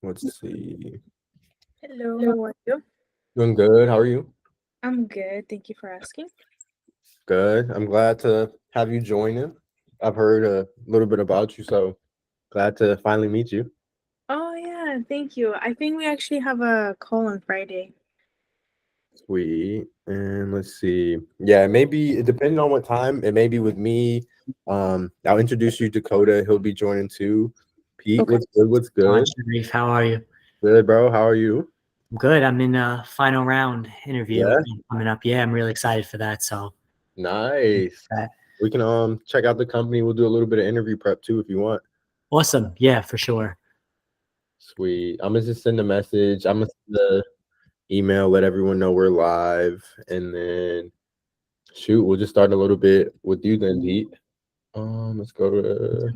Let's see. Hello, how are you? Doing good. How are you? I'm good. Thank you for asking. Good. I'm glad to have you join in. I've heard a little bit about you, so glad to finally meet you. Oh, yeah, thank you. I think we actually have a call on Friday. Sweet. And let's see. Yeah, maybe depending on what time, it may be with me. I'll introduce you to Dakota. He'll be joining too. Pete, Okay. what's good? What's On good? Sharif, how are you? Good, bro. How are you? I'm good. I'm in a final round interview Yeah. coming up. Yeah, I'm really excited for that. So Nice. uh, We can check out the company. We'll do a little bit of interview prep too if you want. awesome. Yeah, for sure. Sweet. I'm gonna just send a message. I'm gonna send the email, let everyone know we're live, and then shoot, we'll just start a little bit with you then, Pete. Let's go to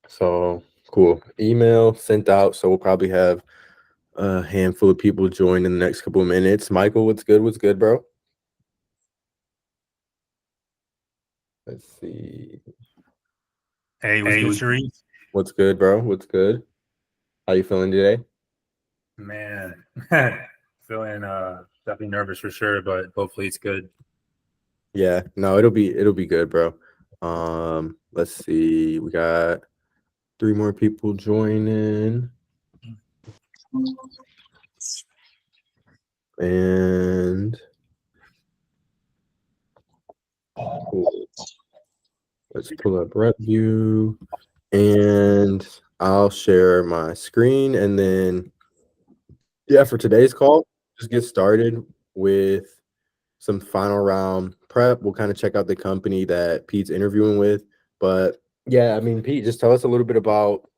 so cool. Email sent out, so we'll probably have a handful of people join in the next couple of minutes. Michael, what's good? What's good, bro? Let's see. Hey, what's good, Sharif? What's good, bro? What's good? How you feeling today? Man, feeling definitely nervous for sure, but hopefully it's good. Yeah, no, it'll be good, bro. Let's see. We got 3 more people joining. And cool. Let's pull up review and I'll share my screen and then yeah, for today's call, just get started with some final round prep. We'll kind of check out the company that Pete's interviewing with. But yeah, I mean, Pete, just tell us a little bit about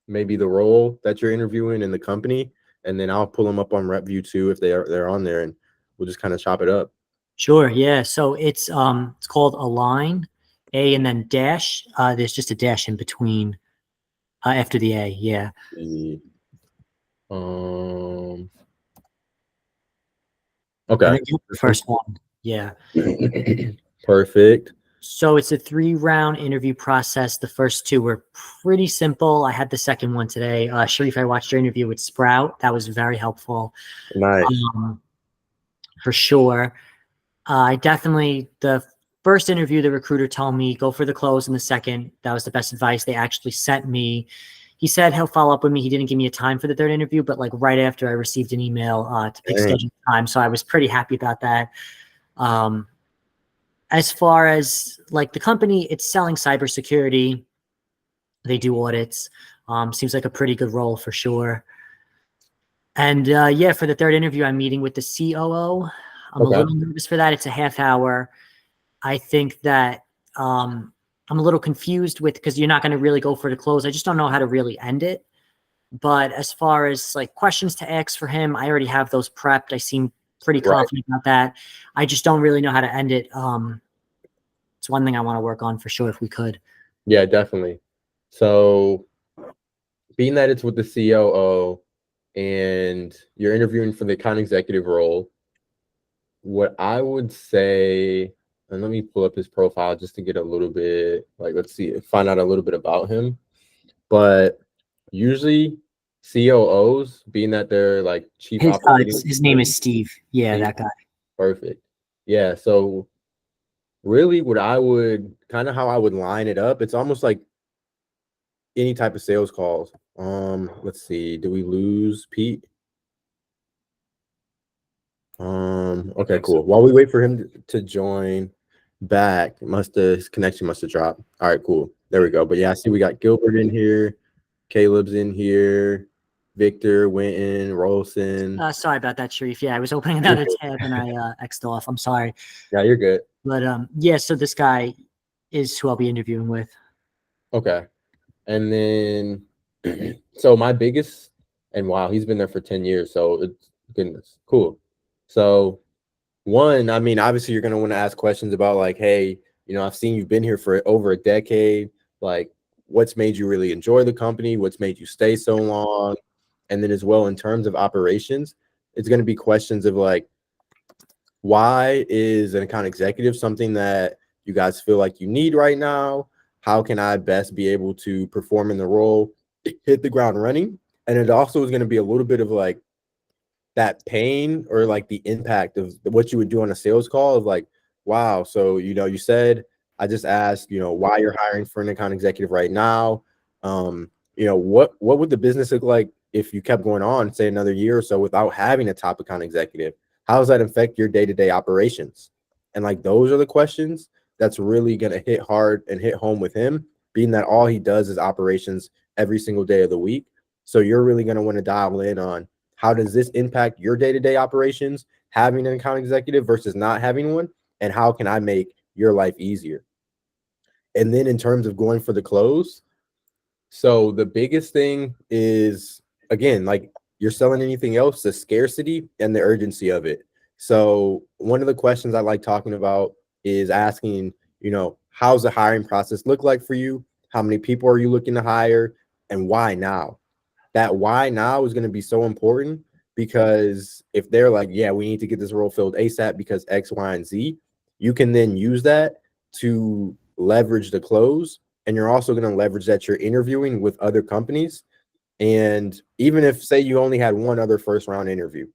maybe the role that you're interviewing in the company, and then I'll pull them up on RepView too if they're on there, and we'll just kind of chop it up. Sure. Yeah. So it's called Align, A and then dash. There's just a dash in between after the A. Yeah. The, Um. And Okay. then the first one. Yeah. Perfect. So it's a 3-round interview process. The first 2 were pretty simple. I had the second one today. Sharif, I watched your interview with Sprout. That was very helpful. Nice. For sure. I definitely, the first interview, the recruiter told me go for the close, and the second, that was the best advice. They actually sent me, he said he'll follow up with me. He didn't give me a time for the third interview, but like right after I received an email to pick Dang. schedule time. So I was pretty happy about that. As far as like the company, it's selling cybersecurity. They do audits. Seems like a pretty good role for sure. And yeah, for the third interview, I'm meeting with the COO. I'm a Okay. little nervous for that. It's a half hour. I think that I'm a little confused with because you're not going to really go for the close. I just don't know how to really end it. But as far as like questions to ask for him, I already have those prepped. I seem pretty Right. confident about that. I just don't really know how to end it. It's one thing I want to work on for sure if we could. Yeah, definitely. So, being that it's with the COO and you're interviewing for the account executive role, what I would say, and let me pull up his profile just to get a little bit, like, let's see, find out a little bit about him. But usually, COOs, being that they're like chief operating, His name is Steve. Yeah, Steve, that guy. perfect. Yeah. So, really, what I would kind of how I would line it up, it's almost like any type of sales calls. Let's see. Do we lose Pete? Okay, cool. While we wait for him to join back, his connection must have dropped. All right, cool. There we go. But yeah, I see we got Gilbert in here, Caleb's in here, Victor, Winton, Rolson. Sorry about that, Sharif. Yeah, I was opening another tab and I X'd off. I'm sorry. Yeah, you're good. But yeah, so this guy is who I'll be interviewing with. Okay. And then so my biggest and wow, he's been there for 10 years. So it's goodness, cool. So one, I mean, obviously you're gonna want to ask questions about like, hey, I've seen you've been here for over a decade. Like, what's made you really enjoy the company? What's made you stay so long? And then as well, in terms of operations, it's gonna be questions of like, why is an account executive something that you guys feel like you need right now? How can I best be able to perform in the role? hit the ground running. And it also is going to be a little bit of like that pain or like the impact of what you would do on a sales call of like, wow, so you said I just asked, why you're hiring for an account executive right now. What would the business look like if you kept going on, say another year or so without having a top account executive? How does that affect your day-to-day operations? And like those are the questions that's really going to hit hard and hit home with him, being that all he does is operations every single day of the week. So you're really going to want to dial in on how does this impact your day-to-day operations, having an account executive versus not having one, and how can I make your life easier? And then in terms of going for the close, so the biggest thing is, again, like you're selling anything else, the scarcity and the urgency of it. So one of the questions I like talking about is asking, how's the hiring process look like for you? How many people are you looking to hire? And why now? That why now is going to be so important, because if they're like, yeah, we need to get this role filled ASAP because X, Y, and Z, you can then use that to leverage the close. And you're also going to leverage that you're interviewing with other companies. And even if, say, you only had one other first round interview,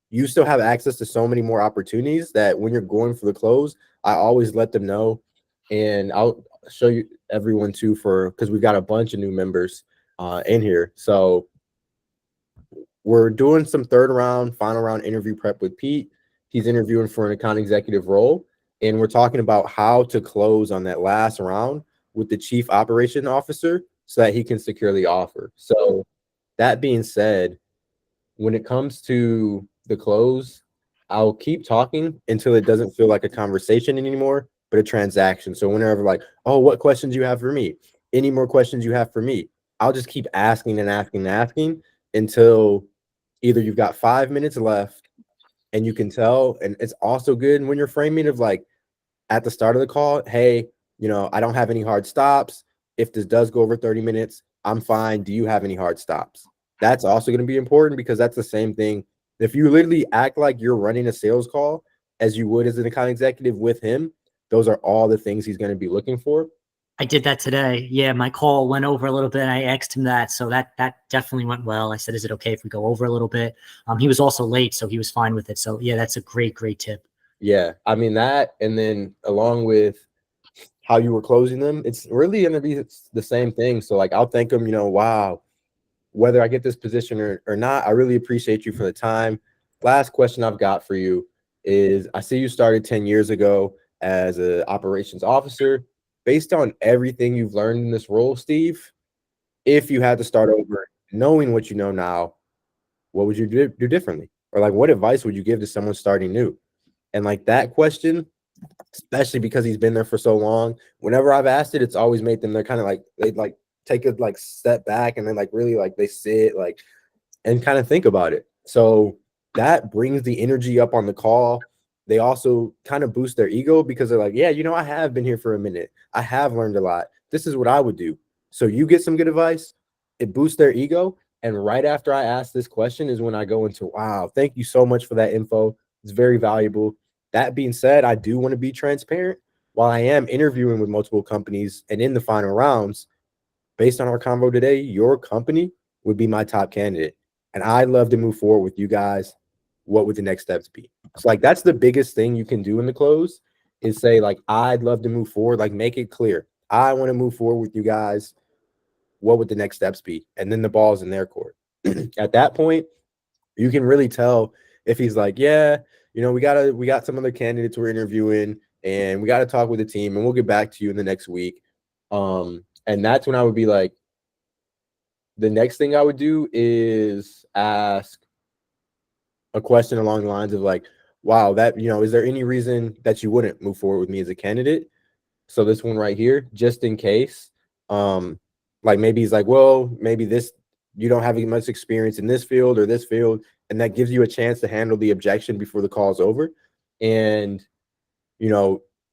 you still have access to so many more opportunities that when you're going for the close, I always let them know. And I'll show you everyone too, because we've got a bunch of new members in here. So we're doing some third round, final round interview prep with Pete. He's interviewing for an account executive role. And we're talking about how to close on that last round with the chief operation officer so that he can secure the offer. So that being said, when it comes to the close, I'll keep talking until it doesn't feel like a conversation anymore, but a transaction. So whenever like, oh, what questions you have for me? Any more questions you have for me? I'll just keep asking and asking and asking until either you've got 5 minutes left and you can tell. And it's also good when you're framing of like at the start of the call, hey, I don't have any hard stops. If this does go over 30 minutes, I'm fine. Do you have any hard stops? That's also going to be important because that's the same thing. If you literally act like you're running a sales call as you would as an account executive with him, those are all the things he's going to be looking for. I did that today. Yeah, my call went over a little bit. And I asked him that, so that definitely went well. I said, "Is it okay if we go over a little bit?" He was also late, so he was fine with it. So yeah, that's a great tip. Yeah, I mean that, and then along with how you were closing them, it's really going to be the same thing. So like, I'll thank him. Wow, whether I get this position or not, I really appreciate you for the time. Last question I've got for you is, I see you started 10 years ago as an operations officer. Based on everything you've learned in this role, Steve, if you had to start over, knowing what you know now, what would you do differently? Or like, what advice would you give to someone starting new? And like that question, especially because he's been there for so long, whenever I've asked it, it's always made them, they're kind of like, they'd like take a like step back and then like really like they sit like and kind of think about it. So that brings the energy up on the call. They also kind of boost their ego because they're like, yeah, I have been here for a minute. I have learned a lot. This is what I would do. So you get some good advice. It boosts their ego. And right after I ask this question is when I go into, wow, thank you so much for that info. It's very valuable. That being said, I do want to be transparent. While I am interviewing with multiple companies and in the final rounds, based on our convo today, your company would be my top candidate. And I'd love to move forward with you guys. What would the next steps be? So like, that's the biggest thing you can do in the close is say like, I'd love to move forward. Like, make it clear. I want to move forward with you guys. What would the next steps be? And then the ball's in their court. At that point, you can really tell if he's like, yeah, we got some other candidates we're interviewing and we got to talk with the team and we'll get back to you in the next week. And that's when I would be like, the next thing I would do is ask a question along the lines of like, wow, that, is there any reason that you wouldn't move forward with me as a candidate? So this one right here, just in case, like maybe he's like, well, maybe you don't have as much experience in this field or this field. And that gives you a chance to handle the objection before the call's over. And,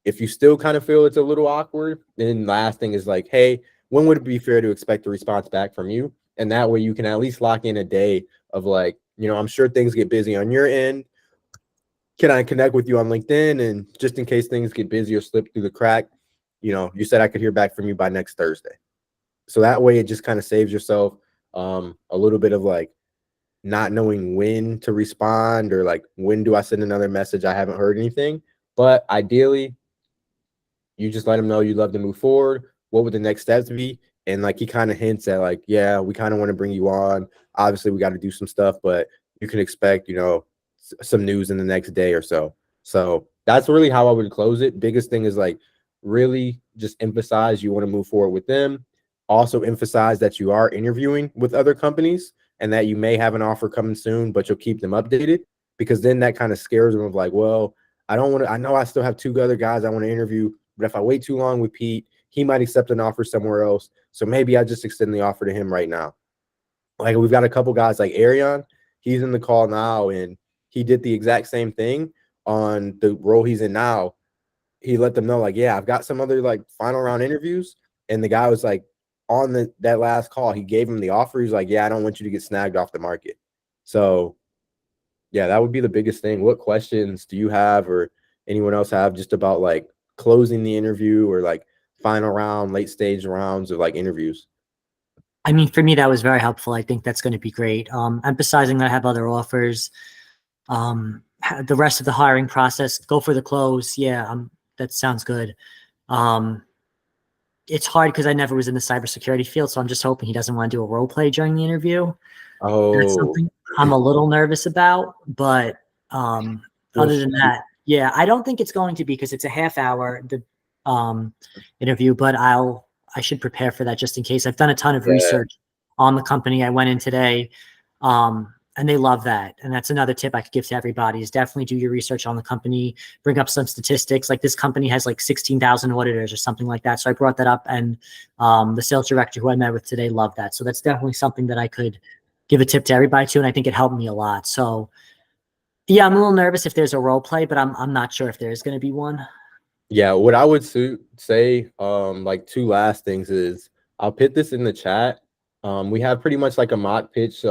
if you still kind of feel it's a little awkward, then last thing is like, hey, when would it be fair to expect a response back from you? And that way you can at least lock in a day of like, I'm sure things get busy on your end. Can I connect with you on LinkedIn? And just in case things get busy or slip through the crack, you said I could hear back from you by next Thursday. So that way it just kind of saves yourself a little bit of like not knowing when to respond, or like when do I send another message, I haven't heard anything. But ideally, you just let him know you'd love to move forward. What would the next steps be? And like he kind of hints at like, yeah, we kind of want to bring you on. Obviously, we got to do some stuff, but you can expect, some news in the next day or so. So that's really how I would close it. Biggest thing is like really just emphasize you want to move forward with them. Also emphasize that you are interviewing with other companies and that you may have an offer coming soon, but you'll keep them updated, because then that kind of scares them of like, well, I don't want to, I know I still have two other guys I want to interview, but if I wait too long with Pete, he might accept an offer somewhere else. So maybe I just extend the offer to him right now. Like we've got a couple guys like Arion, he's in the call now, and he did the exact same thing on the role he's in now. He let them know like, yeah, I've got some other like final round interviews. And the guy was like, on that last call, he gave him the offer. He's like, yeah, I don't want you to get snagged off the market. So yeah, that would be the biggest thing. What questions do you have, or anyone else have, just about like closing the interview, or like final round, late stage rounds of like interviews? I mean, for me, that was very helpful. I think that's going to be great. Emphasizing that I have other offers. The rest of the hiring process, go for the close. Yeah, that sounds good. It's hard because I never was in the cybersecurity field, so I'm just hoping he doesn't want to do a role play during the interview. That's Oh, something I'm a little nervous about, but other than that, yeah, I don't think it's going to be, because it's a half hour interview, but I should prepare for that just in case. I've done a ton of research on the company. I went in today, and they love that. And that's another tip I could give to everybody, is definitely do your research on the company, bring up some statistics. Like this company has like 16,000 auditors or something like that. So I brought that up, and the sales director who I met with today loved that. So that's definitely something that I could give a tip to everybody to. And I think it helped me a lot. So yeah, I'm a little nervous if there's a role play, but I'm not sure if there is going to be one. Yeah, what I would say, like two last things is, I'll put this in the chat. We have pretty much like a mock pitch.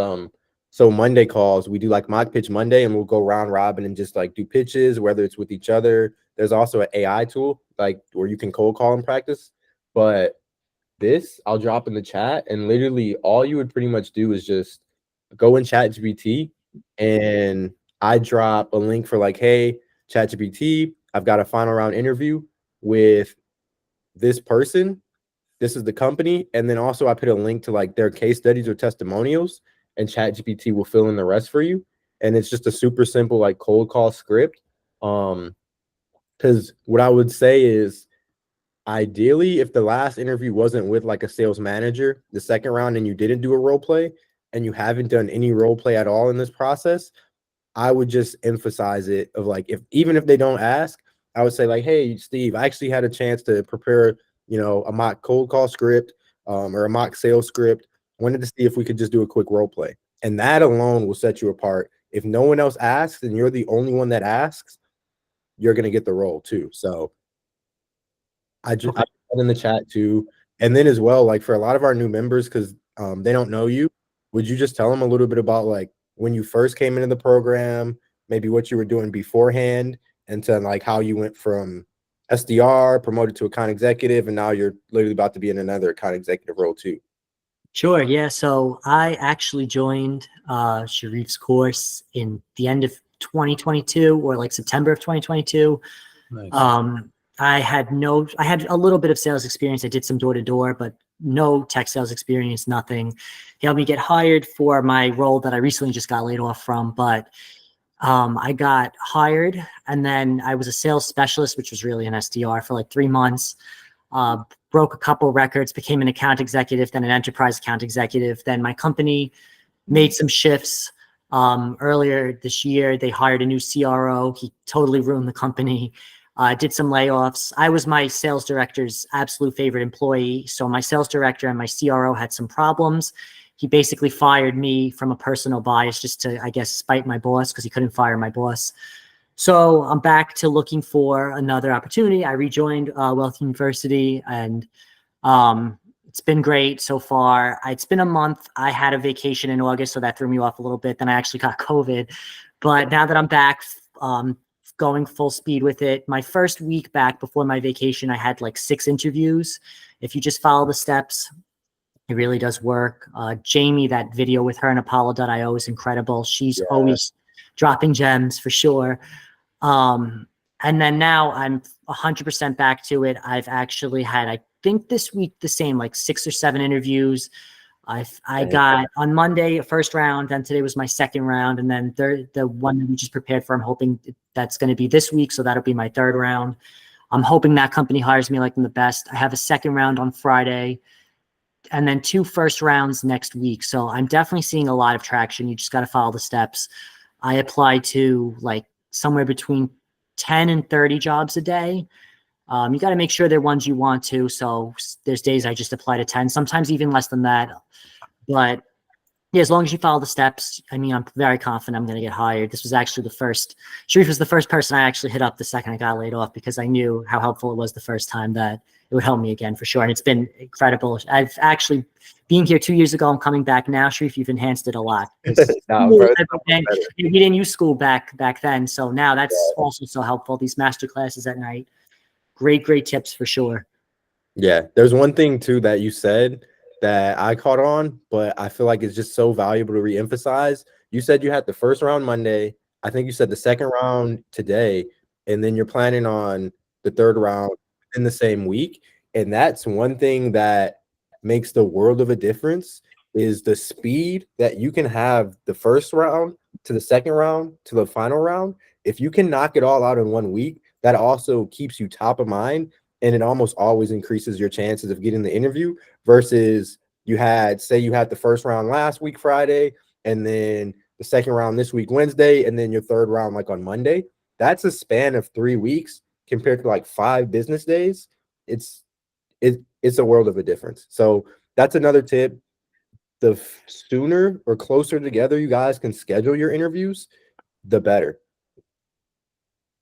So Monday calls, we do like mock pitch Monday, and we'll go round robin and just like do pitches, whether it's with each other. There's also an AI tool like where you can cold call and practice. But this I'll drop in the chat, and literally all you would pretty much do is just go in ChatGPT, and I drop a link for like, hey, ChatGPT, I've got a final round interview with this person. This is the company. And then also I put a link to like their case studies or testimonials, and ChatGPT will fill in the rest for you. And it's just a super simple like cold call script. Because what I would say is, ideally, if the last interview wasn't with like a sales manager, the second round, and you didn't do a role play, and you haven't done any role play at all in this process, I would just emphasize it of like, even if they don't ask, I would say like, hey, Steve, I actually had a chance to prepare, a mock cold call script, or a mock sales script. Wanted to see if we could just do a quick role play. And that alone will set you apart. If no one else asks and you're the only one that asks, you're going to get the role too. So I put that in the chat too. And then as well, like for a lot of our new members, because they don't know you, would you just tell them a little bit about like when you first came into the program, maybe what you were doing beforehand, and to like how you went from SDR promoted to account executive, and now you're literally about to be in another account executive role too? Sure. Yeah. So I actually joined Sharif's course in the end of 2022, or like September of 2022. Nice. I had a little bit of sales experience. I did some door to door, but no tech sales experience, nothing. He helped me get hired for my role that I recently just got laid off from. But I got hired, and then I was a sales specialist, which was really an SDR, for like 3 months. Broke a couple records, became an account executive, then an enterprise account executive. Then my company made some shifts. Earlier this year, they hired a new CRO. He totally ruined the company. Did some layoffs. I was my sales director's absolute favorite employee. So my sales director and my CRO had some problems. He basically fired me from a personal bias, just to, I guess, spite my boss, because he couldn't fire my boss. So I'm back to looking for another opportunity. I rejoined Wealth University, and it's been great so far. It's been a month. I had a vacation in August, so that threw me off a little bit. Then I actually got COVID. But now that I'm back, going full speed with it. My first week back before my vacation, I had like 6 interviews. If you just follow the steps, It really does work. Jamie, that video with her and Apollo.io is incredible. She's always dropping gems for sure. And then now I'm 100% back to it. I've actually had, I think this week, the same, like 6 or 7 interviews. I got on Monday a first round, then today was my second round, and then the one that we just prepared for, I'm hoping that's going to be this week, so that'll be my third round. I'm hoping that company hires me like I'm the best. I have a second round on Friday, and then 2 first rounds next week. So I'm definitely seeing a lot of traction. You just got to follow the steps. I apply to like somewhere between 10 and 30 jobs a day. You got to make sure they're ones you want to. So there's days I just apply to 10, sometimes even less than that. But yeah, as long as you follow the steps, I mean, I'm very confident I'm going to get hired. This was actually Sharif was the first person I actually hit up the second I got laid off, because I knew how helpful it was the first time, that it would help me again for sure. And it's been incredible. I've actually been here 2 years ago. I'm coming back now. Sharif, you've enhanced it a lot. We didn't use school back then. So now that's also so helpful. These master classes at night. Great tips for sure. Yeah. There's one thing too that you said that I caught on, but I feel like it's just so valuable to reemphasize. You said you had the first round Monday. I think you said the second round today, and then you're planning on the third round in the same week. And that's one thing that makes the world of a difference, is the speed that you can have the first round to the second round to the final round. If you can knock it all out in 1 week, that also keeps you top of mind, and it almost always increases your chances of getting the interview, versus you had the first round last week Friday, and then the second round this week Wednesday, and then your third round like on Monday. That's a span of 3 weeks compared to like 5 business days. It's a world of a difference. So that's another tip. The sooner or closer together you guys can schedule your interviews, the better.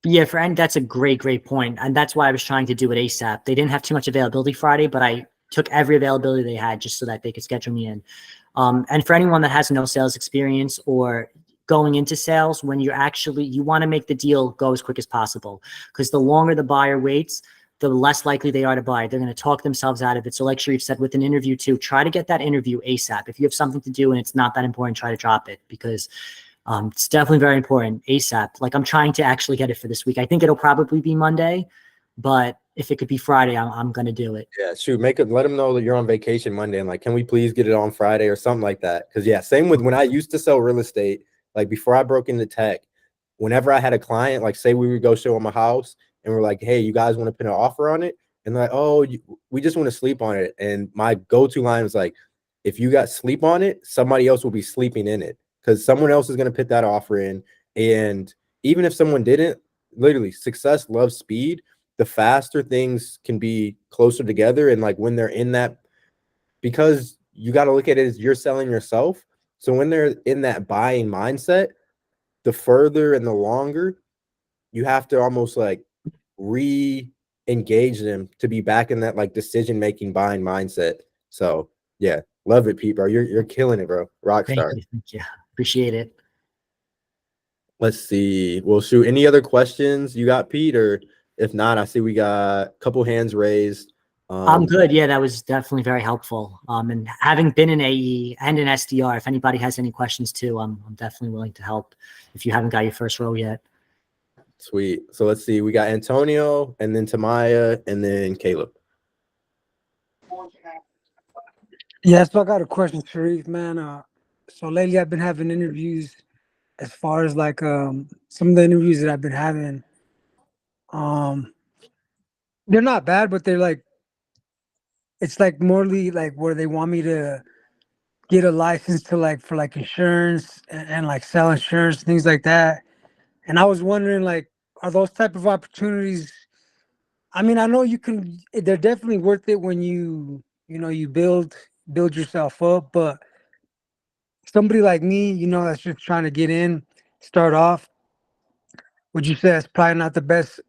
Yeah, and that's a great point. And that's why I was trying to do it ASAP. They didn't have too much availability Friday, but I took every availability they had just so that they could schedule me in. And for anyone that has no sales experience or going into sales, when you want to make the deal go as quick as possible, because the longer the buyer waits, the less likely they are to buy. They're going to talk themselves out of it. So like Sharif said, with an interview too, try to get that interview ASAP. If you have something to do and it's not that important, try to drop it, because it's definitely very important ASAP. Like I'm trying to actually get it for this week. I think it'll probably be Monday, but if it could be Friday, I'm going to do it. Yeah, shoot, let them know that you're on vacation Monday, and like, can we please get it on Friday or something like that? Because yeah, same with when I used to sell real estate, like before I broke into tech, whenever I had a client, like say we would go show them a house and we're like, hey, you guys want to put an offer on it? And they're like, oh, we just want to sleep on it. And my go-to line was like, if you got sleep on it, somebody else will be sleeping in it, because someone else is going to put that offer in. And even if someone didn't, literally, success loves speed. The faster things can be closer together. And like when they're in that, because you got to look at it as you're selling yourself. So when they're in that buying mindset, the further and the longer you have to almost like re-engage them to be back in that like decision-making buying mindset. So yeah, love it, Pete, bro. You're killing it, bro. Rockstar. Thank you. Appreciate it. Let's see. Well, shoot, any other questions you got, Pete? Or if not, I see we got a couple hands raised. I'm good. Yeah, that was definitely very helpful. And having been an AE and an SDR, if anybody has any questions too, I'm definitely willing to help if you haven't got your first row yet. Sweet. So let's see. We got Antonio, and then Tamaya, and then Caleb. Yeah, so I got a question, Sharif, man. So lately I've been having interviews. As far as like some of the interviews that I've been having, they're not bad, but they're like, it's like morely like where they want me to get a license to like for like insurance and like sell insurance, things like that. And I was wondering, like, are those type of opportunities? I mean, I know they're definitely worth it when you build yourself up, but somebody like me, that's just trying to get in, start off, would you say that's probably not the best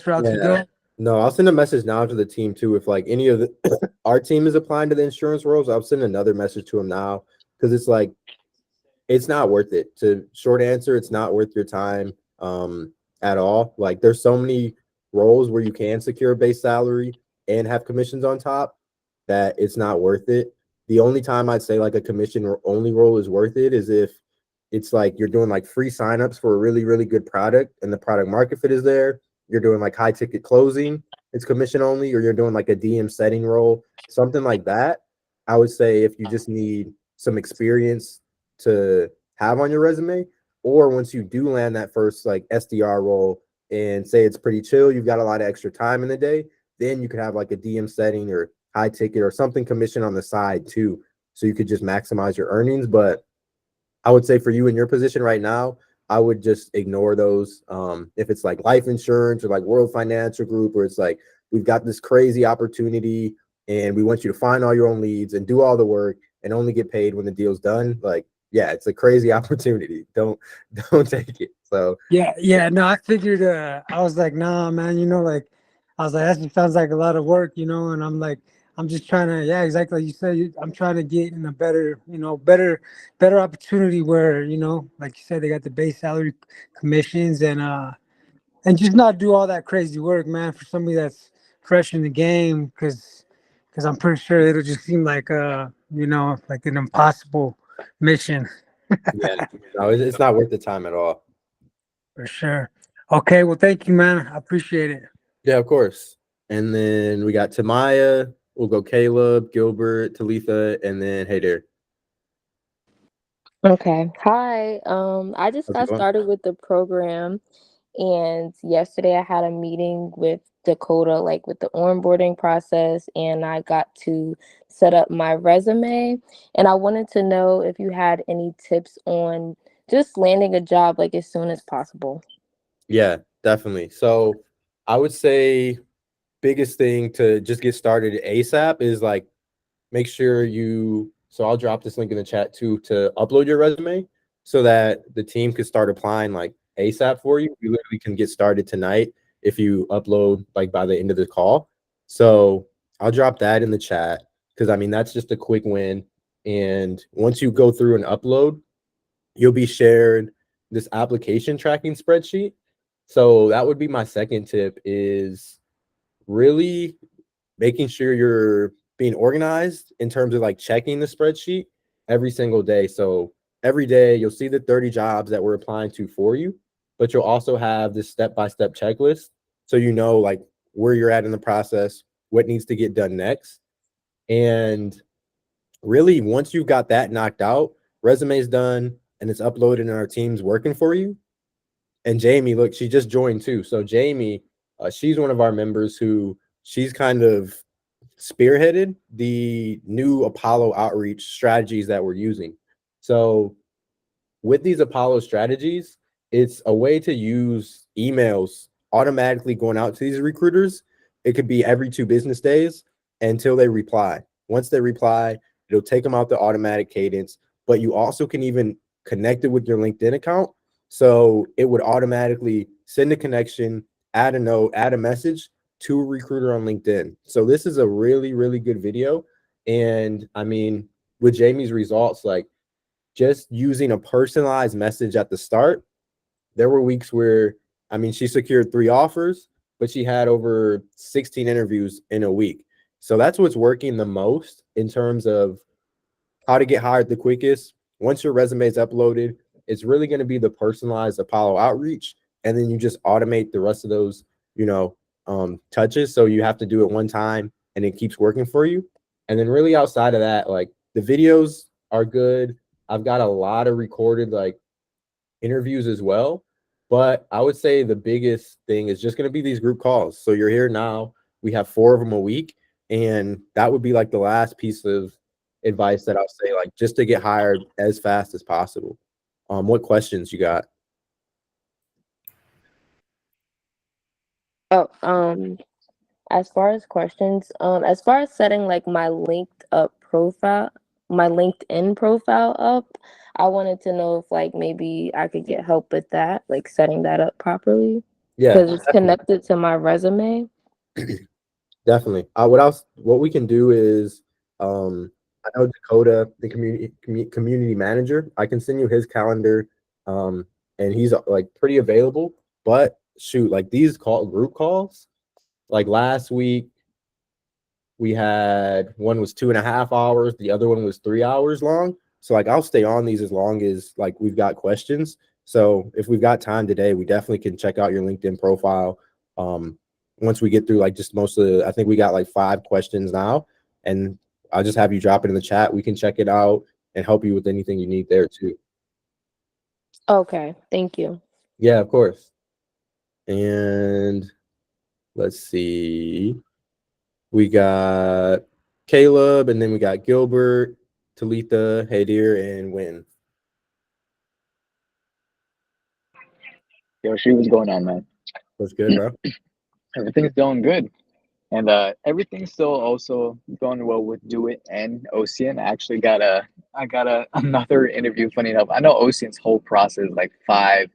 route to go? No, I'll send a message now to the team too. If like any of our team is applying to the insurance roles, I'll send another message to them now, because it's like, it's not worth it. Short answer, it's not worth your time at all. Like there's so many roles where you can secure a base salary and have commissions on top that it's not worth it. The only time I'd say like a commission or only role is worth it is if it's like you're doing like free signups for a really, really good product and the product market fit is there. You're doing like high ticket closing, it's commission only, or you're doing like a DM setting role, something like that. I would say if you just need some experience to have on your resume, or once you do land that first like SDR role and say it's pretty chill, you've got a lot of extra time in the day, then you could have like a DM setting or high ticket or something commission on the side too. So you could just maximize your earnings. But I would say for you in your position right now, I would just ignore those. If it's like life insurance or like World Financial Group, where it's like, we've got this crazy opportunity and we want you to find all your own leads and do all the work and only get paid when the deal's done. Like, yeah, it's a crazy opportunity. Don't take it. So Yeah, no, I figured I was like, nah, man, like I was like, that just sounds like a lot of work, and I'm like, I'm just trying to, yeah, exactly like you said, I'm trying to get in a better, better opportunity where, like you said, they got the base salary commissions and just not do all that crazy work, man, for somebody that's fresh in the game, because I'm pretty sure it'll just seem like like an impossible mission. yeah, no, it's not worth the time at all. For sure. Okay, well, thank you, man. I appreciate it. Yeah, of course. And then we got Tamaya. We'll go Caleb, Gilbert, Talitha, and then hey there. Okay. Hi. I just How's it got going? started with the program, and yesterday I had a meeting with Dakota, like with the onboarding process, and I got to set up my resume. And I wanted to know if you had any tips on just landing a job like as soon as possible. Yeah, definitely. So I would say biggest thing to just get started ASAP is like make sure so I'll drop this link in the chat too to upload your resume so that the team could start applying like ASAP for you. You literally can get started tonight if you upload like by the end of the call. So I'll drop that in the chat because I mean that's just a quick win. And once you go through and upload, you'll be shared this application tracking spreadsheet. So that would be my second tip is really making sure you're being organized in terms of like checking the spreadsheet every single day. So every day you'll see the 30 jobs that we're applying to for you, but you'll also have this step-by-step checklist. So you know like where you're at in the process, what needs to get done next. And really once you've got that knocked out, resume's done and it's uploaded and our team's working for you. And Jamie, look, she just joined too. So Jamie, she's one of our members who she's kind of spearheaded the new Apollo outreach strategies that we're using. So with these Apollo strategies, it's a way to use emails automatically going out to these recruiters. It could be every 2 business days until they reply. Once they reply, it'll take them out the automatic cadence, but you also can even connect it with your LinkedIn account. So it would automatically send a connection, add a note, add a message to a recruiter on LinkedIn. So this is a really, really good video. And I mean, with Jamie's results, like just using a personalized message at the start, there were weeks where, I mean, she secured 3 offers, but she had over 16 interviews in a week. So that's what's working the most in terms of how to get hired the quickest. Once your resume is uploaded, it's really going to be the personalized Apollo outreach. And then you just automate the rest of those, touches. So you have to do it one time and it keeps working for you. And then really outside of that, like the videos are good. I've got a lot of recorded like interviews as well. But I would say the biggest thing is just going to be these group calls. So you're here now. We have 4 of them a week. And that would be like the last piece of advice that I'll say, like just to get hired as fast as possible. What questions you got? Oh, as far as questions, as far as setting like my LinkedIn profile up, I wanted to know if like maybe I could get help with that, like setting that up properly, Yeah, because it's definitely. connected to my resume. Definitely. What we can do is, I know Dakota, the community manager. I can send you his calendar, and he's like pretty available. But shoot, like these group calls, like last week, we had one was 2.5 hours, the other one was 3 hours long. So like I'll stay on these as long as like we've got questions. So if we've got time today, we definitely can check out your LinkedIn profile. Once we get through like just most of the, I think we got like 5 questions now, and I'll just have you drop it in the chat. We can check it out and help you with anything you need there too. Okay, thank you. Yeah, of course. And let's see. We got Caleb, and then we got Gilbert, Talitha, Hadir, and Win. Yo, Sri, what's going on, man? What's good, bro? Everything's going good. And everything's still also going well with Do It and Ocean. I got another interview, funny enough. I know Ocean's whole process is like 5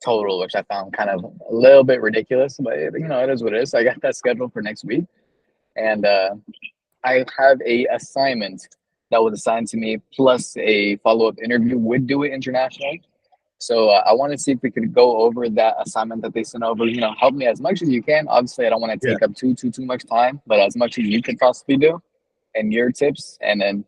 total, which I found kind of a little bit ridiculous, but it is what it is. So I got that scheduled for next week. And I have a assignment that was assigned to me, plus a follow-up interview with Do It International. So I want to see if we could go over that assignment that they sent over. Help me as much as you can. Obviously, I don't want to take up too much time, but as much as you can possibly do, and your tips. And then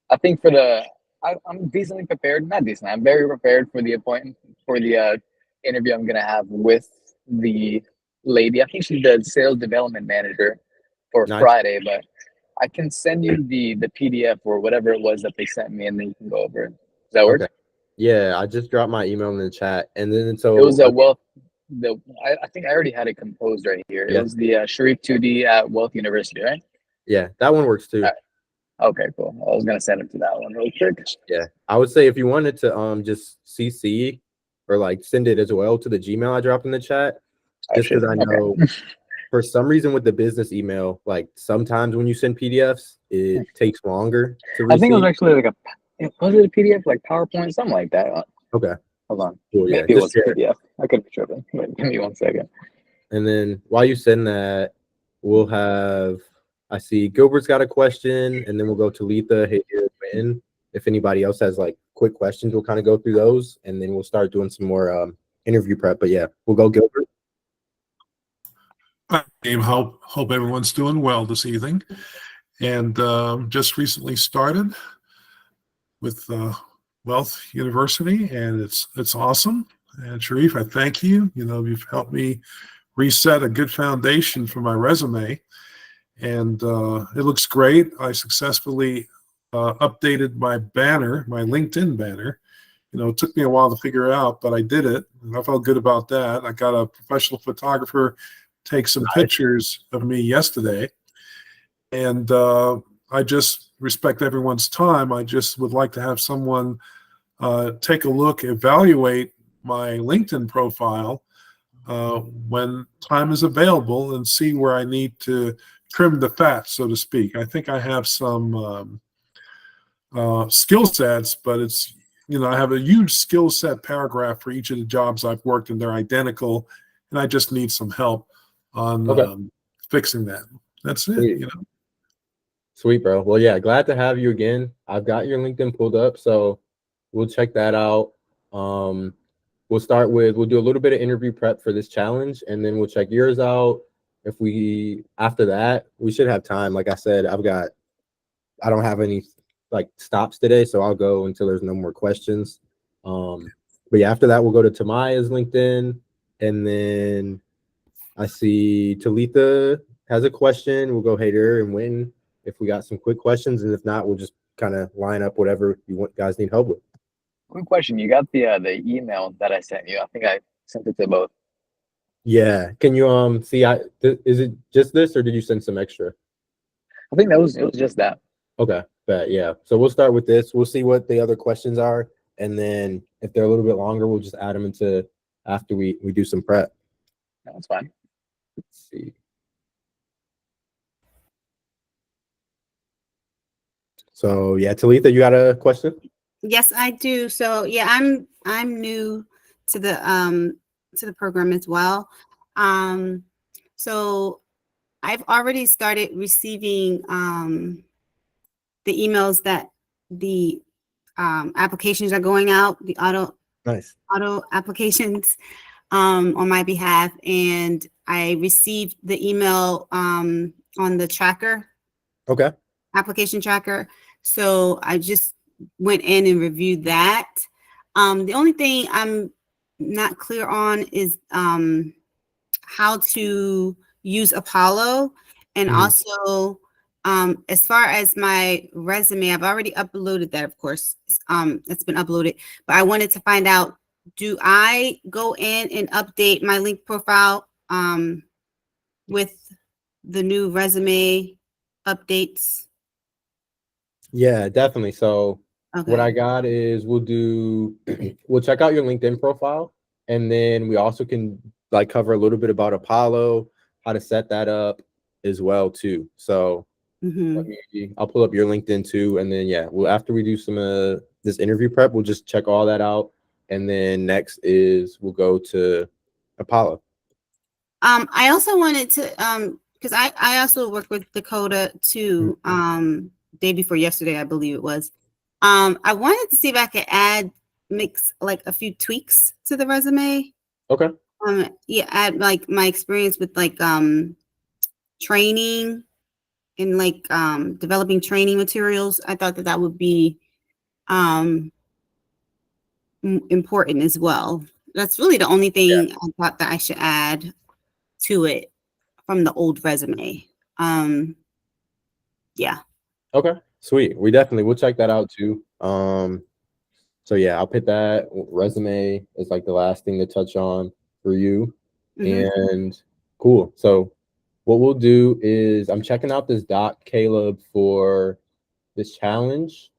I think I'm decently prepared. Not decent. I'm very prepared for the appointment for the interview I'm gonna have with the lady. I think she's the sales development manager for Nice. Friday, but I can send you the PDF or whatever it was that they sent me, and then you can go over it. Does that work? Okay. Yeah, I just dropped my email in the chat, and then so It was a wealth. I think I already had it composed right here. It was the Sharif 2D at Wealth University, right? Yeah, that one works too. All right. Okay, cool. I was gonna send it to that one real quick. Yeah, I would say if you wanted to just CC or like send it as well to the Gmail I dropped in the chat, just because I know for some reason with the business email, like sometimes when you send PDFs, it takes longer to receive. I think it was actually like was it a PDF, like PowerPoint, something like that. Okay. Hold on. Cool, yeah, Maybe it was just a PDF. I could be tripping. Wait, give me 1 second. And then while you send that, we'll have, I see Gilbert's got a question, and then we'll go to Letha, Hadir, Win. If anybody else has like quick questions, we'll kind of go through those, and then we'll start doing some more interview prep. But yeah, we'll go Gilbert. Hi, team. Hope everyone's doing well this evening. And just recently started with Wealth University, and it's awesome. And Sharif, I thank you. You've helped me reset a good foundation for my resume, and it looks great. I successfully updated my banner, my LinkedIn banner. It took me a while to figure out, but I did it, and I felt good about that. I got a professional photographer take some pictures of me yesterday, and I just respect everyone's time. I just would like to have someone take a look, evaluate my LinkedIn profile when time is available, and see where I need to trim the fat, so to speak. I think I have some skill sets, but it's, I have a huge skill set paragraph for each of the jobs I've worked, and they're identical, and I just need some help on fixing that. That's it. Sweet. Sweet, bro. Well, yeah, glad to have you again. I've got your LinkedIn pulled up, so we'll check that out. We'll do a little bit of interview prep for this challenge, and then we'll check yours out. After that, we should have time. Like I said, I don't have any like stops today, so I'll go until there's no more questions. But yeah, after that, we'll go to Tamaya's LinkedIn, and then I see Talitha has a question. We'll go Hader and Win if we got some quick questions, and if not, we'll just kind of line up whatever guys need help with. Quick question. You got the email that I sent you. I think I sent it to both. Yeah. Can you see is it just this, or did you send some extra? I think it was just that. Okay. But yeah. So we'll start with this. We'll see what the other questions are, and then if they're a little bit longer, we'll just add them into after we do some prep. That's fine. Let's see. So yeah, Talitha, you got a question? Yes, I do. So yeah, I'm new to the program as well. So I've already started receiving the emails that the applications are going out, the auto applications on my behalf, and I received the email on the tracker Okay. application tracker. So I just went in and reviewed that. The only thing I'm not clear on is how to use Apollo, and also as far as my resume, I've already uploaded that, of course. It's been uploaded, but I wanted to find out, do I go in and update my link profile with the new resume updates? Yeah, definitely. So what Okay. I got is we'll check out your LinkedIn profile, and then we also can like cover a little bit about Apollo, how to set that up as well too. So I'll pull up your LinkedIn too, and then yeah, well after we do some this interview prep, we'll just check all that out, and then next is we'll go to Apollo. I also wanted to because I also work with Dakota too. Day before yesterday, I believe it was. I wanted to see if I could mix like a few tweaks to the resume. Okay. Yeah, add like my experience with like training and like developing training materials. I thought that would be important as well. That's really the only thing I thought that I should add to it from the old resume. Yeah. Okay, sweet. We'll check that out too. So yeah, I'll put that resume as like the last thing to touch on for you. And cool. So what we'll do is I'm checking out this doc, Caleb, for this challenge,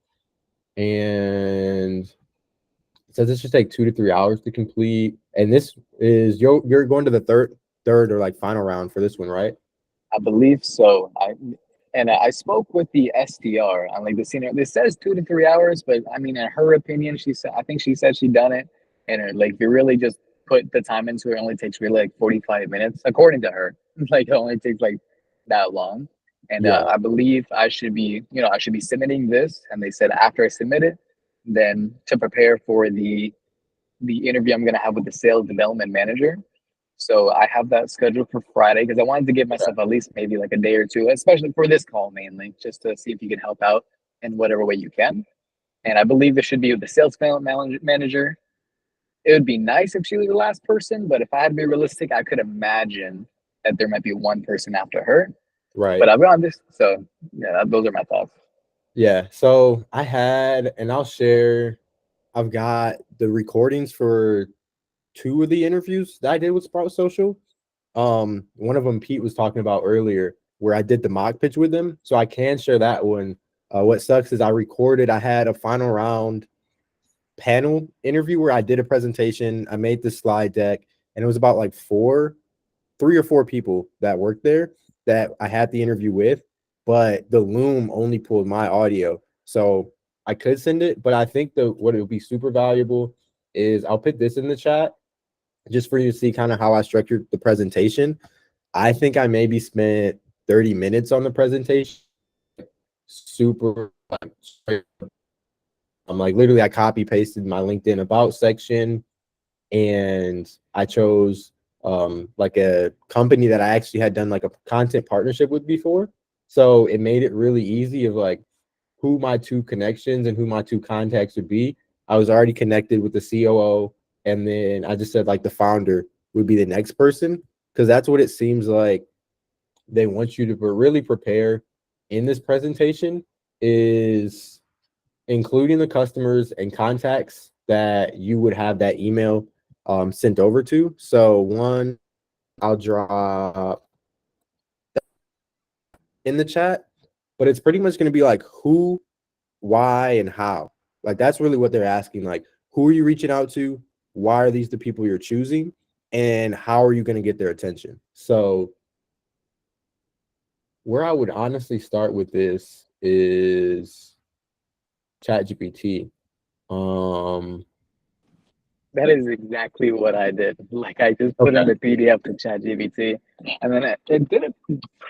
and it says this should take 2 to 3 hours to complete. And this is you're going to the third or like final round for this one, right? I believe so. I spoke with the SDR on like the senior. It says 2 to 3 hours, but I mean, in her opinion, I think she said she done it, and like if you really just put the time into it, it only takes really like 45 minutes, according to her. Like it only takes like that long. And I believe I should be submitting this. And they said after I submit it, then to prepare for the interview I'm gonna have with the sales development manager. So I have that scheduled for Friday because I wanted to give myself at least maybe like a day or two, especially for this call mainly, just to see if you can help out in whatever way you can. And I believe it should be with the sales manager. It would be nice if she was the last person, but if I had to be realistic, I could imagine that there might be one person after her. Right. But I'll be honest. So yeah, those are my thoughts. Yeah. So I'll share. I've got the recordings for 2 of the interviews that I did with Sprout Social. One of them Pete was talking about earlier, where I did the mock pitch with them, so I can share that one. What sucks is I had a final round panel interview where I did a presentation. I made the slide deck, and it was about like 3 or 4 people that worked there that I had the interview with, but the Loom only pulled my audio, so I could send it. But I think what it would be super valuable is I'll put this in the chat just for you to see kind of how I structured the presentation. I think I maybe spent 30 minutes on the presentation. Super, I'm like literally I copy pasted my LinkedIn about section, and I chose like a company that I actually had done like a content partnership with before. So it made it really easy of like who my 2 connections and who my 2 contacts would be. I was already connected with the COO, and then I just said like the founder would be the next person, because that's what it seems like they want you to really prepare in this presentation, is including the customers and contacts that you would have that email sent over to. So one, I'll drop in the chat, but it's pretty much going to be like who, why, and how. Like that's really what they're asking. Like, who are you reaching out to? Why are these the people you're choosing? And how are you going to get their attention? So where I would honestly start with this is ChatGPT. That is exactly what I did. Like I just put in the PDF to ChatGPT, and then it did it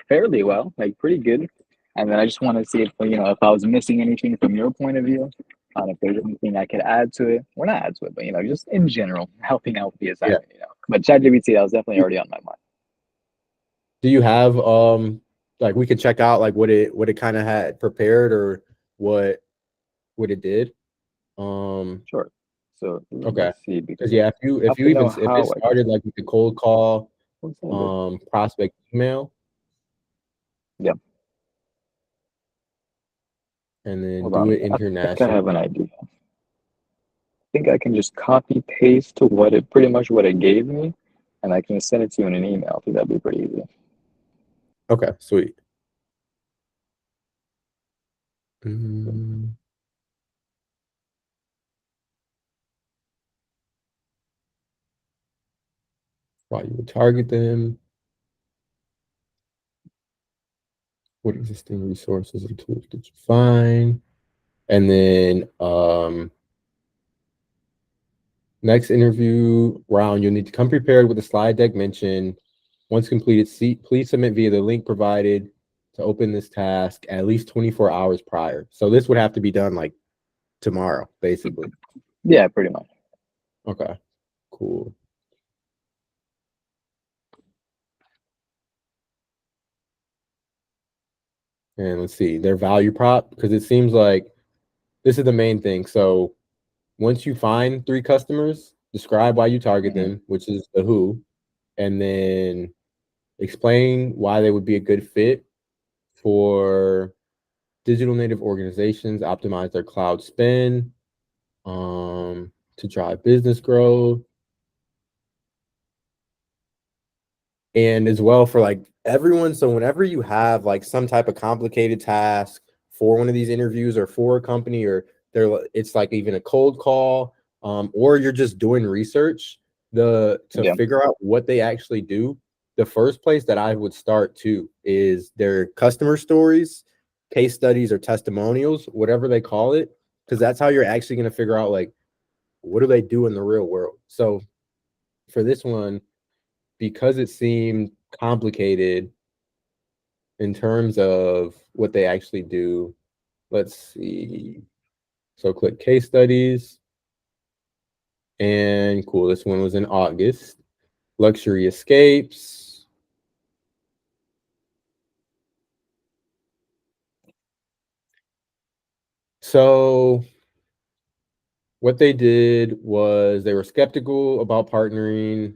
fairly well, like pretty good. And then I just want to see if if I was missing anything from your point of view, if there's anything I could add to it, or not add to it, but just in general, helping out with the assignment. But ChatGPT, that was definitely already on my mind. Do you have like we could check out like what it kind of had prepared or what it did. Sure. So Okay. let's see, Because because yeah, I if have you to even know if it how I started like with the cold call, can send it. prospect email, Yep. and then Hold do on. it I think I international. have an idea. I think I can just copy paste to pretty much what it gave me, and I can send it to you in an email. I think that'd be pretty easy. Okay, sweet. Mm. Why you would target them? What existing resources and tools did you find? And then next interview round, you'll need to come prepared with a slide deck mentioned. Once completed, please submit via the link provided to open this task at least 24 hours prior. So this would have to be done like tomorrow, basically. Yeah, pretty much. Okay, cool. And let's see their value prop, because it seems like this is the main thing. So once you find 3 customers, describe why you target them, which is the who, and then explain why they would be a good fit for digital native organizations, optimize their cloud spend, to drive business growth, and as well for like everyone. So whenever you have like some type of complicated task for one of these interviews or for a company, or it's like even a cold call, or you're just doing research to figure out what they actually do, the first place that I would start too is their customer stories, case studies, or testimonials, whatever they call it, because that's how you're actually going to figure out like what do they do in the real world. So for this one, because it seemed complicated in terms of what they actually do, let's see. So click case studies. And cool, this one was in August. Luxury escapes. So what they did was they were skeptical about partnering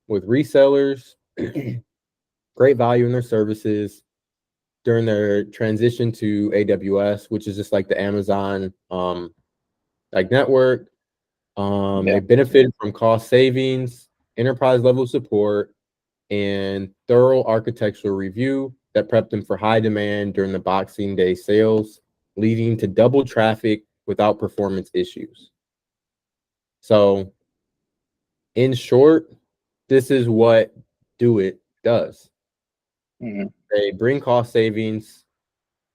with resellers. Great value in their services during their transition to AWS, which is just like the Amazon like network. They benefited from cost savings, enterprise level support, and thorough architectural review that prepped them for high demand during the Boxing Day sales, leading to double traffic without performance issues. So, in short, this is what Do It does. They bring cost savings,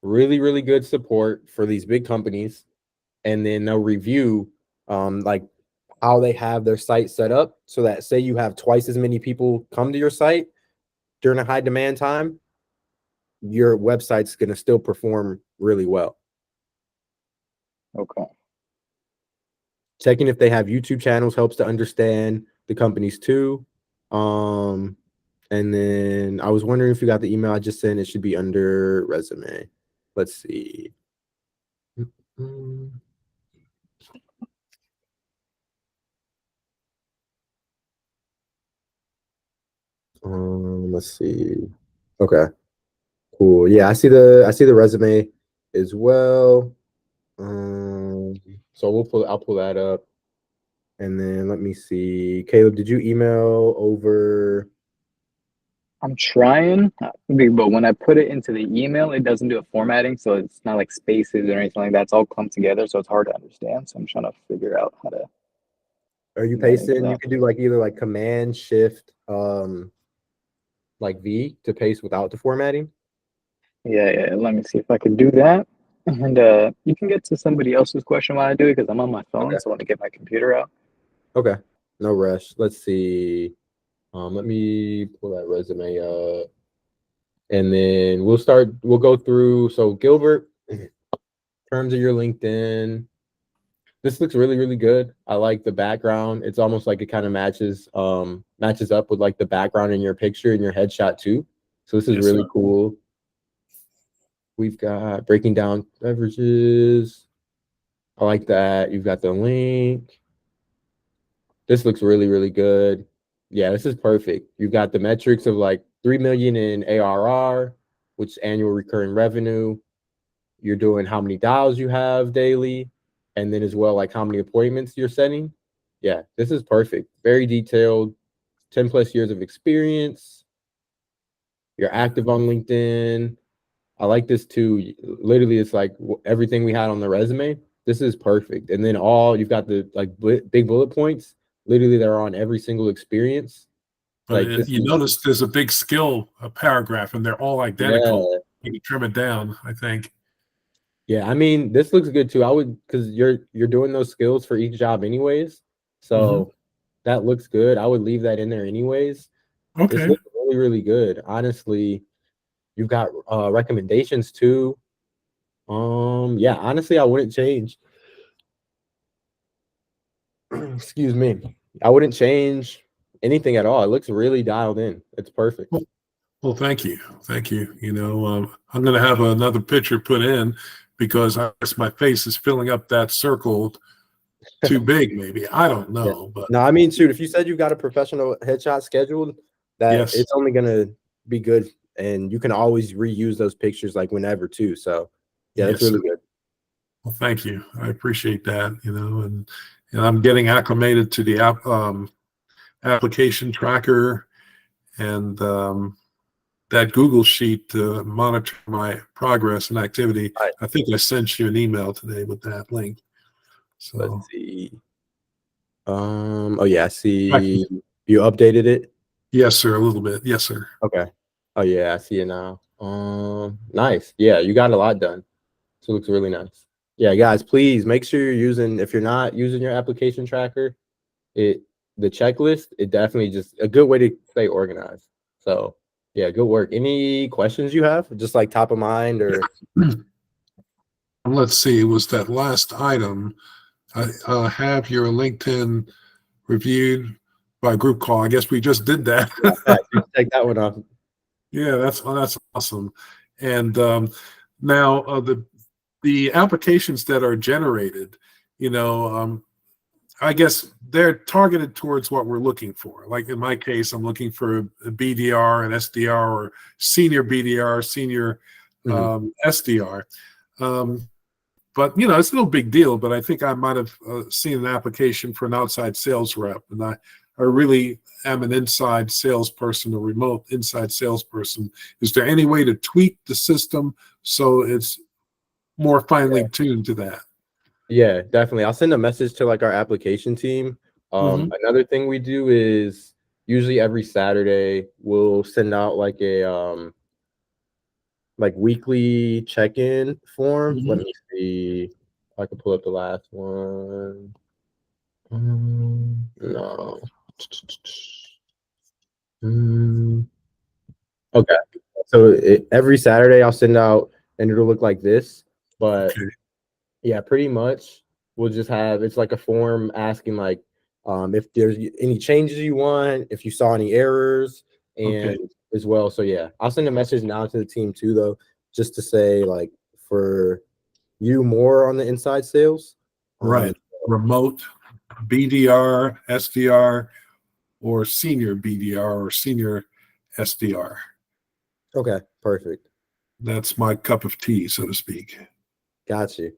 really, really good support for these big companies, and then they'll review like how they have their site set up so that say you have twice as many people come to your site during a high demand time, your website's going to still perform really well. Okay. Checking if they have YouTube channels helps to understand the companies too. And then I was wondering if you got the email I just sent. It should be under resume. Let's see. Let's see. Okay. Cool. Yeah, I see the resume as well. So I'll pull that up. And then let me see. Caleb, did you email over? I'm trying, but when I put it into the email, it doesn't do a formatting, so it's not like spaces or anything like that. It's all clumped together, so it's hard to understand. So I'm trying to figure out how to. Are you pasting? You can do like either like Command Shift, like V to paste without the formatting. Yeah. Let me see if I can do that. And you can get to somebody else's question while I do it because I'm on my phone, Okay. so I want to get my computer out. Okay, no rush. Let's see. Let me pull that resume up, and then we'll go through. So Gilbert, in terms of your LinkedIn, this looks really, really good. I like the background. It's almost like it kind of matches up with like the background in your picture in your headshot too. So this is really cool. We've got breaking down beverages. I like that. You've got the link. This looks really, really good. Yeah, this is perfect. You've got the metrics of like 3 million in ARR, which is annual recurring revenue. You're doing how many dials you have daily, and then as well, like how many appointments you're setting. Yeah, this is perfect. Very detailed, 10 plus years of experience. You're active on LinkedIn. I like this too. Literally, it's like everything we had on the resume. This is perfect. And then you've got the like big bullet points. Literally, they're on every single experience. But Like this you is, notice there's a big skill paragraph, and they're all identical. yeah, You can trim it down, I think. yeah. I mean, this looks good too. I would because you're doing those skills for each job anyways. So that looks good. I would leave that in there anyways. This Okay. looks really, really good. Honestly, you've got recommendations too. Yeah, honestly, I wouldn't change. Excuse me. I wouldn't change anything at all. It looks really dialed in. It's perfect. Well, thank you. Thank you. I'm going to have another picture put in because I guess my face is filling up that circle too big, maybe. I don't Yeah. know, but No, I mean, shoot, if you said you've got a professional headshot scheduled, that yes. it's only gonna be good, and you can always reuse those pictures like whenever too. So, yeah, that's Yes, really sir. good. Well, thank you. I appreciate that, and I'm getting acclimated to the application tracker and that Google sheet to monitor my progress and activity. All right, I think I sent you an email today with that link. let's So, see. Oh yeah, I right. see you updated it. Yes, sir. A little bit. Yes, sir. Okay. Oh yeah, I see it now. Nice. Yeah, you got a lot done. So it looks really nice. Yeah, guys, please make sure you're using. If you're not using your application tracker, the checklist, it definitely just a good way to stay organized. So yeah, good work. Any questions you have, just like top of mind or Let's see. It was that last item. I have your LinkedIn reviewed by group call. I guess we just did that. yeah, take that one off. Yeah, that's awesome. And now the applications that are generated, I guess they're targeted towards what we're looking for. Like in my case, I'm looking for a BDR, an SDR, or senior BDR, senior SDR. But it's no big deal. But I think I might have seen an application for an outside sales rep, and I really am an inside salesperson, a remote inside salesperson. Is there any way to tweak the system so it's more finely tuned to that? Yeah, definitely. I'll send a message to like our application team. Another thing we do is usually every Saturday we'll send out like a like weekly check-in form. Let me see if I can pull up the last one. No. Okay. So every Saturday I'll send out and it'll look like this. But Okay. yeah, pretty much we'll just have it's like a form asking like if there's any changes you want, if you saw any errors, and Okay. as well. So yeah, I'll send a message now to the team too, though, just to say like for you more on the inside sales. Right. Remote BDR, SDR, or senior BDR or senior SDR. Okay, perfect. That's my cup of tea, so to speak. Got you.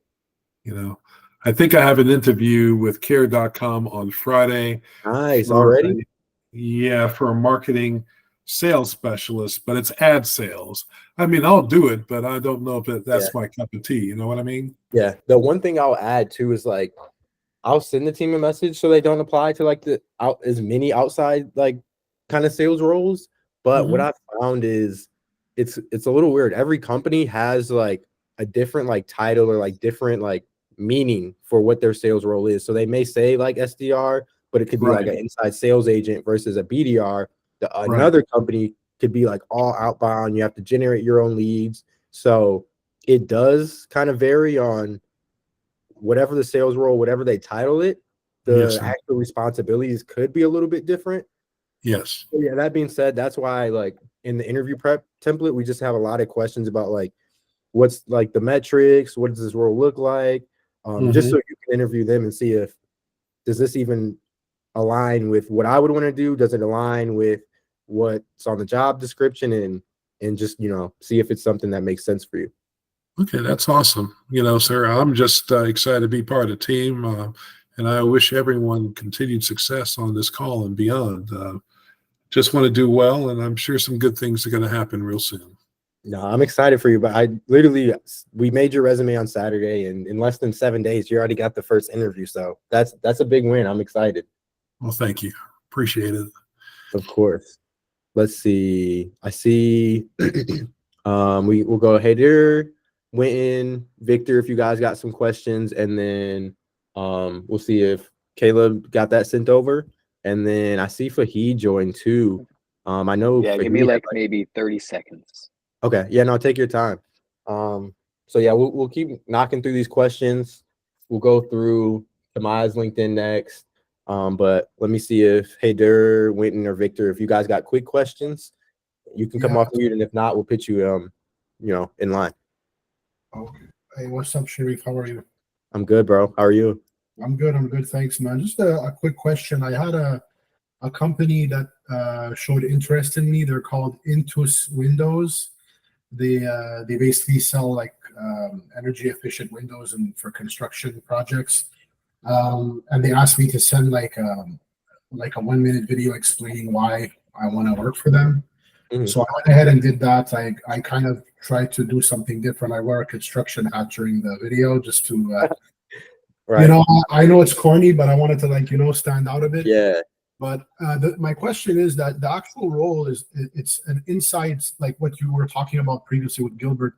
I think I have an interview with care.com on Friday. Nice. Already? For a marketing sales specialist, but it's ad sales. I mean, I'll do it, but I don't know if that's my cup of tea. You know what I mean? Yeah. The one thing I'll add too is like I'll send the team a message so they don't apply to like the out as many outside like kind of sales roles. But what I've found is it's a little weird. Every company has like a different like title or like different like meaning for what their sales role is. So they may say like SDR, but it could be like an inside sales agent versus a BDR. Another company could be like all outbound. You have to generate your own leads. So it does kind of vary on whatever the sales role, whatever they title it, the actual responsibilities could be a little bit different. Yes. So yeah, that being said, that's why like in the interview prep template, we just have a lot of questions about like what's like the metrics, what does this role look like, just so you can interview them and see if does this even align with what I would want to do? Does it align with what's on the job description, and just see if it's something that makes sense for you. Okay, that's awesome. Sir, I'm just excited to be part of the team, and I wish everyone continued success on this call and beyond. Just want to do well, and I'm sure some good things are going to happen real soon. No, I'm excited for you, but we made your resume on Saturday, and in less than 7 days, you already got the first interview. So that's a big win. I'm excited. Well, thank you. Appreciate it. Of course. Let's see. I see. We'll go Hader, Winton, Victor, if you guys got some questions, and then we'll see if Caleb got that sent over. And then I see Fahid joined too. I know. Yeah, give me like maybe 30 seconds. Okay. Yeah, no, take your time. So yeah, we'll keep knocking through these questions. We'll go through Tamaya's LinkedIn next. But let me see if Hader, Winton, or Victor, if you guys got quick questions, you can come off mute, and if not, we'll put you in line. Okay. Hey, what's up, Sharif? How are you? I'm good, bro. How are you? I'm good. Thanks, man. Just a quick question. I had a company that showed interest in me. They're called Intus Windows. They basically sell like energy efficient windows and for construction projects. And they asked me to send like a 1 minute video explaining why I want to work for them. So I went ahead and did that. I kind of tried to do something different. I wear a construction hat during the video just to, right. I know it's corny, but I wanted to stand out a bit. Yeah. But my question is that the actual role it's an inside, like what you were talking about previously with Gilbert.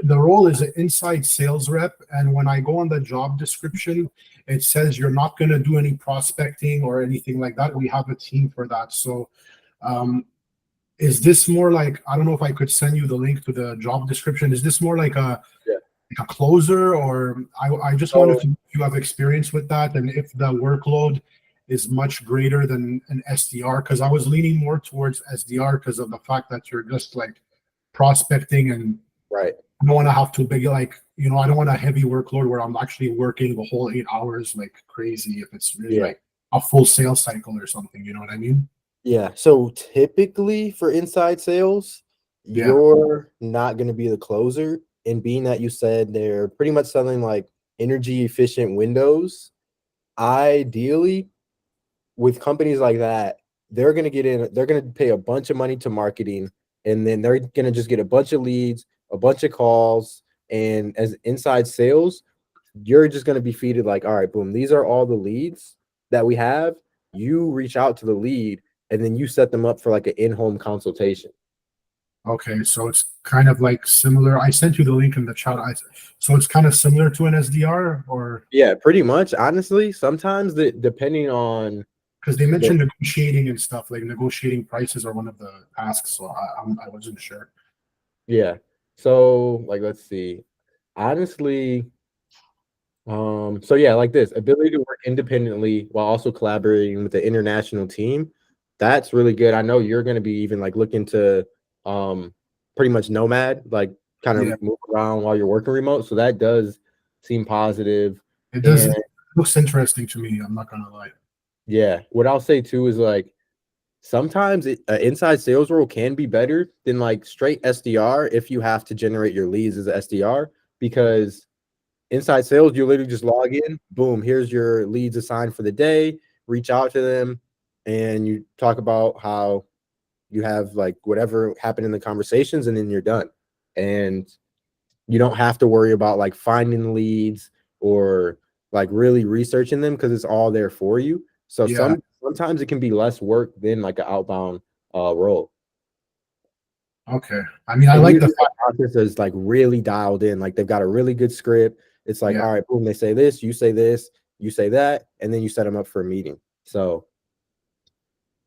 The role is an inside sales rep, and when I go on the job description, it says you're not going to do any prospecting or anything like that. We have a team for that. So, is this more like, I don't know if I could send you the link to the job description. Is this more like a closer, or I just wonder if you have experience with that, and if the workload is much greater than an SDR, because I was leaning more towards SDR because of the fact that you're just like prospecting, and right. I don't want to have too big, I don't want a heavy workload where I'm actually working the whole 8 hours like crazy if it's really like a full sales cycle or something, you know what I mean? Yeah. So typically for inside sales, you're not going to be the closer. And being that you said they're pretty much selling like energy efficient windows, ideally with companies like that, they're going to pay a bunch of money to marketing, and then they're going to just get a bunch of leads, a bunch of calls. And as inside sales, you're just going to be feeded like, all right, boom, these are all the leads that we have. You reach out to the lead, and then you set them up for like an in-home consultation. Okay, so it's kind of like similar. I sent you the link in the chat. So it's kind of similar to an SDR, or? Yeah, pretty much. Honestly, sometimes depending on, because they mentioned negotiating and stuff, like negotiating prices are one of the tasks. So I wasn't sure. Yeah. So like, let's see. Honestly, so yeah, like this ability to work independently while also collaborating with the international team. That's really good. I know you're going to be even like looking to pretty much nomad, like kind of move around while you're working remote. So that does seem positive. It does. It looks interesting to me. I'm not going to lie. Yeah. What I'll say too is like sometimes inside sales role can be better than like straight SDR if you have to generate your leads as an SDR, because inside sales, you literally just log in, boom, here's your leads assigned for the day, reach out to them, and you talk about how you have like whatever happened in the conversations, and then you're done. And you don't have to worry about like finding leads or like really researching them, because it's all there for you. So sometimes it can be less work than like an outbound role. Okay. I mean, I like the process is like really dialed in. Like they've got a really good script. It's like, all right, boom, they say this, you say that, and then you set them up for a meeting. So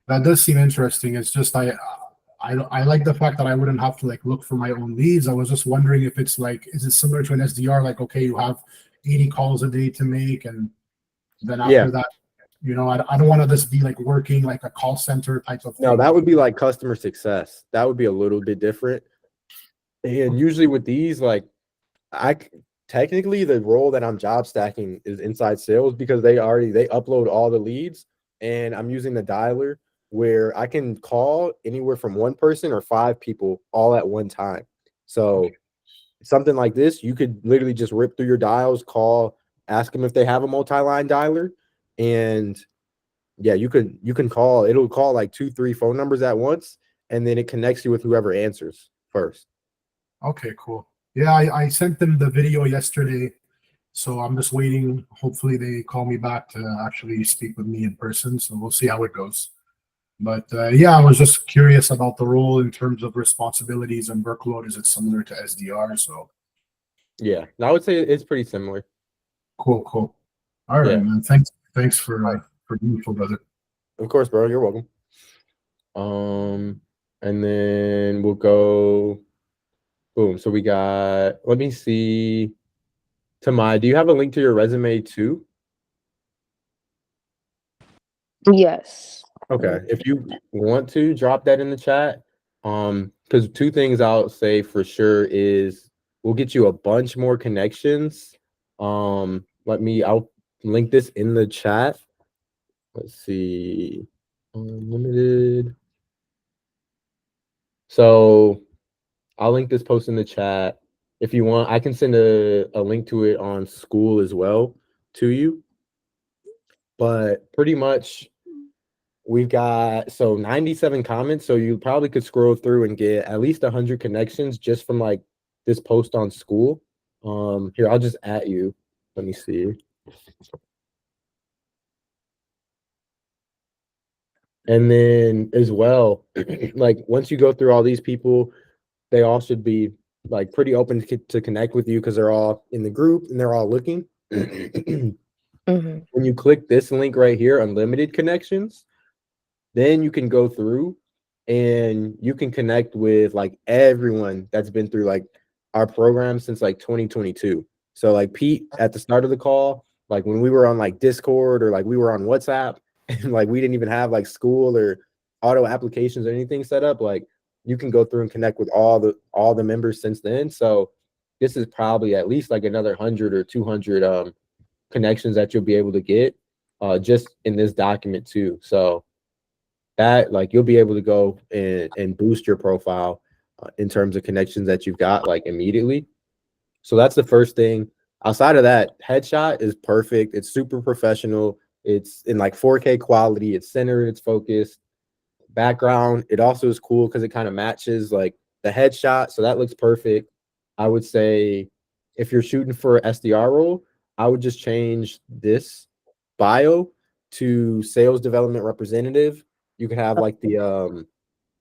that does seem interesting. It's just I like the fact that I wouldn't have to like look for my own leads. I was just wondering if it's like, is it similar to an SDR? Like, okay, you have 80 calls a day to make, and then after that, I don't want to just be like working like a call center type of thing. No, that would be like customer success. That would be a little bit different. And usually with these, like technically the role that I'm job stacking is inside sales because they upload all the leads, and I'm using the dialer where I can call anywhere from one person or 5 people all at one time. So something like this, you could literally just rip through your dials, call, ask them if they have a multi-line dialer, and yeah, you can call. It'll call like 2, 3 phone numbers at once, and then it connects you with whoever answers first. Okay, cool. Yeah, I sent them the video yesterday, so I'm just waiting. Hopefully, they call me back to actually speak with me in person. So we'll see how it goes. But yeah, I was just curious about the role in terms of responsibilities and workload. Is it similar to SDR? So Yeah, I would say it's pretty similar. cool, cool. All right, Yeah. man. Thanks for the info, brother. Of course, bro. You're welcome. And then we'll go. Boom. So we got. Let me see. Tamai, do you have a link to your resume too? Yes. Okay. If you want to drop that in the chat, because 2 things I'll say for sure is we'll get you a bunch more connections. I'll link this in the chat. Let's see. Unlimited. So I'll link this post in the chat. If you want, I can send a link to it on School as well to you. But pretty much we've got 97 comments. So you probably could scroll through and get at least 100 connections just from like this post on School. Here, I'll just at you. Let me see. And then as well, like once you go through all these people, they all should be like pretty open to connect with you because they're all in the group and they're all looking. Mm-hmm. When you click this link right here, unlimited connections, then you can go through and you can connect with like everyone that's been through like our program since like 2022. So like Pete at the start of the call, like when we were on like Discord or like we were on WhatsApp and like we didn't even have like School or auto applications or anything set up, like you can go through and connect with all the members since then. So this is probably at least like another 100 or 200 connections that you'll be able to get just in this document too. So that like you'll be able to go and boost your profile in terms of connections that you've got like immediately. So that's the first thing. Outside of that, headshot is perfect. It's super professional. It's in like 4K quality. It's centered. It's focused. Background, it also is cool because it kind of matches like the headshot. So that looks perfect. I would say if you're shooting for an SDR role, I would just change this bio to sales development representative. You could have like the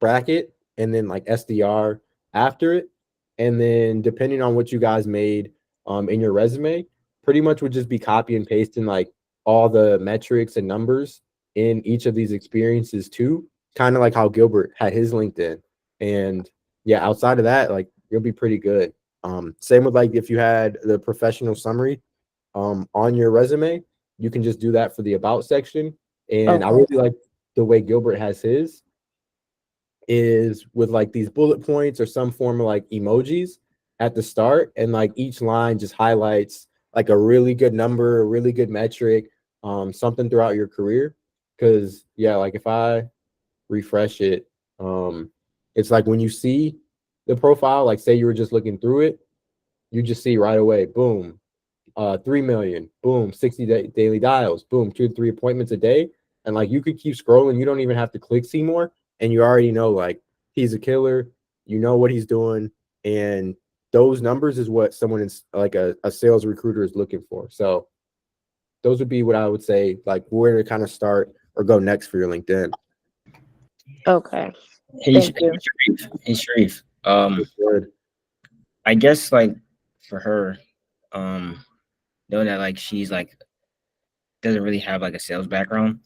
bracket and then like SDR after it. And then depending on what you guys made in your resume, pretty much would just be copy and pasting like all the metrics and numbers in each of these experiences too, kind of like how Gilbert had his LinkedIn. And yeah, outside of that, like you'll be pretty good. Same with like if you had the professional summary on your resume, you can just do that for the about section. And I Okay. really like the way Gilbert has his is with like these bullet points or some form of like emojis at the start, and like each line just highlights like a really good number, a really good metric, something throughout your career. Because yeah, like if I refresh it, it's like when you see the profile, like say you were just looking through it, you just see right away, boom, 3 million, boom, 60 daily dials, boom, 2 to 3 appointments a day. And like you could keep scrolling. You don't even have to click see more. And you already know like he's a killer. You know what he's doing. And those numbers is what someone is like a sales recruiter is looking for. So those would be what I would say, like where to kind of start or go next for your LinkedIn. Okay. Hey, Thank you. Sharif. Hey, Sharif. Good. I guess like for her, knowing that like she's like doesn't really have like a sales background,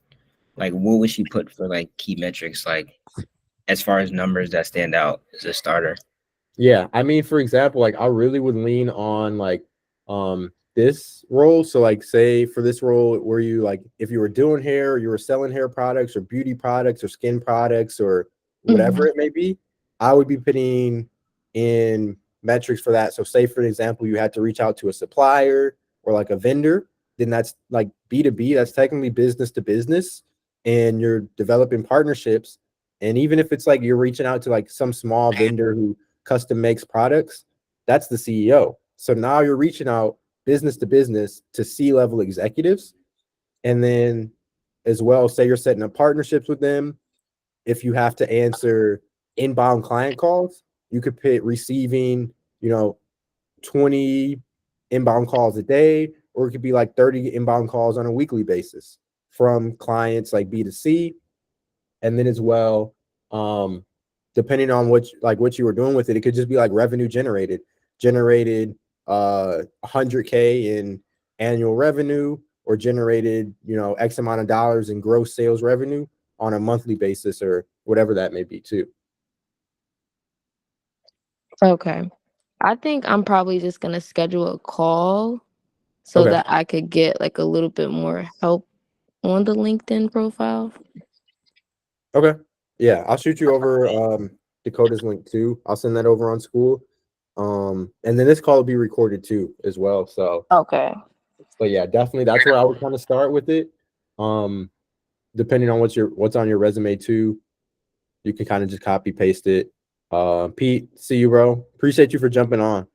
like what would she put for like key metrics, like as far as numbers that stand out as a starter? Yeah, I mean, for example, like I really would lean on like this role. So like say for this role where you like if you were doing hair, or you were selling hair products or beauty products or skin products or whatever it may be, I would be putting in metrics for that. So say, for example, you had to reach out to a supplier or like a vendor, then that's like B2B. That's technically business to business, and you're developing partnerships. And even if it's like you're reaching out to like some small vendor who custom makes products, that's the CEO. So now you're reaching out business to C-level executives. And then as well, say you're setting up partnerships with them. If you have to answer inbound client calls, you could put receiving, 20 inbound calls a day, or it could be like 30 inbound calls on a weekly basis from clients like B2C. And then as well, depending on what you were doing with it, it could just be like revenue generated 100K in annual revenue, or generated, X amount of dollars in gross sales revenue on a monthly basis, or whatever that may be too. Okay. I think I'm probably just gonna schedule a call so Okay. that I could get like a little bit more help on the LinkedIn profile. Okay. Yeah, I'll shoot you over Dakota's link too. I'll send that over on school. And then this call will be recorded too as well. So Okay. but yeah, definitely that's where I would kind of start with it. Depending on what's on your resume too, you can kind of just copy paste it. Pete, see you, bro. Appreciate you for jumping on.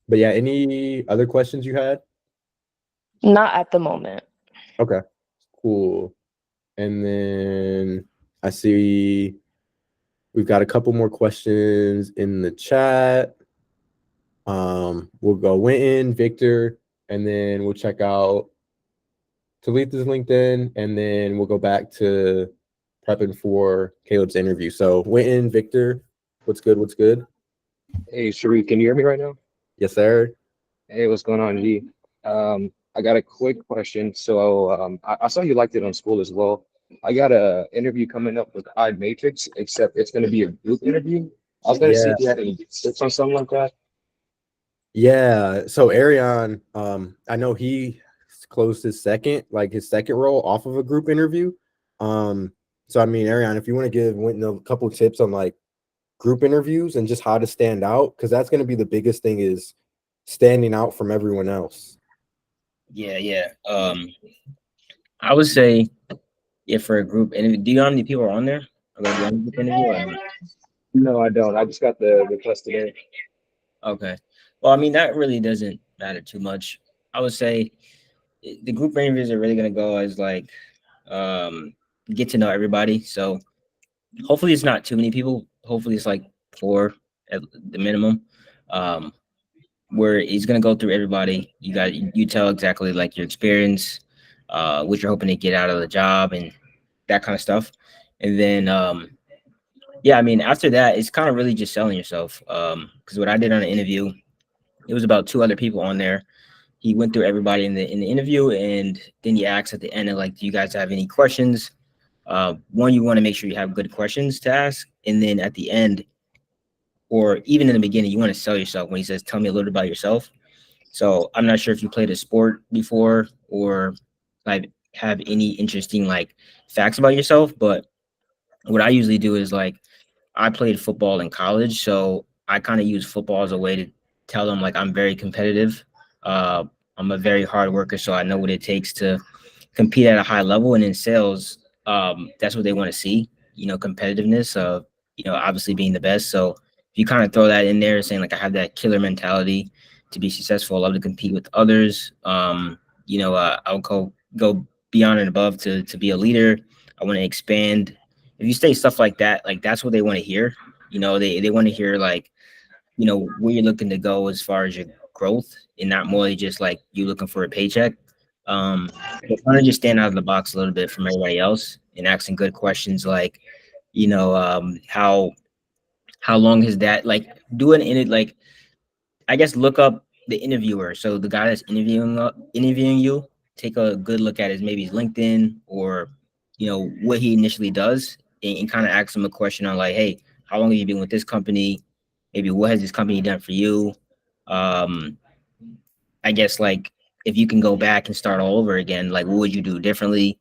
But yeah, any other questions you had? Not at the moment. Okay, cool. And then I see we've got a couple more questions in the chat. We'll go Winton, Victor, and then we'll check out Talitha's LinkedIn, and then we'll go back to prepping for Caleb's interview. So Winton, Victor, what's good? What's good? Hey, Sharif, can you hear me right now? Yes, sir. Hey, what's going on, G? I got a quick question. So I saw you liked it on school as well. I got a interview coming up with iMatrix, except it's going to be a group interview. I was going to see Yeah. if you had any tips on something like that. Yeah. So Arion, I know he closed his second role off of a group interview. So I mean, Arion, if you want to give Winton a couple tips on like group interviews and just how to stand out, because that's going to be the biggest thing, is standing out from everyone else. Yeah. I would say, for a group interview, do you know how many people are on there? Are going to be on a group interview or not? No, I don't. I just got the request today. Okay. Well, I mean, that really doesn't matter too much. I would say the group interviews are really going to go as like get to know everybody. So hopefully it's not too many people. Hopefully it's like 4 at the minimum. Where he's going to go through everybody. You tell exactly like your experience, what you're hoping to get out of the job and that kind of stuff. And then I mean, after that, it's kind of really just selling yourself. Because what I did on the interview, it was about 2 other people on there. He went through everybody in the interview, and then he asked at the end, of like, do you guys have any questions? One, you want to make sure you have good questions to ask, and then at the end, or even in the beginning, you want to sell yourself when he says, tell me a little bit about yourself. So I'm not sure if you played a sport before or like have any interesting like facts about yourself, but what I usually do is like I played football in college, so I kind of use football as a way to tell them like I'm very competitive. I'm a very hard worker, so I know what it takes to compete at a high level. And in sales, that's what they want to see, competitiveness of, obviously being the best. So if you kind of throw that in there, saying like I have that killer mentality to be successful, I love to compete with others. I'll go beyond and above to be a leader. I want to expand. If you say stuff like that, like that's what they want to hear. They want to hear like, where you're looking to go as far as your growth, and not more just like you looking for a paycheck. But trying to just stand out of the box a little bit from everybody else and asking good questions like, how long has that, like doing in it, like I guess look up the interviewer. So the guy that's interviewing you, take a good look at maybe his LinkedIn or what he initially does, and kind of ask him a question on like, hey, how long have you been with this company? Maybe what has this company done for you? I guess like if you can go back and start all over again, like what would you do differently?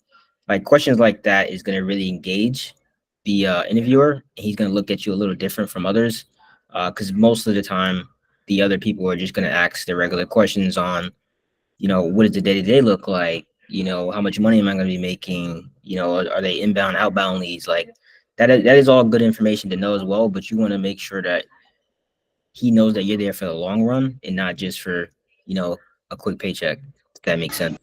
Like questions like that is going to really engage the interviewer. He's going to look at you a little different from others. because most of the time the other people are just going to ask the regular questions on, what does the day-to-day look like? How much money am I going to be making? Are they inbound, outbound leads? Like that is all good information to know as well, but you want to make sure that he knows that you're there for the long run and not just for, a quick paycheck. If that makes sense.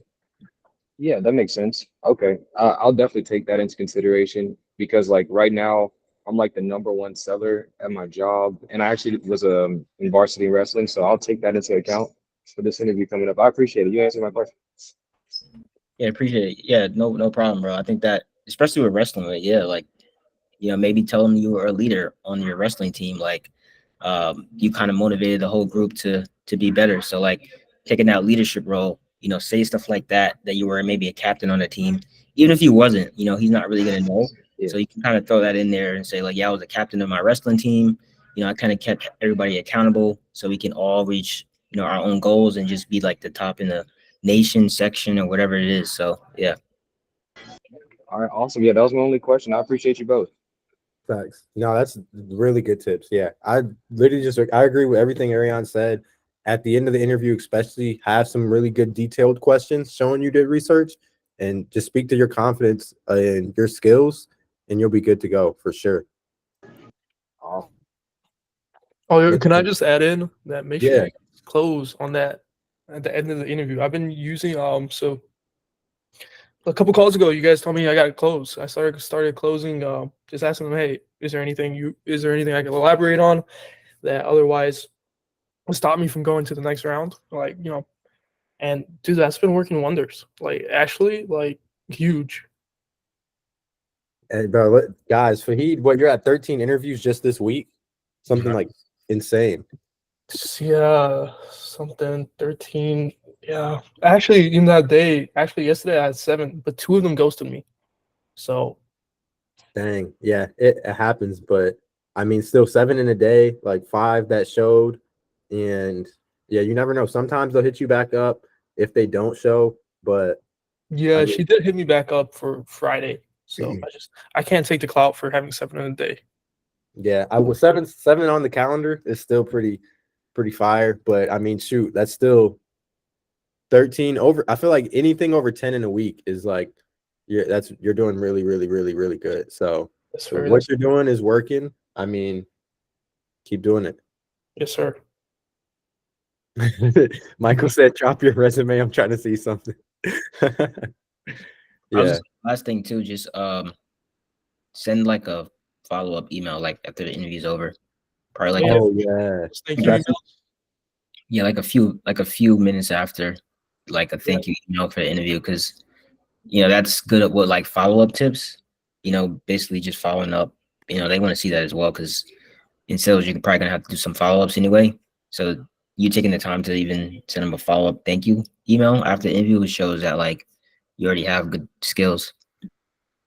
Yeah, that makes sense. Okay, I'll definitely take that into consideration because like right now I'm like the number one seller at my job, and I actually was in varsity wrestling, so I'll take that into account for this interview coming up. I appreciate it. You answered my question. Yeah, appreciate it. Yeah, no problem, bro. I think that especially with wrestling, like, yeah, like, maybe tell them you were a leader on your wrestling team. Like, you kind of motivated the whole group to be better. So like taking that leadership role, say stuff like that you were maybe a captain on the team, even if you wasn't, he's not really gonna know. Yeah. So you can kind of throw that in there and say like, yeah, I was a captain of my wrestling team. I kind of kept everybody accountable so we can all reach, our own goals and just be like the top in the nation section or whatever it is. So yeah. All right, awesome. Yeah, that was my only question. I appreciate you both. Thanks. No, that's really good tips. Yeah, I literally I agree with everything Ariane said. At the end of the interview, especially have some really good detailed questions showing you did research, and just speak to your confidence and your skills, and you'll be good to go for sure. Awesome. Oh, can I just add in that make sure Yeah. you close on that at the end of the interview? I've been using so a couple calls ago, you guys told me I got to close. I started closing, just asking them, hey, is there anything I can elaborate on that otherwise would stop me from going to the next round? Like, and dude, that's been working wonders. Like, actually, like huge. And bro, guys, Fahid, what you're at 13 interviews just this week? Something like insane. Yeah, something 13. Yeah, actually, in that day, yesterday I had 7, but 2 of them ghosted me. So Dang. Yeah, it happens, but I mean, still 7 in a day, like 5 that showed. And yeah, you never know. Sometimes they'll hit you back up if they don't show, but yeah, I mean, she did hit me back up for Friday. So I can't take the clout for having 7 in a day. yeah, I was 7 on the calendar is still pretty fire, but I mean, shoot, that's still 13 over. I feel like anything over 10 in a week is like you're doing really, really, really, really good. So Yes, sir. what you're doing is working. I mean, keep doing it. Yes, sir. Michael said, "Drop your resume. I'm trying to see something." Yeah. Last thing too, just send like a follow-up email like after the interview's over. Probably like Thank you. yeah, like a few minutes after, like a thank you email for the interview, because that's good at what like follow-up tips. Basically just following up. They want to see that as well, because in sales you're probably gonna have to do some follow-ups anyway. So you taking the time to even send them a follow-up thank you email after the interview shows that like you already have good skills.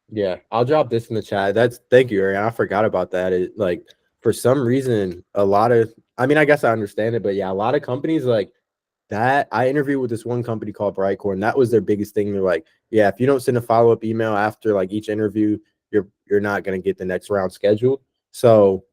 Yeah, I'll drop this in the chat. Thank you, Ariane. I forgot about that. It like for some reason, I mean, I guess I understand it, but yeah, a lot of companies like that. I interviewed with this one company called Brightcore, and that was their biggest thing. They're like, yeah, if you don't send a follow-up email after like each interview, you're not gonna get the next round scheduled. So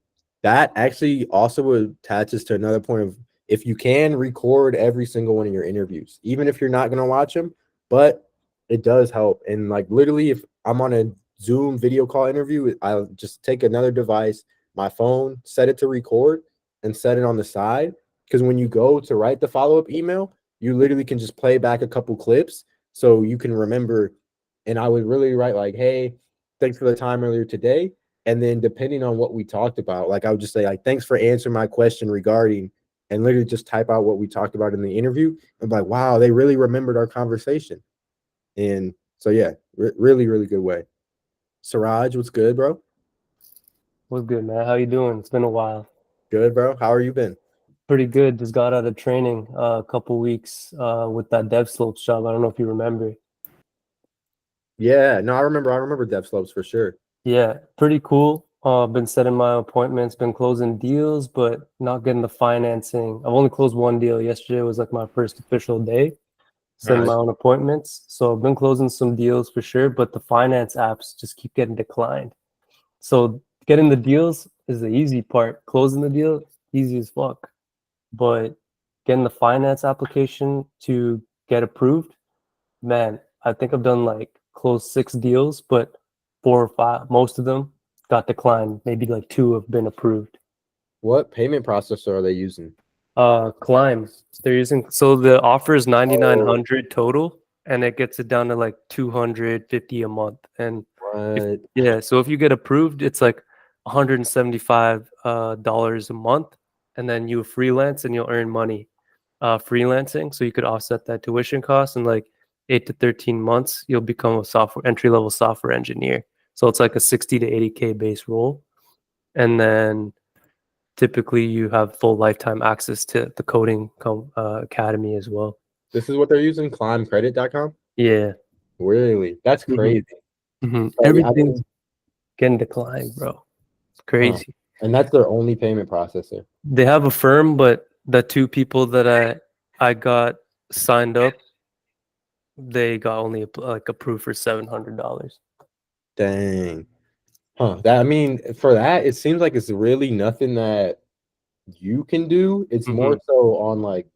that actually also attaches to another point of if you can record every single one of your interviews, even if you're not gonna watch them, but it does help. And like literally, if I'm on a Zoom video call interview, I'll just take another device, my phone, set it to record, and set it on the side. Because when you go to write the follow-up email, you literally can just play back a couple clips so you can remember. And I would really write like, hey, thanks for the time earlier today. And then depending on what we talked about, like I would just say like, thanks for answering my question regarding, and literally just type out what we talked about in the interview. I'm like, wow, they really remembered our conversation. And so, yeah, really, really good way. Siraj, what's good, bro? What's good, man? How you doing? It's been a while. Good, bro. How are you been? Pretty good. Just got out of training a couple weeks with that dev slopes job. I don't know if you remember. Yeah, no, I remember Dev Slopes for sure. Yeah, pretty cool. Been setting my appointments, been closing deals, but not getting the financing. I've only closed one deal. Yesterday was like my first official day setting my own appointments. So I've been closing some deals for sure, but the finance apps just keep getting declined. So getting the deals is the easy part. Closing the deal, easy as fuck. But getting the finance application to get approved, man, I think I've done like closed 6 deals, but 4 or 5, most of them got declined. Maybe like 2 have been approved. What payment processor are they using? Climb. They're using, so the offer is 9,900 total, and it gets it down to like 250 a month. And What? yeah, so if you get approved, it's like $175 dollars a month, and then you freelance and you'll earn money freelancing, so you could offset that tuition cost in like 8 to 13 months. You'll become a software entry-level software engineer. So it's like a 60 to 80K base role, and then typically you have full lifetime access to the coding academy as well. This is what they're using, climbcredit.com? Yeah. Really? That's crazy. Like, Everything's getting declined, bro. It's crazy. And that's their only payment processor. They have a firm, but the 2 people that I got signed up, they got only like approved for $700. Dang. Huh. That, I mean, for that, it seems like it's really nothing that you can do. It's more so on like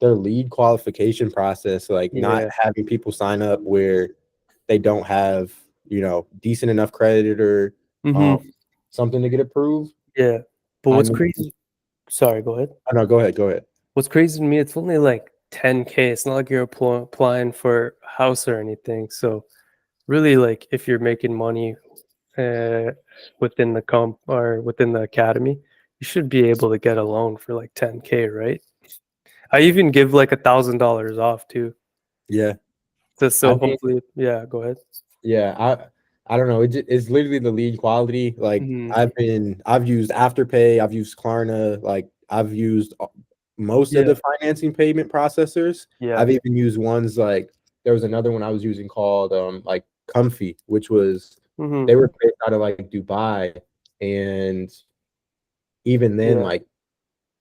their lead qualification process, like not having people sign up where they don't have, you know, decent enough credit or something to get approved. Yeah. But what's crazy? Sorry, go ahead. Oh, no, go ahead. Go ahead. What's crazy to me, it's only like 10K. It's not like you're applying for a house or anything. So really, like if you're making money within the comp or within the academy, you should be able to get a loan for like 10K, right? I even give like $1,000 off too. Yeah. So hopefully, yeah, go ahead. Yeah, I don't know. It's literally the lead quality. Like I've used Afterpay, I've used Klarna, like I've used most of the financing payment processors. Yeah. I've even used ones like there was another one I was using called like Comfy, which was they were based out of like Dubai, and even then like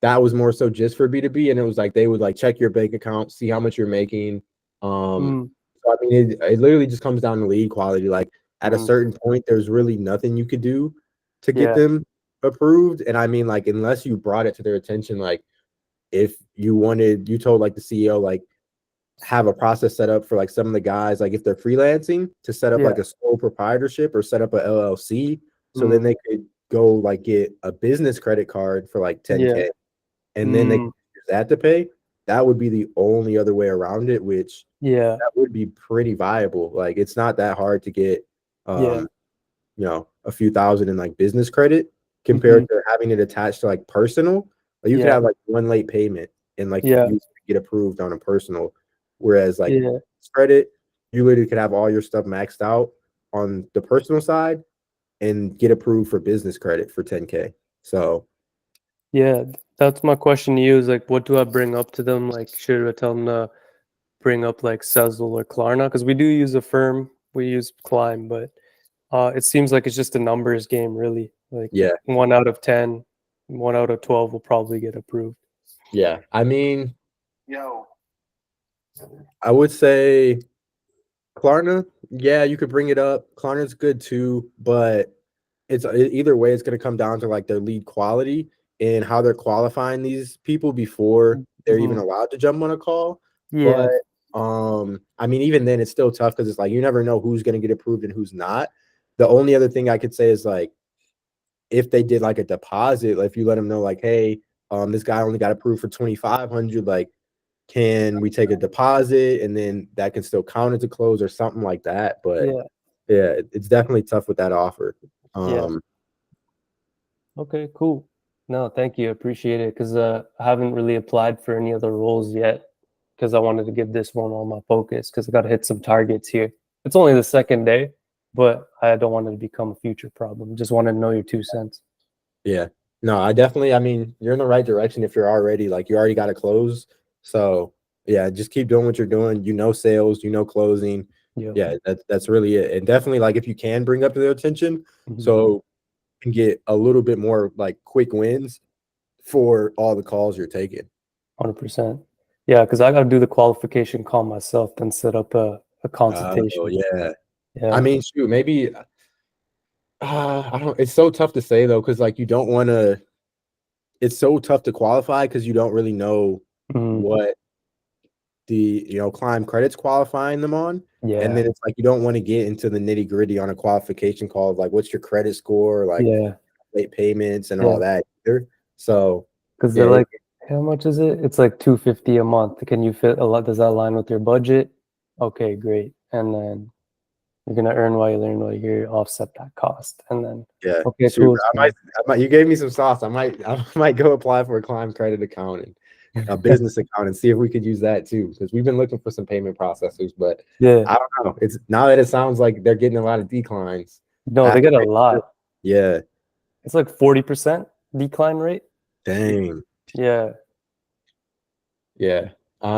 that was more so just for B2B, and it was like they would like check your bank account, see how much you're making. So I mean, it literally just comes down to lead quality. Like at a certain point, there's really nothing you could do to get them approved. And I mean, like unless you brought it to their attention, like if you told like the CEO like have a process set up for like some of the guys, like if they're freelancing, to set up like a sole proprietorship or set up a LLC, so then they could go like get a business credit card for like 10K, and then they can use that to pay. That would be the only other way around it, which that would be pretty viable. Like it's not that hard to get you know, a few thousand in like business credit compared to having it attached to like personal. Like you could have like one late payment and like you get approved on a personal, whereas like credit, you literally could have all your stuff maxed out on the personal side and get approved for business credit for 10K. So yeah, that's my question to you, is like what do I bring up to them? Like should I tell them to bring up like Sezzle or Klarna? Because we do use a firm, we use Climb, but it seems like it's just a numbers game, really. Like 1 out of 10, 1 out of 12 will probably get approved. Yeah, I mean, I would say Klarna. Yeah, you could bring it up. Klarna's good too, but either way, it's going to come down to like their lead quality and how they're qualifying these people before they're even allowed to jump on a call. But I mean, even then, it's still tough because it's like you never know who's going to get approved and who's not. The only other thing I could say is like if they did like a deposit, like if you let them know like, hey, this guy only got approved for 2,500, like, can we take a deposit and then that can still count as a close or something like that? But yeah, it's definitely tough with that offer. Okay, cool. No, thank you. I appreciate it, because I haven't really applied for any other roles yet because I wanted to give this one all my focus because I got to hit some targets here. It's only the second day, but I don't want it to become a future problem. Just want to know your 2 cents. Yeah. No, I mean, you're in the right direction if you're already like, you already got to close. So yeah, just keep doing what you're doing. You know, sales, you know, closing. Yeah, that's really it. And definitely like if you can bring up to their attention, so you can get a little bit more like quick wins for all the calls you're taking. 100%. Yeah, because I got to do the qualification call myself and set up a consultation. Yeah. I mean, shoot, maybe I don't. It's so tough to say though, because like you don't want to it's so tough to qualify because you don't really know Mhm. what the climb credits qualifying them on. Yeah. And then it's like you don't want to get into the nitty gritty on a qualification call of like what's your credit score, like Yeah. late payments and Yeah. all that either. So Because yeah, they're like, how much is it? It's like $250 a month. Can you fit a lot? Does that align with your budget? Okay, great. And then you're gonna earn while you learn while you're here, offset that cost. And then yeah, okay, super. cool. I might. You gave me some sauce. I might go apply for a climb credit account and a business account and see if we could use that too. Because we've been looking for some payment processors, but Yeah. I don't know. It's now that it sounds like they're getting a lot of declines. No, they get a lot. Yeah. It's like 40% decline rate. Dang. Yeah. Yeah.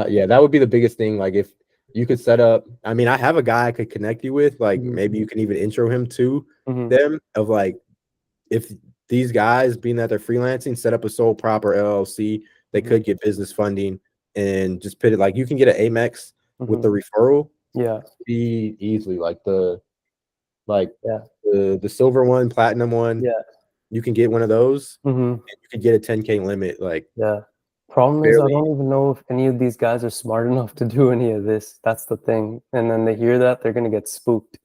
Yeah, that would be the biggest thing. Like if you could set up, I mean, I have a guy I could connect you with, like maybe you can even intro him to them of like if these guys being that they're freelancing, set up a sole proper LLC, they could get business funding and just put it like you can get an Amex with the referral. Yeah. Be easily like the silver one, platinum one. Yeah. You can get one of those Mhm. and you can get a 10K limit. Like Yeah. Problem is, I barely. don't even know if any of these guys are smart enough to do any of this. That's the thing. And then they hear that, they're gonna get spooked.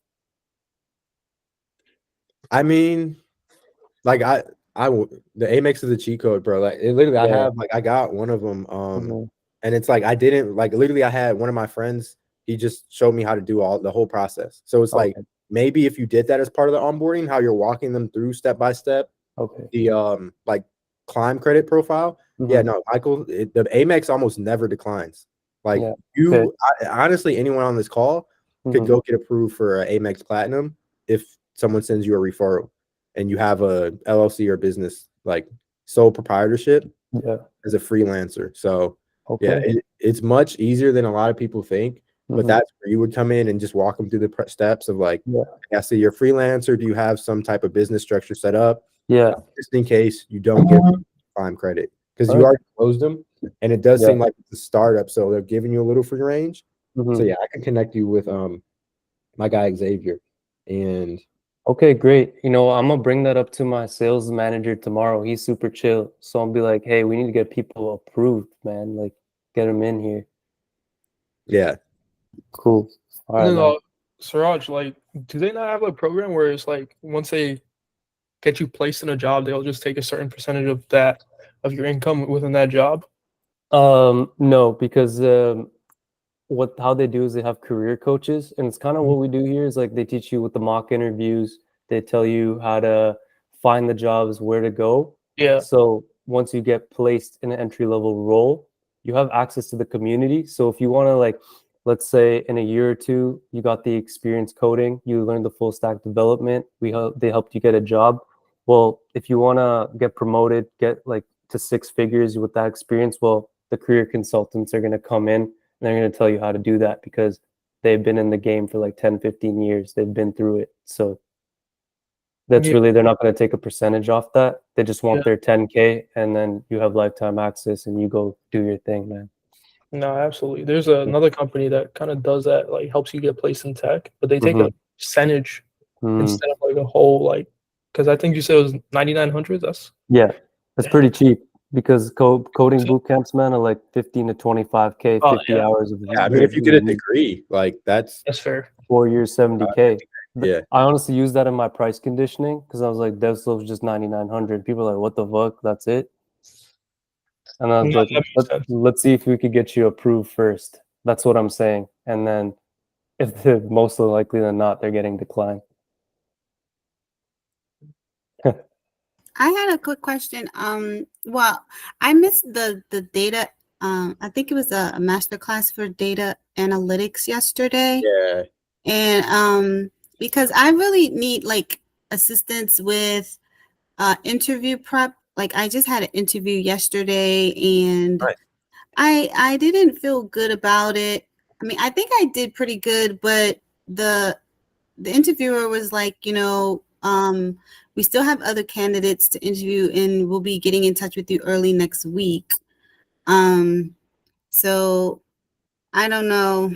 I mean, like the Amex is a cheat code, bro. Like it literally, I Yeah. have like I got one of them, Mhm. and it's like I didn't like literally. I had one of my friends. He just showed me how to do the whole process. So it's like Okay. maybe if you did that as part of the onboarding, how you're walking them through step by step, Okay. the like climb credit profile. Yeah, Mhm. no, Michael, the Amex almost never declines. Like Yeah. Okay. honestly, anyone on this call could Mhm. go get approved for a Amex Platinum if someone sends you a referral and you have a LLC or business like sole proprietorship Yeah. as a freelancer. So yeah, Okay. it's much easier than a lot of people think. But Mhm. that's where you would come in and just walk them through the steps of like, Yeah. I see you're a freelancer. Do you have some type of business structure set up? Yeah. Just in case you don't get climb credit because you Alright. already closed them, and it does Yeah. seem like it's a startup, so they're giving you a little free range. So Mhm. yeah, I can connect you with my guy Xavier, and Okay, great. I'm gonna bring that up to my sales manager tomorrow. He's super chill. So I'll be like, hey, we need to get people approved, man. Like, get them in here. yeah, Cool. All And right, then, man. Siraj, like, do they not have a program where it's like once they get you placed in a job, they'll just take a certain percentage of your income within that job? No, because how they do is they have career coaches, and it's kind of what we do here is like they teach you with the mock interviews, they tell you how to find the jobs, where to go. Yeah. So once you get placed in an entry level role, you have access to the community. So if you want to, like, let's say in a year or two you got the experience coding, you learned the full stack development, they helped you get a job. Well, if you want to get promoted, get like to 6 figures with that experience, well, the career consultants are going to come in and they're going to tell you how to do that because they've been in the game for like 10, 15 years. They've been through it. So that's Yeah. really, they're not going to take a percentage off that. They just want Yeah. their 10K, and then you have lifetime access and you go do your thing, man. No, absolutely. There's another company that kind of does that, like helps you get placed in tech, but they take a percentage instead of like a whole, like, because I think you said it was 9,900. That's Yeah, that's pretty cheap because coding So- boot camps, man, are like 15 to 25K, Oh, 50 yeah. hours of yeah. I mean, if you get a degree, like that's fair. 4 years, 70K. yeah. I honestly use that in my price conditioning because I was like, DevSlop's just 9,900. People are like, what the fuck? That's it? And I was No, like, that makes sense. let's see if we could get you approved first. That's what I'm saying. And then if they're most likely than not, they're getting declined. I had a quick question. Well, I missed the data. I think it was a masterclass for data analytics yesterday. Yeah. And because I really need like assistance with interview prep. Like I just had an interview yesterday, and Nice. I didn't feel good about it. I mean, I think I did pretty good, but the interviewer was like, we still have other candidates to interview, and we'll be getting in touch with you early next week. So I don't know.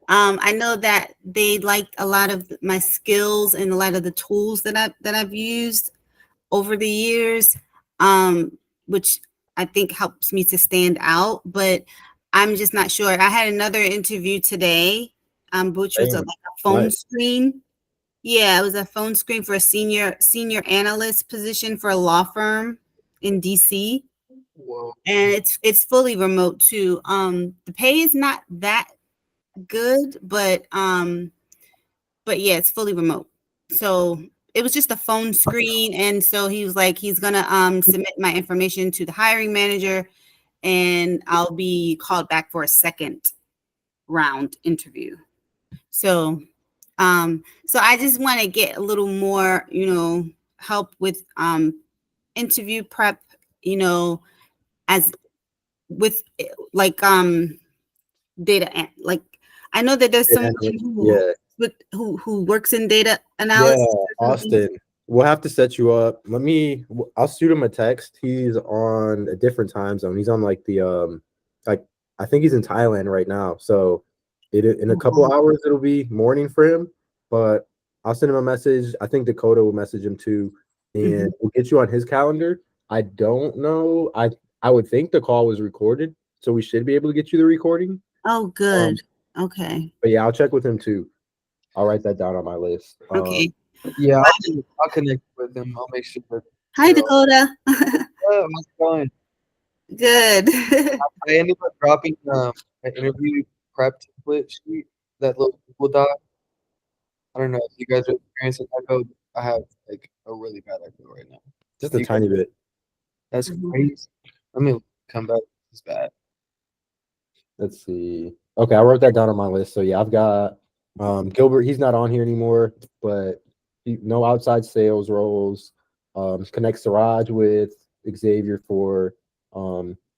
I know that they liked a lot of my skills and a lot of the tools that I've used over the years. which I think helps me to stand out, but I'm just not sure. I had another interview today, which was like a phone screen. Yeah, it was a phone screen for a senior analyst position for a law firm in DC. Whoa. And it's fully remote too. The pay is not that good, but yeah, it's fully remote. So it was just a phone screen, and so he was like, he's gonna submit my information to the hiring manager, and I'll be called back for a second round interview. So so I just want to get a little more, help with interview prep, as with like data, like I know that there's someone who works in data analysis. Yeah, Austin. We'll have to set you up. I'll shoot him a text. He's on a different time zone. He's on like the like I think he's in Thailand right now. So in a couple hours it'll be morning for him. But I'll send him a message. I think Dakota will message him too, and we'll get you on his calendar. I don't know. I would think the call was recorded, so we should be able to get you the recording. Oh, good. Okay. But yeah, I'll check with him too. I'll write that down on my list. Okay. Yeah, I'll connect with him. I'll make sure. Hi, Dakota. How's it going? Good. I ended up dropping an interview prep template sheet, that little Google Doc. I don't know if you guys are experiencing echo. I have like a really bad echo right now. Just a tiny bit. That's crazy. Let me come back. It's bad. Let's see. Okay, I wrote that down on my list. So yeah, I've got Gilbert. He's not on here anymore, but no outside sales roles. Connect Siraj with Xavier for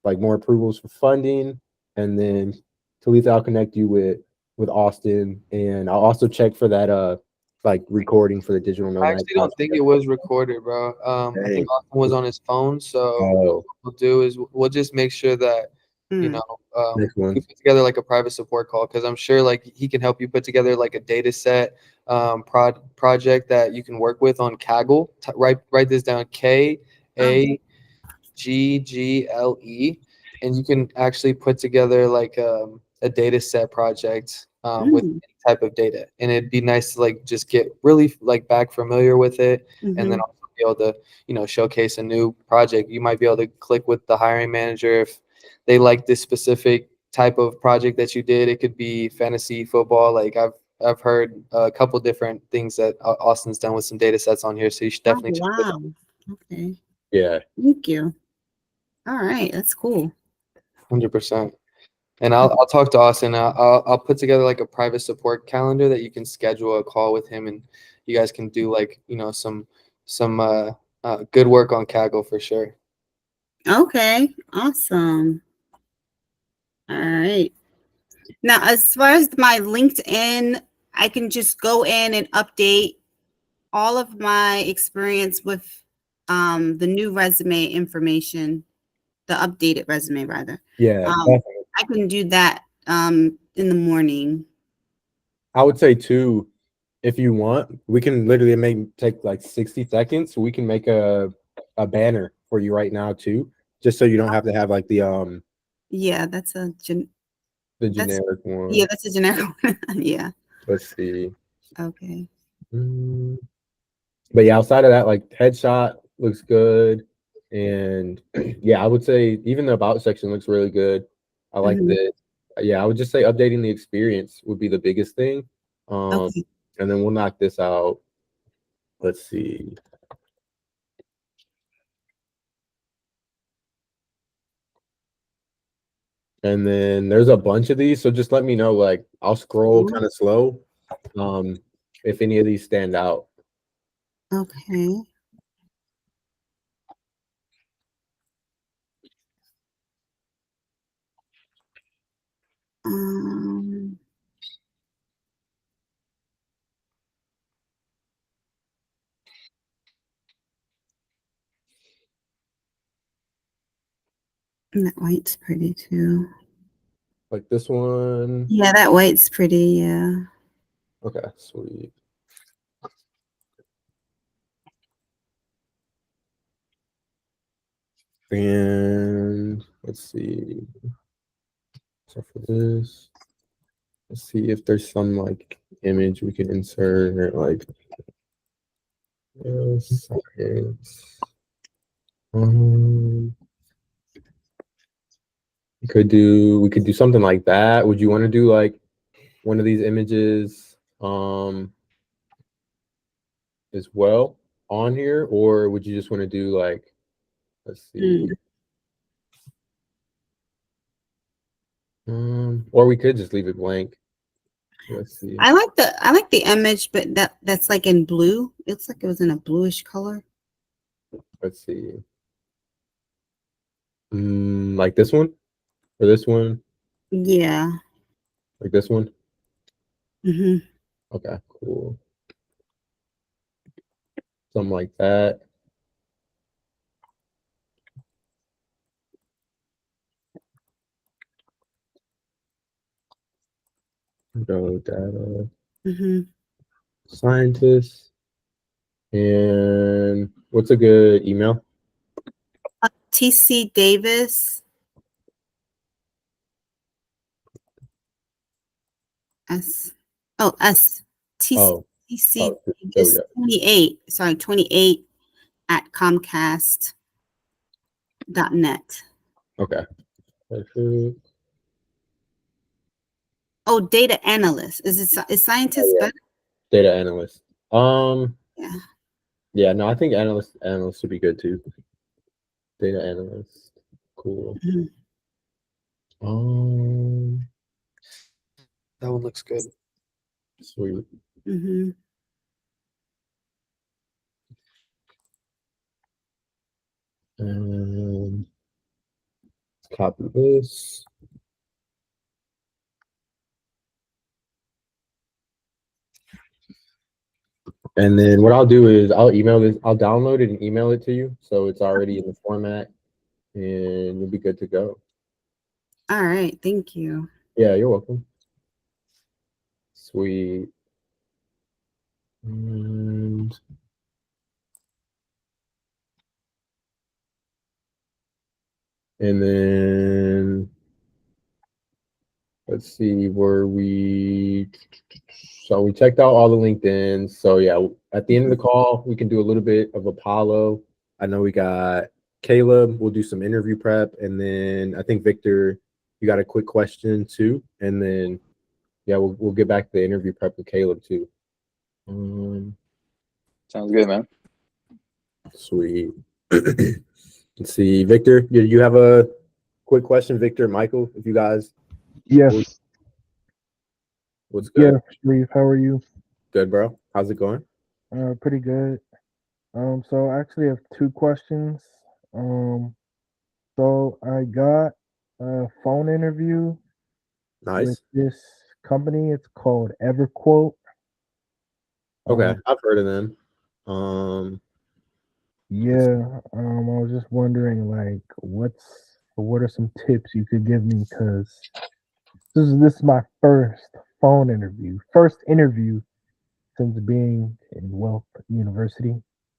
like more approvals for funding, and then Talitha, I'll connect you with Austin, and I'll also check for that like recording for the digital nomad. I actually don't think it was recorded, bro. I think Austin was on his phone, so what we'll do is we'll just make sure that we put together like a private support call, because I'm sure like he can help you put together like a data set project that you can work with on Kaggle. Write this down: KAGGLE, and you can actually put together like a data set project with any type of data, and it'd be nice to like just get really like back familiar with it, and then also be able to showcase a new project. You might be able to click with the hiring manager if they like this specific type of project that you did. It could be fantasy football. Like I've heard a couple different things that Austin's done with some data sets on here, so you should definitely check it out. Okay. Yeah. Thank you. All right, that's cool. 100%. And I'll talk to Austin. I'll put together like a private support calendar that you can schedule a call with him, and you guys can do like some good work on Kaggle for sure. Okay, awesome. All right. Now, as far as my LinkedIn, I can just go in and update all of my experience with the new resume information, the updated resume rather. Yeah, I can do that in the morning. I would say too, if you want, we can literally take like 60 seconds. We can make a banner for you right now too, just so you don't have to have like the Yeah, that's a generic one. Yeah, that's a generic one. Yeah. Let's see. Okay. But yeah, outside of that, like headshot looks good, and yeah, I would say even the about section looks really good. I like that. Yeah, I would just say updating the experience would be the biggest thing. And then we'll knock this out. Let's see. And then there's a bunch of these, so just let me know. Like I'll scroll kind of slow, if any of these stand out. Okay. That white's pretty too. Like this one. Yeah, that white's pretty. Yeah. Okay, sweet. And let's see. So for this, let's see if there's some like image we can insert or like science. We could do something like that. Would you want to do like one of these images as well on here, or would you just want to do like, let's see. Or we could just leave it blank. Let's see. I like the image, but that's like in blue. It looks like it was in a bluish color. Let's see. Like this one or this one? Yeah. Like this one? Mm-hmm. Okay, cool. Something like that. Go data. Mm-hmm. Scientist. And what's a good email? TC Davis. S. Oh, S. TC there we is go. 28. Sorry, 28 at Comcast.net. Okay. Perfect. Oh, data analyst. Is scientist better? Data analyst. Yeah. Yeah, no, I think analyst should be good too. Data analyst. Cool. Mm-hmm. That one looks good. Sweet. Mm-hmm. And let's copy this. And then what I'll do is I'll download it and email it to you. So it's already in the format and you'll be good to go. All right. Thank you. Yeah, you're welcome. Sweet. And then let's see where so we checked out all the LinkedIn. So yeah, at the end of the call, we can do a little bit of Apollo. I know we got Caleb. We'll do some interview prep. And then I think Victor, you got a quick question too. And then yeah, we'll get back to the interview prep with Caleb too. Sounds good, man. Sweet. Let's see, Victor, you have a quick question, Victor, Michael, if you guys. Yes. What's good? Yeah, Sharif, how are you? Good, bro. How's it going? Pretty good. So I actually have two questions. So I got a phone interview with Nice. this company. It's called EverQuote. Okay, I've heard of them. Yeah, I was just wondering, like, what are some tips you could give me? Because this is my first first interview since being in Wealth University.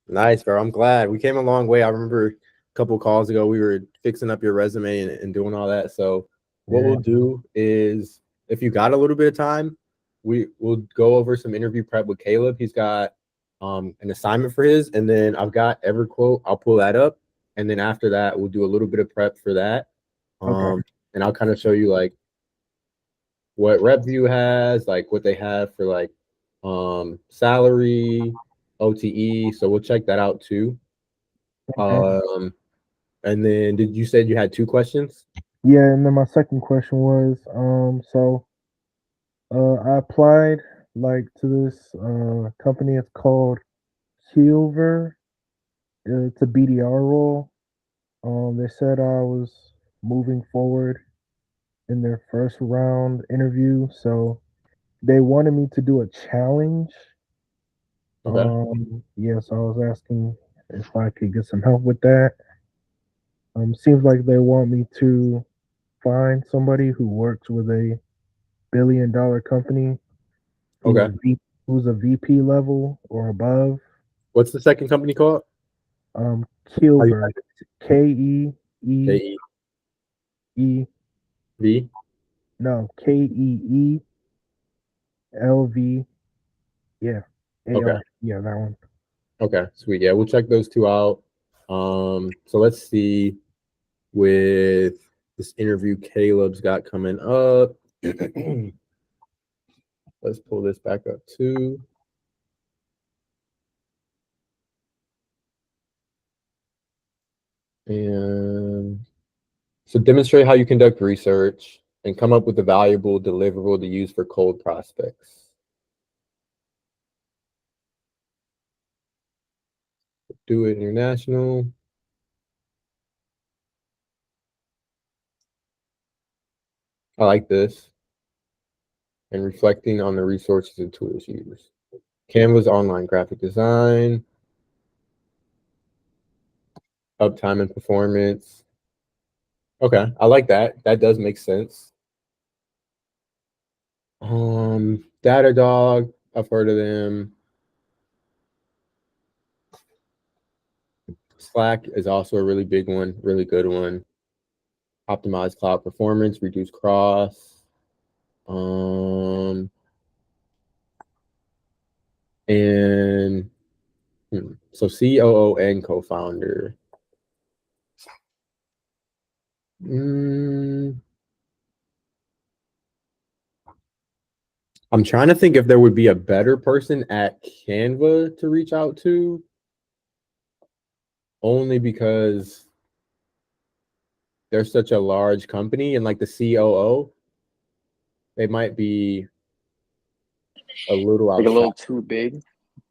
Nice, bro. I'm glad. We came a long way. I remember a couple calls ago, we were fixing up your resume and doing all that. So what we'll do is, if you got a little bit of time, we'll go over some interview prep with Caleb. He's got an assignment for his, and then I've got EverQuote. I'll pull that up, and then after that, we'll do a little bit of prep for that. Okay. And I'll kind of show you like what RepView has, like what they have for like salary, OTE. So we'll check that out too. Okay. And then did you said you had two questions? Yeah, and then my second question was, I applied like to this company. It's called Silver. It's a BDR role. They said I was moving forward in their first round interview, so they wanted me to do a challenge. Okay. Yeah, so I was asking if I could get some help with that. Seems like they want me to find somebody who works with a billion-dollar company Okay. who's a VP level or above. What's the second company called? Keelver. K-E-V? Keeelv. No, Keelv. Yeah. Okay. AR. Yeah, that one. Okay, sweet. Yeah, we'll check those two out. So let's see with this interview Caleb's got coming up. Let's pull this back up too. And so demonstrate how you conduct research and come up with a valuable deliverable to use for cold prospects. Do it international. I like this. And reflecting on the resources and tools used. Canva's online graphic design, uptime and performance. Okay, I like that. That does make sense. Datadog, I've heard of them. Slack is also a really big one, really good one. Optimize cloud performance, reduce cross. And so COO and co-founder. I'm trying to think if there would be a better person at Canva to reach out to, only because they're such a large company, and like the COO, they might be a little Like a outside. little too big.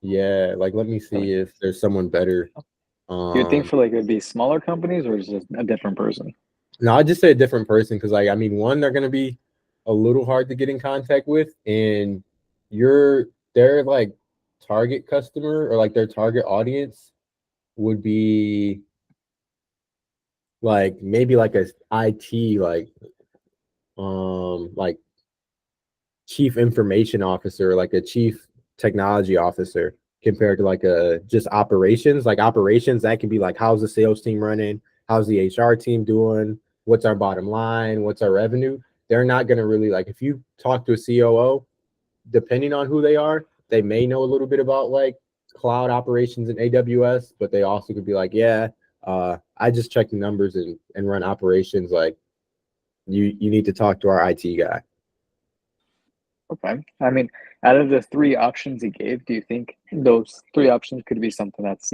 Yeah, like let me see if there's someone better. Do you think for like it'd be smaller companies or is it just a different person? No, I'd just say a different person because, like, I mean, one, they're gonna be a little hard to get in contact with, and their like target customer or like their target audience would be like maybe like a IT like chief information officer, like a chief technology officer compared to like a just operations. Like operations, that could be like, how's the sales team running? How's the HR team doing? What's our bottom line? What's our revenue? They're not going to really, like, if you talk to a COO, depending on who they are, they may know a little bit about like cloud operations and AWS, but they also could be like, yeah, I just check the numbers and run operations. Like you need to talk to our IT guy. Okay. I mean, out of the three options he gave, do you think those three options could be something that's,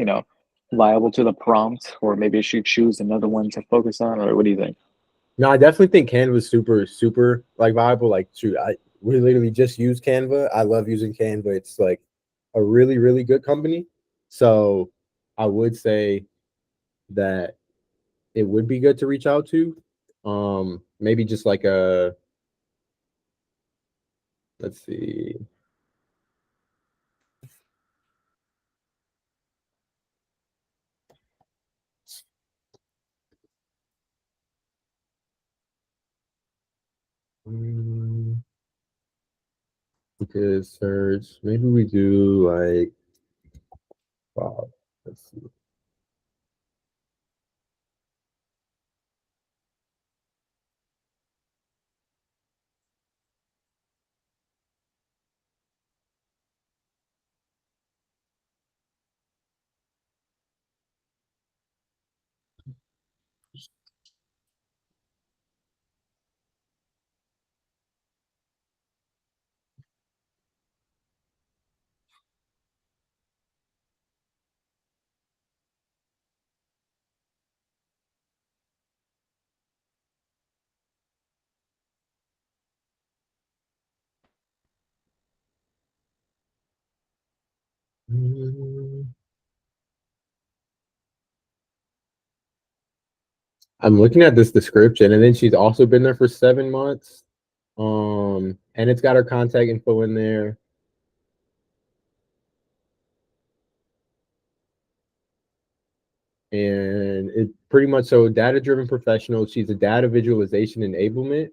liable to the prompt, or maybe I should choose another one to focus on, or what do you think? No, I definitely think Canva is super, super like viable. Like, shoot, we literally just use Canva. I love using Canva. It's like a really, really good company. So I would say that it would be good to reach out to. Maybe just like let's see. Because search, maybe we do like, wow, let's see. I'm looking at this description, and then she's also been there for 7 months. And it's got her contact info in there. And it pretty much, so data-driven professional. She's a data visualization enablement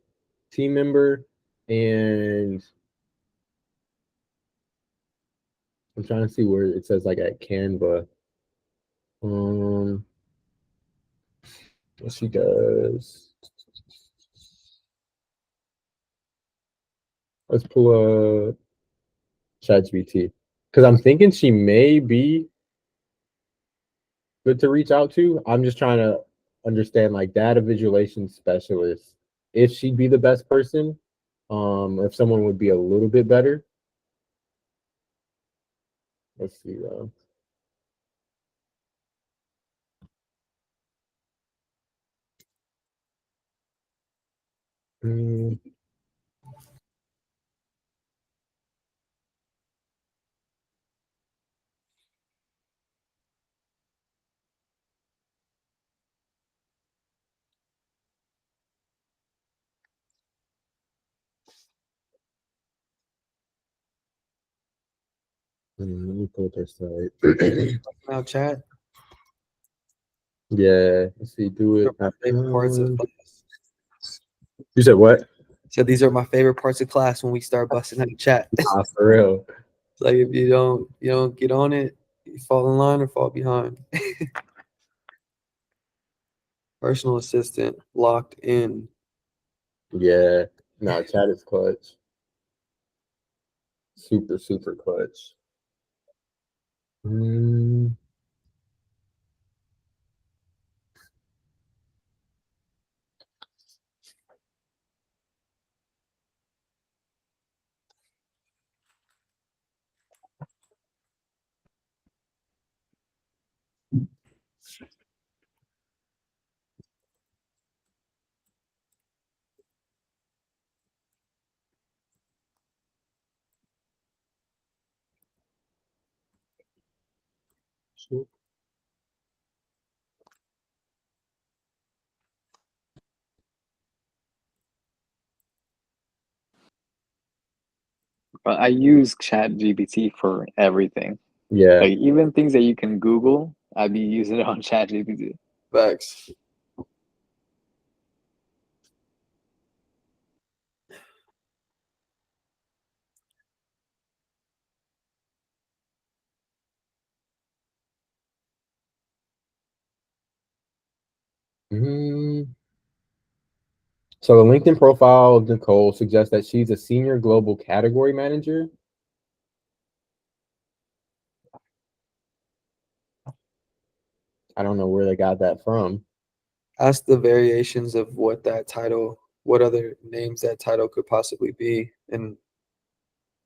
team member, and I'm trying to see where it says like at Canva. What she does. Let's pull up ChatGPT because I'm thinking she may be good to reach out to. I'm just trying to understand like data visualization specialist. If she'd be the best person, if someone would be a little bit better. Let's see though. Let me pull up their site. Now, chat. Yeah, let's see. Do it. Favorite parts of class. You said what? So these are my favorite parts of class when we start busting out chat. Nah, for real. It's like if you don't get on it, you fall in line or fall behind. Personal assistant locked in. Yeah. No, chat is clutch. Super, super clutch. But I use ChatGPT for everything. Yeah. Like even things that you can Google, I'd be using it on ChatGPT. Facts. So the LinkedIn profile of Nicole suggests that she's a senior global category manager. I don't know where they got that from. Ask the variations of what that title, what other names that title could possibly be, and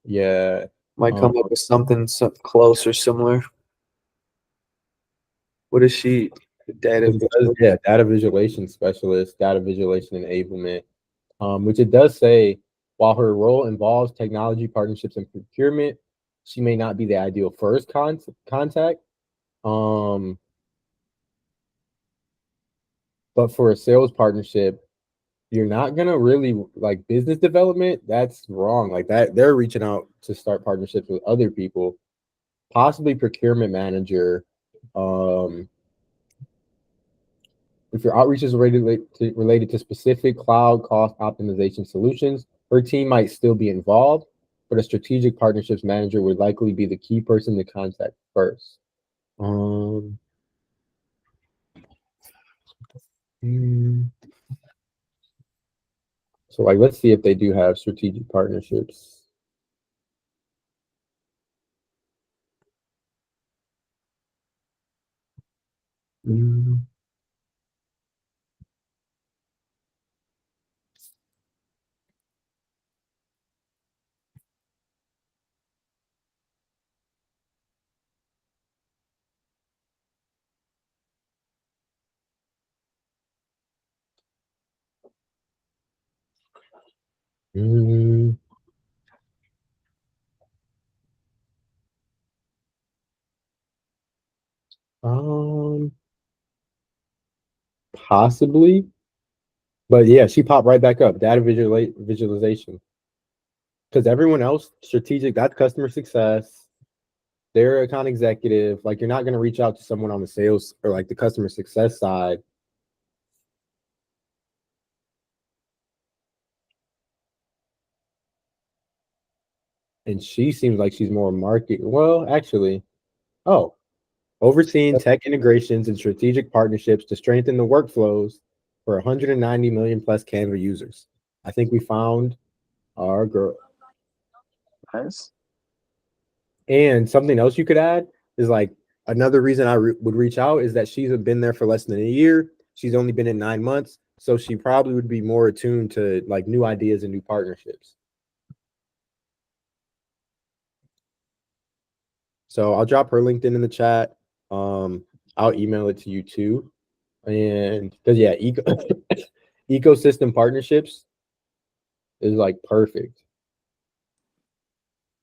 Yeah. might come up with something close or similar. What is she? Data data visualization specialist, data visualization enablement, which it does say while her role involves technology partnerships and procurement, she may not be the ideal first contact. But for a sales partnership, you're not gonna really like business development. That's wrong. Like that, they're reaching out to start partnerships with other people, possibly procurement manager. If your outreach is related to specific cloud cost optimization solutions, her team might still be involved, but a strategic partnerships manager would likely be the key person to contact first. So like, let's see if they do have strategic partnerships. Possibly, but yeah, she popped right back up. Data visualization, because everyone else strategic, that's customer success. They're account executive. Like you're not going to reach out to someone on the sales or like the customer success side. And she seems like she's more market. Well, actually, oh, overseeing tech integrations and strategic partnerships to strengthen the workflows for 190 million plus Canva users. I think we found our girl. Nice. And something else you could add is like another reason I would reach out is that she's been there for less than a year. She's only been in 9 months, so she probably would be more attuned to like new ideas and new partnerships. So I'll drop her LinkedIn in the chat. I'll email it to you too. And because yeah, ecosystem partnerships is like perfect.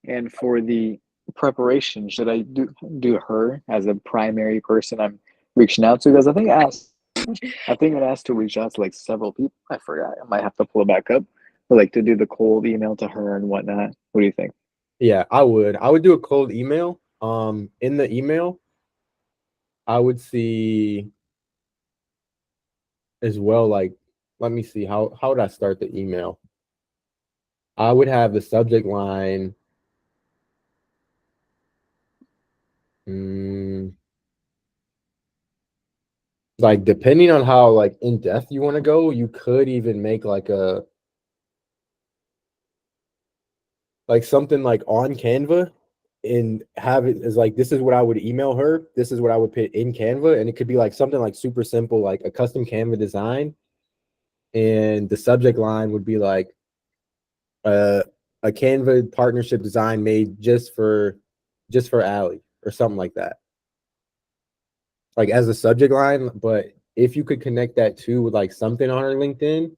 And for the preparation, should I do her as a primary person I'm reaching out to? Because I think I asked to reach out to like several people. I forgot. I might have to pull it back up. But like to do the cold email to her and whatnot. What do you think? Yeah, I would do a cold email. In the email, I would see as well, like, let me see, how would I start the email? I would have the subject line. Like, depending on how like in depth you want to go, you could even make like something like on Canva and have it as like, this is what I would email her. This is what I would put in Canva. And it could be like something like super simple, like a custom Canva design. And the subject line would be like a Canva partnership design made just for Allie or something like that. Like as a subject line, but if you could connect that too with like something on her LinkedIn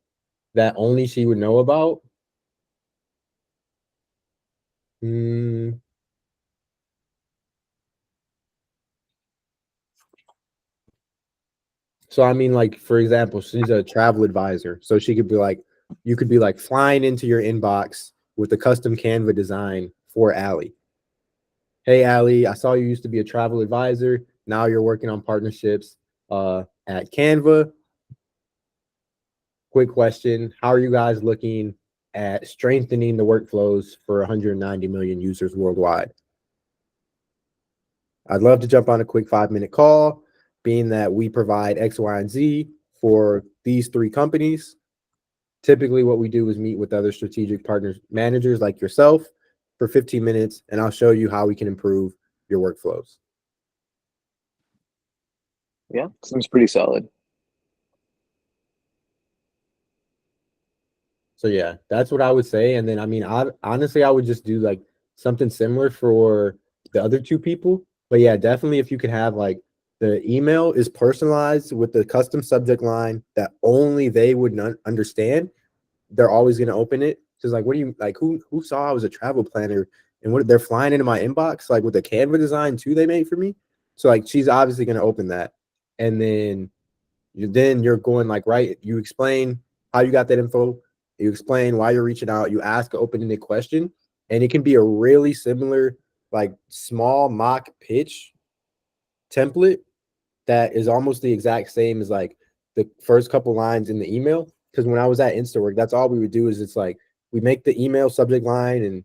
that only she would know about. So I mean, like for example, she's a travel advisor, so she could be like, you could be like flying into your inbox with a custom Canva design for Allie. Hey Allie, I saw you used to be a travel advisor. Now you're working on partnerships at Canva. Quick question: how are you guys looking at strengthening the workflows for 190 million users worldwide? I'd love to jump on a quick 5-minute call, being that we provide X, Y, and Z for these 3 companies. Typically, what we do is meet with other strategic partners, managers like yourself for 15 minutes, and I'll show you how we can improve your workflows. Yeah, seems pretty solid. So yeah, that's what I would say. And then, I mean, honestly, I would just do like something similar for the other 2 people. But yeah, definitely if you could have like the email is personalized with the custom subject line that only they would not understand, they're always going to open it. Because like, what do you like? Who saw I was a travel planner and what they're flying into my inbox like with the Canva design too they made for me. So like, she's obviously going to open that, and then you're going like, right. You explain how you got that info. You explain why you're reaching out. You ask an open-ended question, and it can be a really similar, like small mock pitch template that is almost the exact same as like the first couple lines in the email. Because when I was at InstaWork, that's all we would do is it's like we make the email subject line and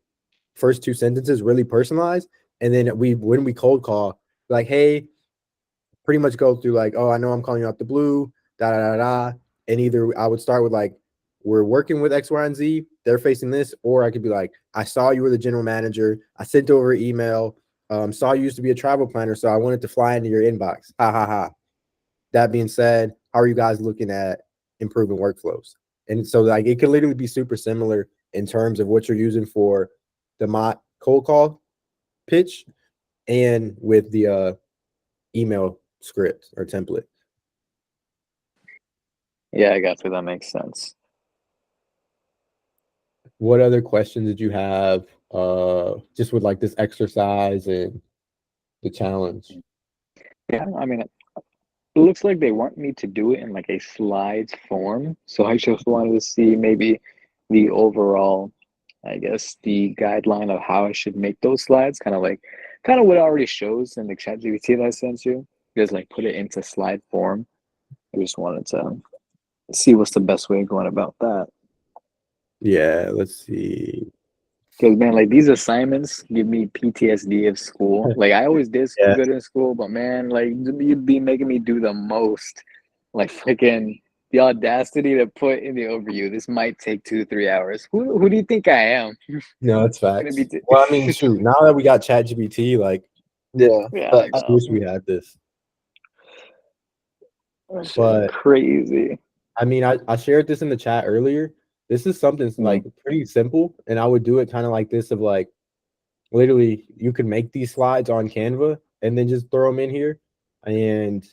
first 2 sentences really personalized, and then when we cold call, like, hey, pretty much go through like, oh, I know I'm calling you out the blue, da da da da, and either I would start with like, we're working with X, Y, and Z, they're facing this, or I could be like, I saw you were the general manager, I sent over an email, saw you used to be a travel planner, so I wanted to fly into your inbox. Ha ha ha. That being said, how are you guys looking at improving workflows? And so like it can literally be super similar in terms of what you're using for the mock cold call pitch and with the email script or template. Yeah, I got you. That makes sense. What other questions did you have just with like this exercise and the challenge? Yeah, I mean, it looks like they want me to do it in like a slides form. So I just wanted to see maybe the overall, I guess, the guideline of how I should make those slides, kind of what it already shows in the ChatGPT that I sent you. Just like put it into slide form. I just wanted to see what's the best way of going about that. Yeah, let's see. Because man, like these assignments give me PTSD of school. Like I always did Yeah. good in school, but man, like you'd be making me do the most. Like freaking the audacity to put in the overview. This might take 2-3 hours. Who do you think I am? No, that's Gonna facts. be Well, I mean, shoot. Now that we got ChatGPT, like, Yeah. yeah, I I know. wish we had this. That shit But crazy. I mean, I shared this in the chat earlier. This is something like pretty simple, and I would do it kind of like this of like literally you can make these slides on Canva and then just throw them in here. And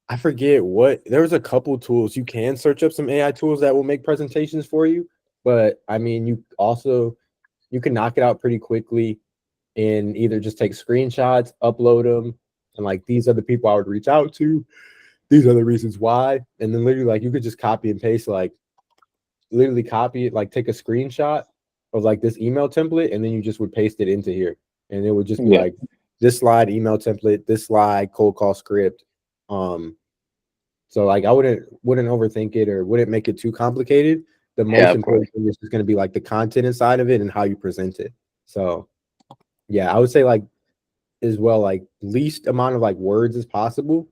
I forget what there's a couple tools you can search up some AI tools that will make presentations for you. But I mean, you can knock it out pretty quickly and either just take screenshots, upload them, and like these are the people I would reach out to. These are the reasons why. And then literally like you could just copy and paste, like literally copy it, like take a screenshot of like this email template, and then you just would paste it into here. And it would just be like this slide email template, this slide cold call script. So like I wouldn't overthink it or wouldn't make it too complicated. The most important thing is just going to be like the content inside of it and how you present it. So yeah, I would say like as well, like least amount of like words as possible,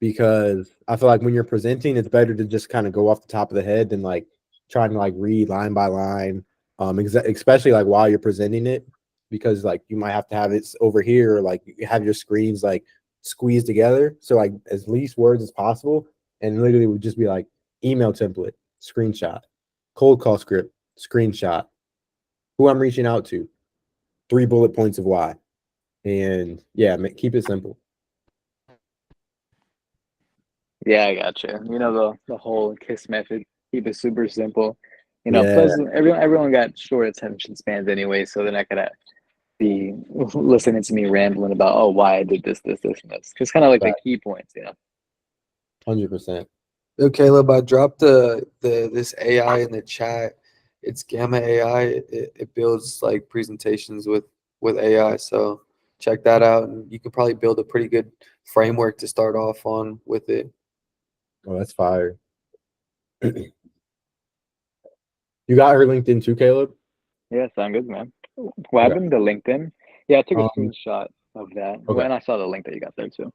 because I feel like when you're presenting, it's better to just kind of go off the top of the head than like trying to like read line by line, especially like while you're presenting it, because like you might have to have it over here, or like you have your screens like squeezed together. So like as least words as possible, and literally would just be like email template, screenshot, cold call script, screenshot, who I'm reaching out to, 3 bullet points of why, and yeah, keep it simple. Yeah, I got you. You know the whole KISS method. Keep it super simple. You know, plus everyone got short attention spans anyway, so they're not gonna be listening to me rambling about why I did this, and this. Because kind of like the key points, you know. 100%. So Caleb, I dropped this AI in the chat. It's Gamma AI. It builds like presentations with AI. So check that out, and you could probably build a pretty good framework to start off on with it. Oh, that's fire. You got her LinkedIn too, Caleb? Yeah, sound good, man. What happened to LinkedIn? Yeah, I took a screenshot of that. Okay. And I saw the link that you got there too.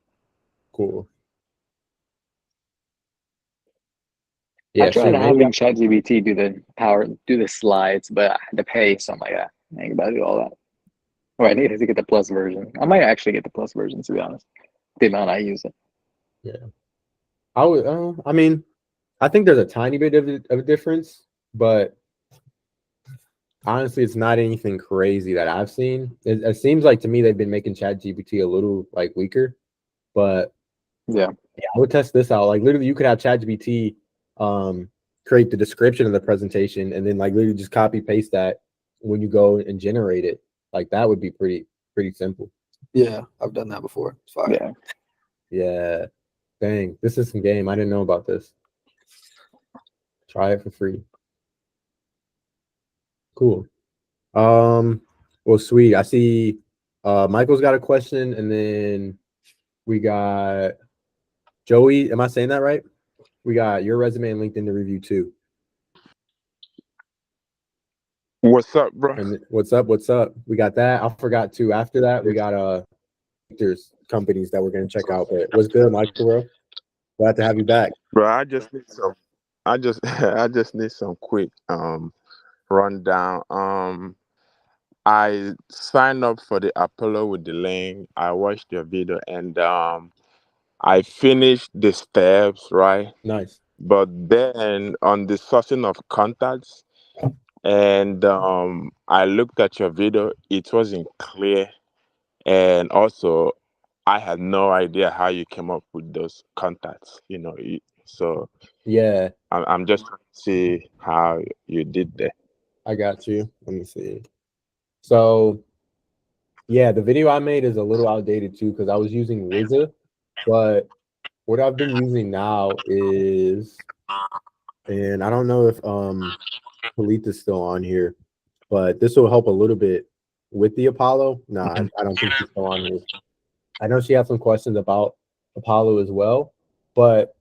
Cool. Yeah, I tried having ChatGPT do the slides, but I had to pay, so I'm like, I ain't about to do all that. Or I needed to get the plus version. I might actually get the plus version, to be honest. The amount I use it. Yeah. I would. I mean, I think there's a tiny bit of a difference, but honestly, it's not anything crazy that I've seen. It seems like to me they've been making ChatGPT a little like weaker, but yeah, I would test this out. Like literally, you could have ChatGPT create the description of the presentation, and then like literally just copy paste that when you go and generate it. Like that would be pretty simple. Yeah, I've done that before. It's fine. Yeah. Dang, this is some game. I didn't know about this. Try it for free. Cool. Well, sweet. I see Michael's got a question, and then we got Joey. Am I saying that right? We got your resume and LinkedIn to review too. What's up, bro? And what's up? We got that. I forgot to. After that, we got there's companies that we're gonna check out. But what's good, Michael, bro? Glad to have you back. Bro, I just need some I just need some quick rundown. I signed up for the Apollo with the link. I watched your video, and I finished the steps, right? Nice. But then on the sourcing of contacts, and I looked at your video, it wasn't clear, and also I had no idea how you came up with those contacts. So Yeah, I'm just trying to see how you did that. I got you. Let me see. So yeah, the video I made is a little outdated too because I was using Wizza, but what I've been using now is, and I don't know if Kalitha's still on here, but this will help a little bit with the Apollo. Nah, I don't think she's still on here. I know she had some questions about Apollo as well, but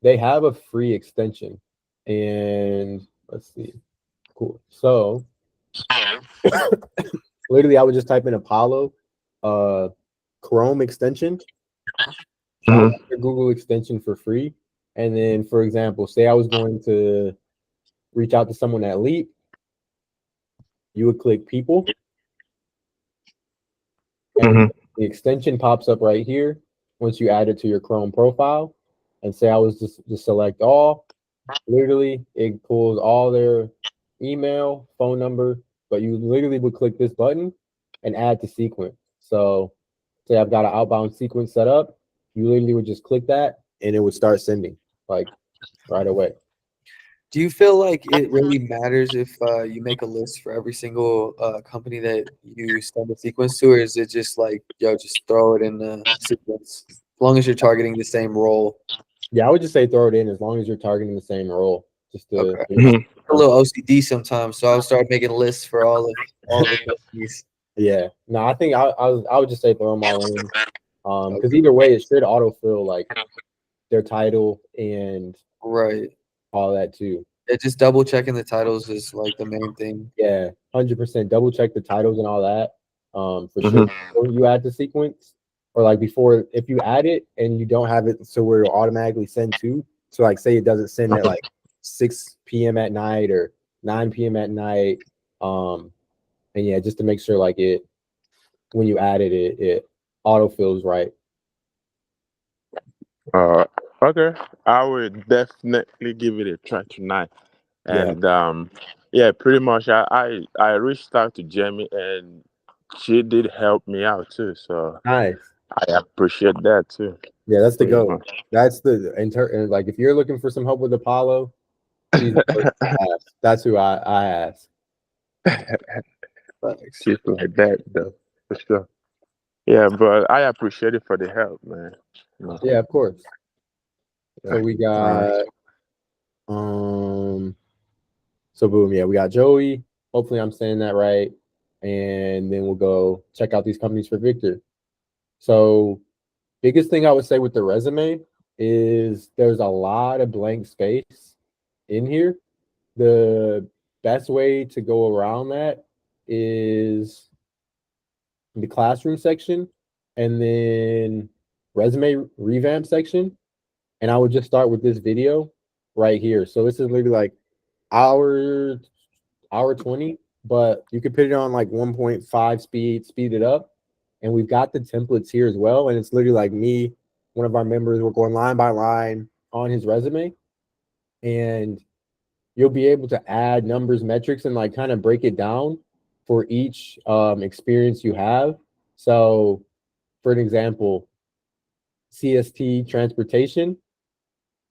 they have a free extension. And let's see. Cool. So literally I would just type in Apollo, Chrome extension, Mhm. your Google extension for free. And then, for example, say I was going to reach out to someone at Leap, you would click people, and Mhm. the extension pops up right here once you add it to your Chrome profile. And say I was just select all, literally it pulls all their email, phone number, but you literally would click this button and add to sequence. So say I've got an outbound sequence set up, you literally would just click that and it would start sending like right away. Do you feel like it really matters if you make a list for every single company that you send a sequence to, or is it just like, yo, just throw it in the sequence as long as you're targeting the same role? Yeah, I would just say throw it in as long as you're targeting the same role. Just to Okay. A little OCD sometimes, so I'll start making lists for all the companies. Yeah. No, I think I would just say throw them all in. Because either way, it should autofill like their title and Right. all that too. Yeah, just double checking the titles is like the main thing. Yeah, 100%. Double check the titles and all that. For sure. Mhm. Before you add the sequence, or like before, if you add it and you don't have it, so where it'll automatically send to. So like, say it doesn't send at like 6 p.m. at night or 9 p.m. at night. And yeah, just to make sure like it when you add it, it autofills right. Okay. I would definitely give it a try tonight. Yeah. And yeah, pretty much I reached out to Jamie and she did help me out too. So Nice. I appreciate that too. Yeah, that's the Pretty go. much. That's the like if you're looking for some help with Apollo, she's the person to ask. That's who I ask. Shit like that though, for sure. Yeah, but I appreciate it for the help, man. You know. Yeah, of course. So Yeah. we got so boom, yeah, we got Joey. Hopefully I'm saying that right. And then we'll go check out these companies for Victor. So biggest thing I would say with the resume is there's a lot of blank space in here. The best way to go around that is the classroom section and then resume revamp section. And I would just start with this video right here. So this is literally like hour 20, but you could put it on like 1.5 speed it up. And we've got the templates here as well. And it's literally like me, one of our members, we're going line by line on his resume. And you'll be able to add numbers, metrics, and like kind of break it down for each experience you have. So for an example, CST transportation,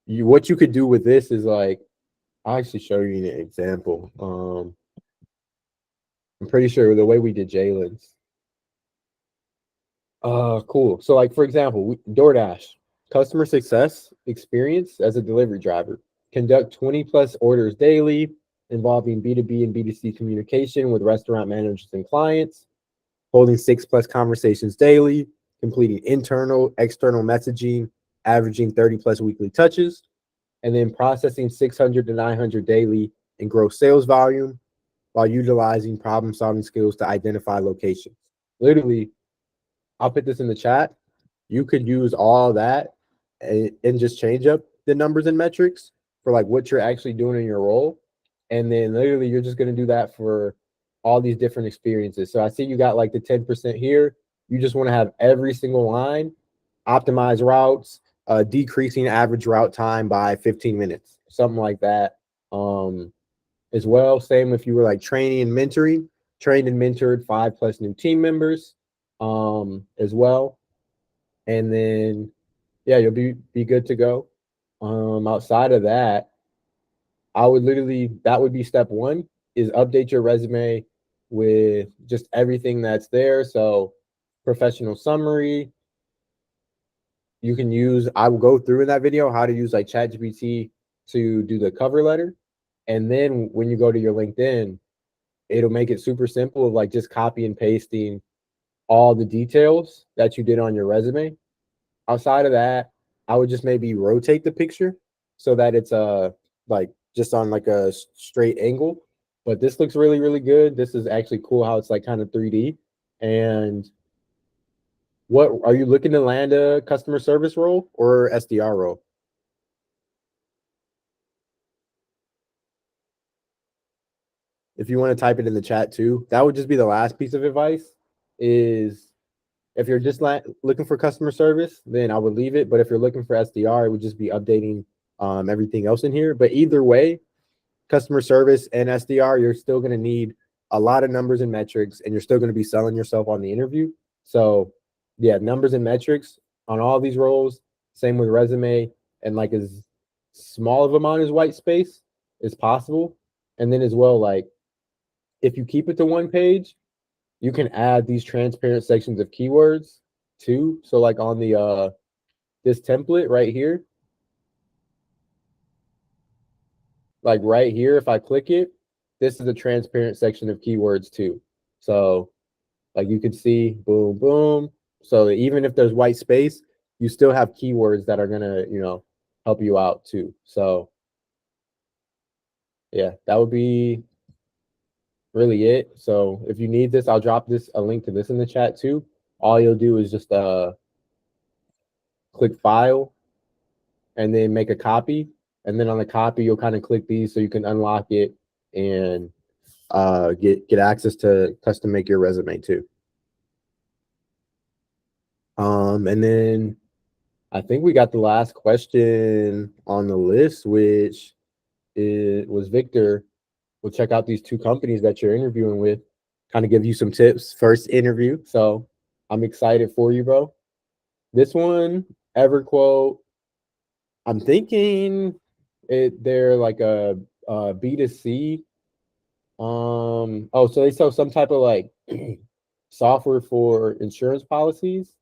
what you could do with this is like, I'll actually show you an example. I'm pretty sure the way we did Jalen's. Cool. So like, for example, DoorDash, customer success experience as a delivery driver, conduct 20 plus orders daily involving B2B and B2C communication with restaurant managers and clients, holding 6+ conversations daily, completing internal, external messaging, averaging 30 plus weekly touches, and then processing 600 to 900 daily in gross sales volume while utilizing problem solving skills to identify locations. Literally, I'll put this in the chat. You could use all that and just change up the numbers and metrics for like what you're actually doing in your role. And then literally you're just going to do that for all these different experiences. So I see you got like the 10% here. You just want to have every single line, optimize routes, decreasing average route time by 15 minutes, something like that. As well, same if you were like training and mentoring, trained and mentored 5+ new team members, as well. And then yeah, you'll be good to go. Outside of that, I would literally that would be step one is update your resume with just everything that's there. So professional summary. You can use, I will go through in that video how to use like ChatGPT to do the cover letter. And then when you go to your LinkedIn, it'll make it super simple of like just copy and pasting all the details that you did on your resume. Outside of that, I would just maybe rotate the picture so that it's like just on like a straight angle, but this looks really, really good. This is actually cool how it's like kind of 3D. And what are you looking to land a customer service role or SDR role? If you want to type it in the chat too, that would just be the last piece of advice is if you're just looking for customer service, then I would leave it. But if you're looking for SDR, it would just be updating everything else in here. But either way, customer service and SDR, you're still going to need a lot of numbers and metrics, and you're still going to be selling yourself on the interview. So yeah, numbers and metrics on all these roles, same with resume, and like as small of amount as white space is possible. And then as well, like if you keep it to one page, you can add these transparent sections of keywords too. So like on the this template right here, like right here, if I click it, this is a transparent section of keywords too. So like you can see, boom, boom. So even if there's white space, you still have keywords that are gonna, help you out too. So yeah, that would be really it. So if you need this, I'll drop a link to this in the chat too. All you'll do is just click file and then make a copy. And then on the copy, you'll kind of click these so you can unlock it and get access to custom make your resume too. And then I think we got the last question on the list, which was Victor. We'll check out these two companies that you're interviewing with, kind of give you some tips. First interview. So I'm excited for you, bro. This one, EverQuote, I'm thinking they're like a B2C. So they sell some type of like software for insurance policies.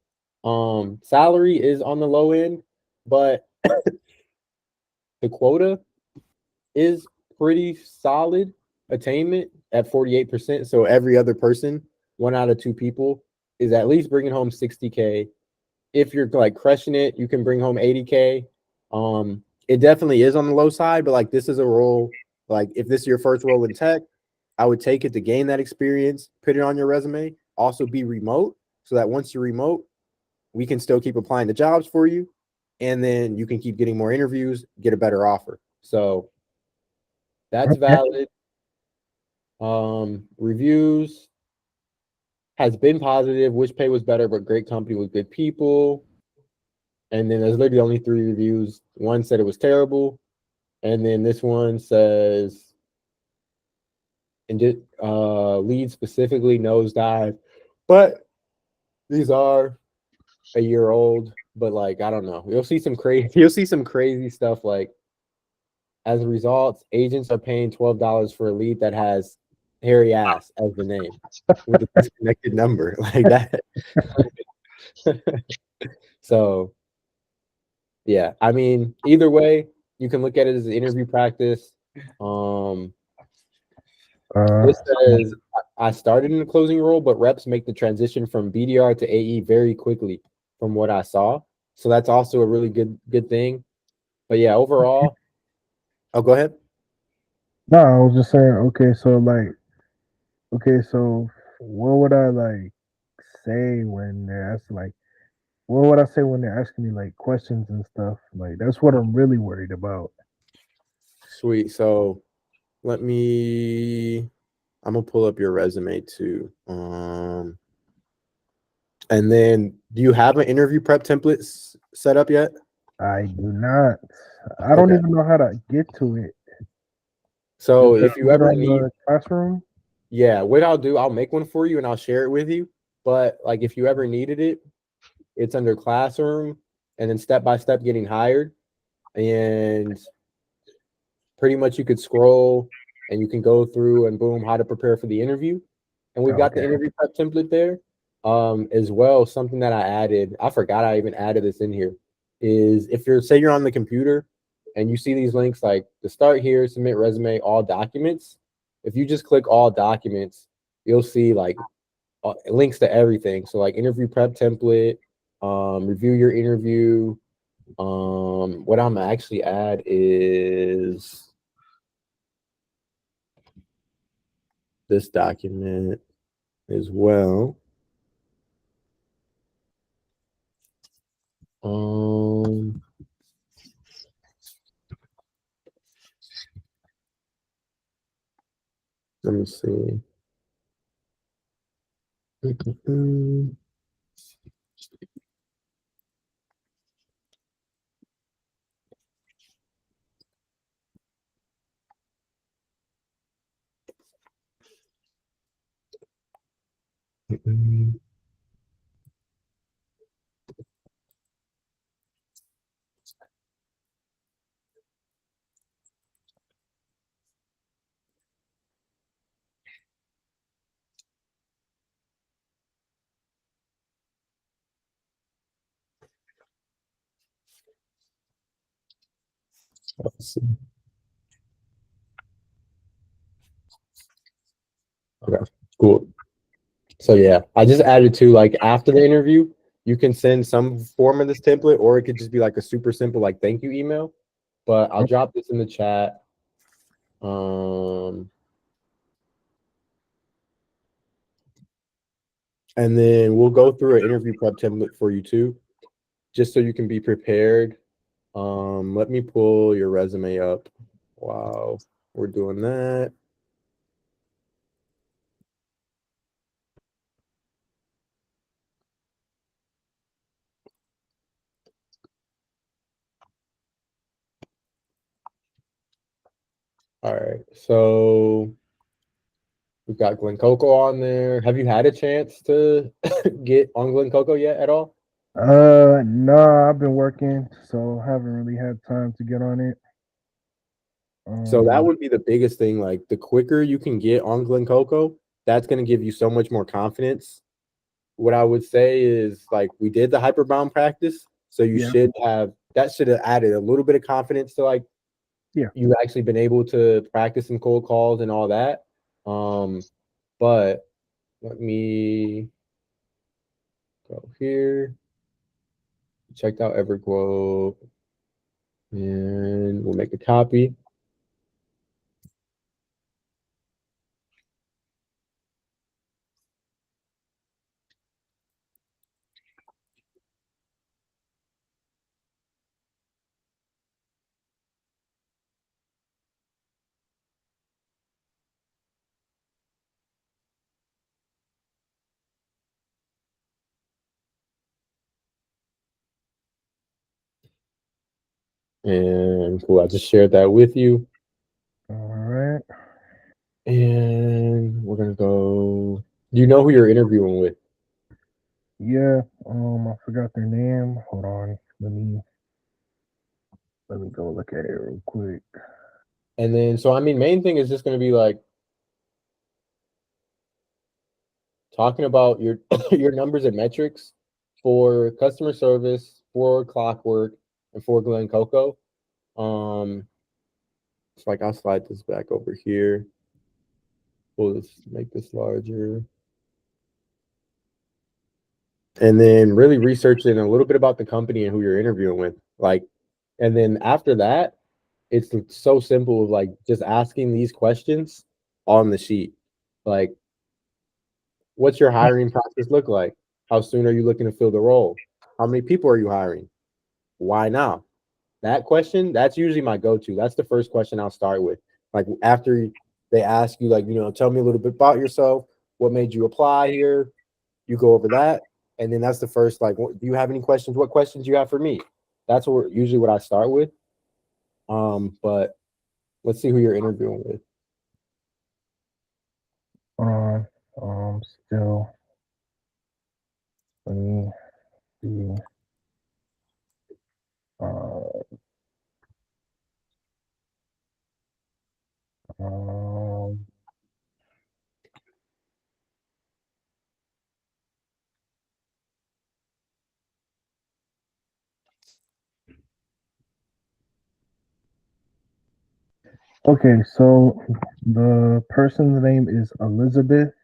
Salary is on the low end, but the quota is pretty solid attainment at 48%. So every other person, 1 out of 2 people, is at least bringing home 60K. If you're like crushing it, you can bring home 80K. It definitely is on the low side, but like this is a role, like if this is your first role in tech, I would take it to gain that experience, put it on your resume, also be remote so that once you're remote, we can still keep applying to jobs for you. And then you can keep getting more interviews, get a better offer. So that's valid. Reviews has been positive. Which pay was better, but great company with good people. And then there's literally only 3 reviews. One said it was terrible. And then this one says, and lead specifically nosedive. But these are a year old. But like, I don't know. You'll see some crazy stuff like, as a result, agents are paying $12 for a lead that has hairy ass as the name with a disconnected number like that. So yeah, I mean, either way, you can look at it as an interview practice. This says I started in the closing role, but reps make the transition from BDR to AE very quickly from what I saw. So that's also a really good thing. But yeah, overall, oh, go ahead. No, I was just saying, so what would I like say when they're asking like what would I say when they're asking me like questions and stuff? Like that's what I'm really worried about. Sweet. So I'm gonna pull up your resume too. And then do you have an interview prep template set up yet? I do not. I don't even know how to get to it. So if you ever need classroom, yeah, what I'll do, I'll make one for you and I'll share it with you. But like if you ever needed it, it's under classroom and then step by step getting hired. And pretty much you could scroll and you can go through and boom, how to prepare for the interview. And we've got the interview prep template there. As well, something that I added, I forgot I even added this in here, is if you're on the computer and you see these links like to start here, submit resume, all documents. If you just click all documents, you'll see like links to everything. So like interview prep template, review your interview. What I'm gonna actually add is this document as well. Let me see. Let's see. Okay, cool. So yeah, I just added to like after the interview, you can send some form of this template, or it could just be like a super simple like thank you email. But I'll drop this in the chat. And then we'll go through an interview prep template for you too, just so you can be prepared. Let me pull your resume up while we're doing that. All right, so we've got Glen Coco on there. Have you had a chance to get on Glen Coco yet at all? No, I've been working, so haven't really had time to get on it. So that would be the biggest thing. Like the quicker you can get on Glen Coco, that's going to give you so much more confidence. What I would say is like we did the hyperbound practice, so you should have added a little bit of confidence to like you actually been able to practice some cold calls and all that. But let me go here. Checked out EverQuote, and we'll make a copy. And cool, I just shared that with you. All right. And we're gonna go. Do you know who you're interviewing with? Yeah. I forgot their name. Hold on. Let me go look at it real quick. And then, so I mean, main thing is just gonna be like talking about your your numbers and metrics for customer service, for Clockwork, and for Glen Coco. It's like I'll slide this back over here. We'll just make this larger. And then really researching a little bit about the company and who you're interviewing with. Like, and then after that, it's so simple, like just asking these questions on the sheet. Like, what's your hiring process look like? How soon are you looking to fill the role? How many people are you hiring? Why now? That question, that's usually my go-to. That's the first question I'll start with. Like after they ask you, like, tell me a little bit about yourself. What made you apply here? You go over that. And then that's the first, like, do you have any questions? What questions do you have for me? That's usually what I start with. But let's see who you're interviewing with. Still. Let me see. Okay, so the person's name is Elizabeth,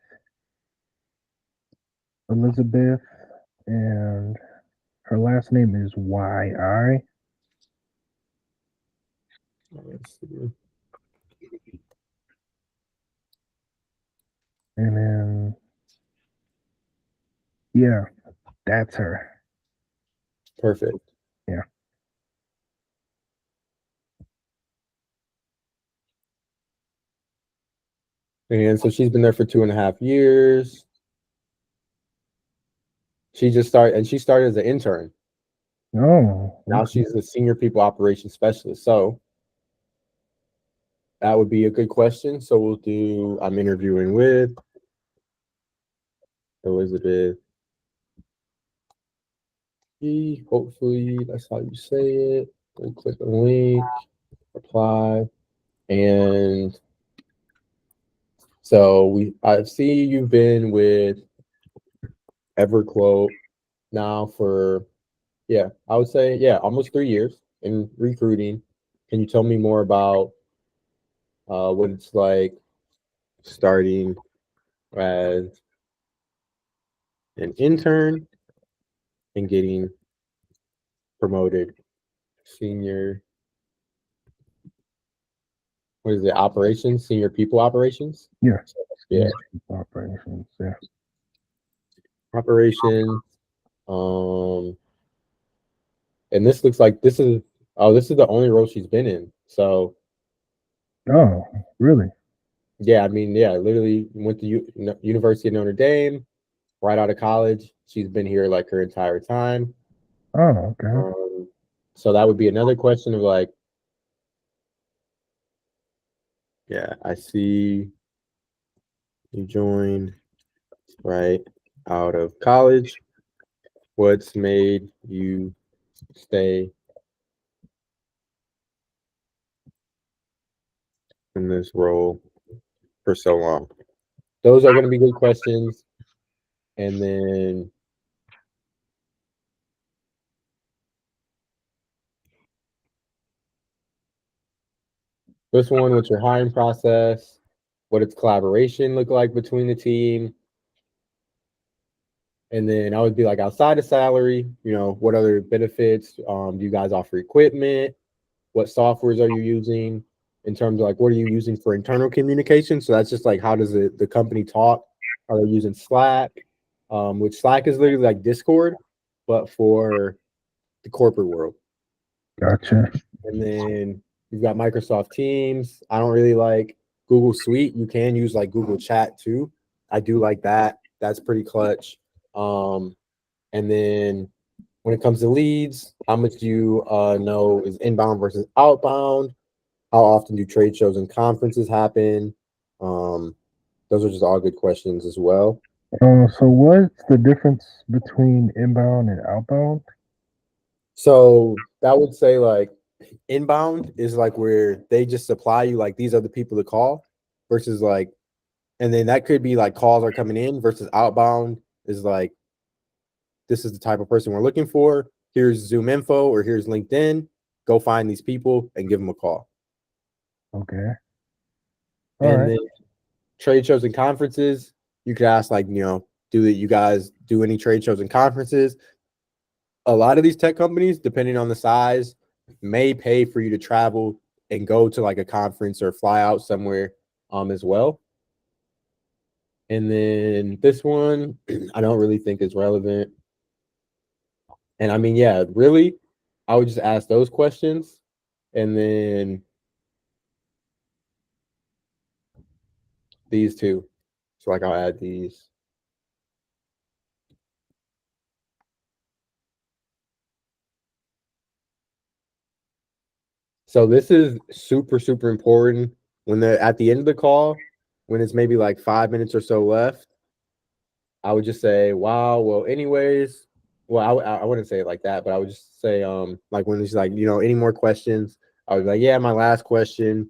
and her last name is Y.I. Let's see. And then, yeah, that's her. Perfect. Yeah. And so she's been there for 2.5 years. She started as an intern. Oh, Now okay. she's a senior people operations specialist. So that would be a good question. So we'll do, I'm interviewing with Elizabeth. Hopefully that's how you say it. We'll click the link, apply. And so I see you've been with EverQuote now for, I would say, almost 3 years in recruiting. Can you tell me more about what it's like starting as an intern and getting promoted senior, what is it, operations, senior people operations? Yeah. Yeah. Operations. Yeah. Operations. And this looks like this is the only role she's been in. So Oh, really? yeah, I mean, yeah, literally went to University of Notre Dame right out of college. She's been here like her entire time. Oh, okay. So that would be another question of like, yeah, I see you joined right out of college. What's made you stay in this role for so long? Those are going to be good questions. And then this one, what's your hiring process? What does collaboration look like between the team? And then I would be like, outside of salary, what other benefits? Do you guys offer equipment? What softwares are you using? In terms of like, what are you using for internal communication? So that's just like, how does the company talk? Are they using Slack? Which Slack is literally like Discord, but for the corporate world. Gotcha. And then you've got Microsoft Teams. I don't really like Google Suite. You can use like Google Chat too. I do like that. That's pretty clutch. And then when it comes to leads, how much do you know is inbound versus outbound? How often do trade shows and conferences happen? Those are just all good questions as well. So what's the difference between inbound and outbound? So that would say like inbound is like where they just supply you like these are the people to call versus like, and then that could be like calls are coming in versus outbound is like, this is the type of person we're looking for. Here's Zoom info or here's LinkedIn. Go find these people and give them a call. Okay. And then trade shows and conferences, you could ask like, do you guys do any trade shows and conferences? A lot of these tech companies, depending on the size, may pay for you to travel and go to like a conference or fly out somewhere as well. And then this one, I don't really think is relevant. And I mean, yeah, really, I would just ask those questions and then these two. So like I'll add these. So this is super, super important when they're at the end of the call, when it's maybe like 5 minutes or so left. I would just say, wow, well, anyways, well, I wouldn't say it like that, but I would just say, like when it's like, any more questions, I was like, yeah, my last question.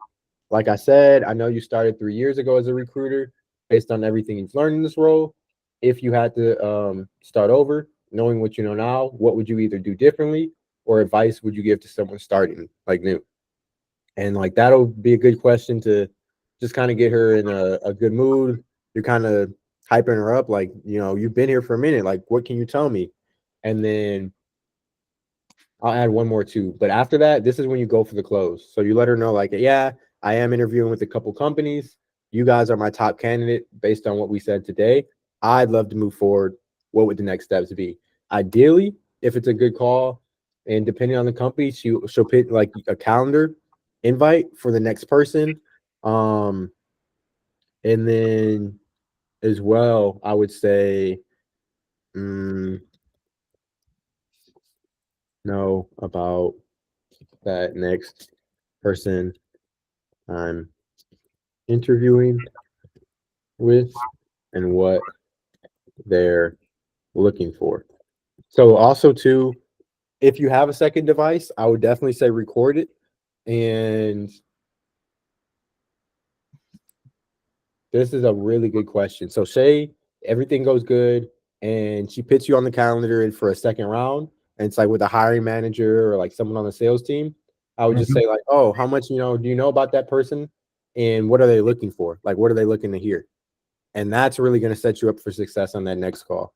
Like I said, I know you started 3 years ago as a recruiter. Based on everything you've learned in this role, if you had to start over, knowing what you know now, what would you either do differently or advice would you give to someone starting like new? And like that'll be a good question to just kind of get her in a good mood. You're kind of hyping her up, like, you've been here for a minute. Like, what can you tell me? And then I'll add one more too. But after that, this is when you go for the close. So you let her know, like, yeah, I am interviewing with a couple companies. you guys are my top candidate based on what we said today. I'd love to move forward. What would the next steps be? Ideally, if it's a good call, and depending on the company, she'll pick like a calendar invite for the next person. And then as well, I would say know about that next person I'm interviewing with and what they're looking for. So also too, if you have a second device, I would definitely say record it. And this is a really good question. So say everything goes good and she puts you on the calendar for a second round, and it's like with a hiring manager or like someone on the sales team. I would just say like, oh, how much, do you know about that person and what are they looking for? Like, what are they looking to hear? And that's really going to set you up for success on that next call.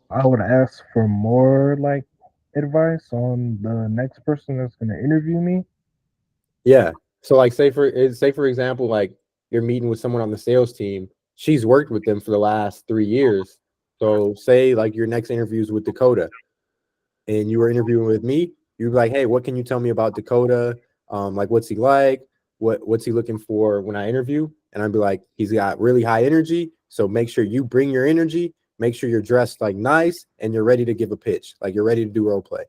I would ask for more like advice on the next person that's going to interview me. Yeah. So like say for example, like you're meeting with someone on the sales team, she's worked with them for the last 3 years. So say like your next interview is with Dakota and you were interviewing with me, you'd be like, hey, what can you tell me about Dakota? Like what's he like? What's he looking for when I interview? And I'd be like, he's got really high energy. So make sure you bring your energy, make sure you're dressed like nice and you're ready to give a pitch. Like you're ready to do role play.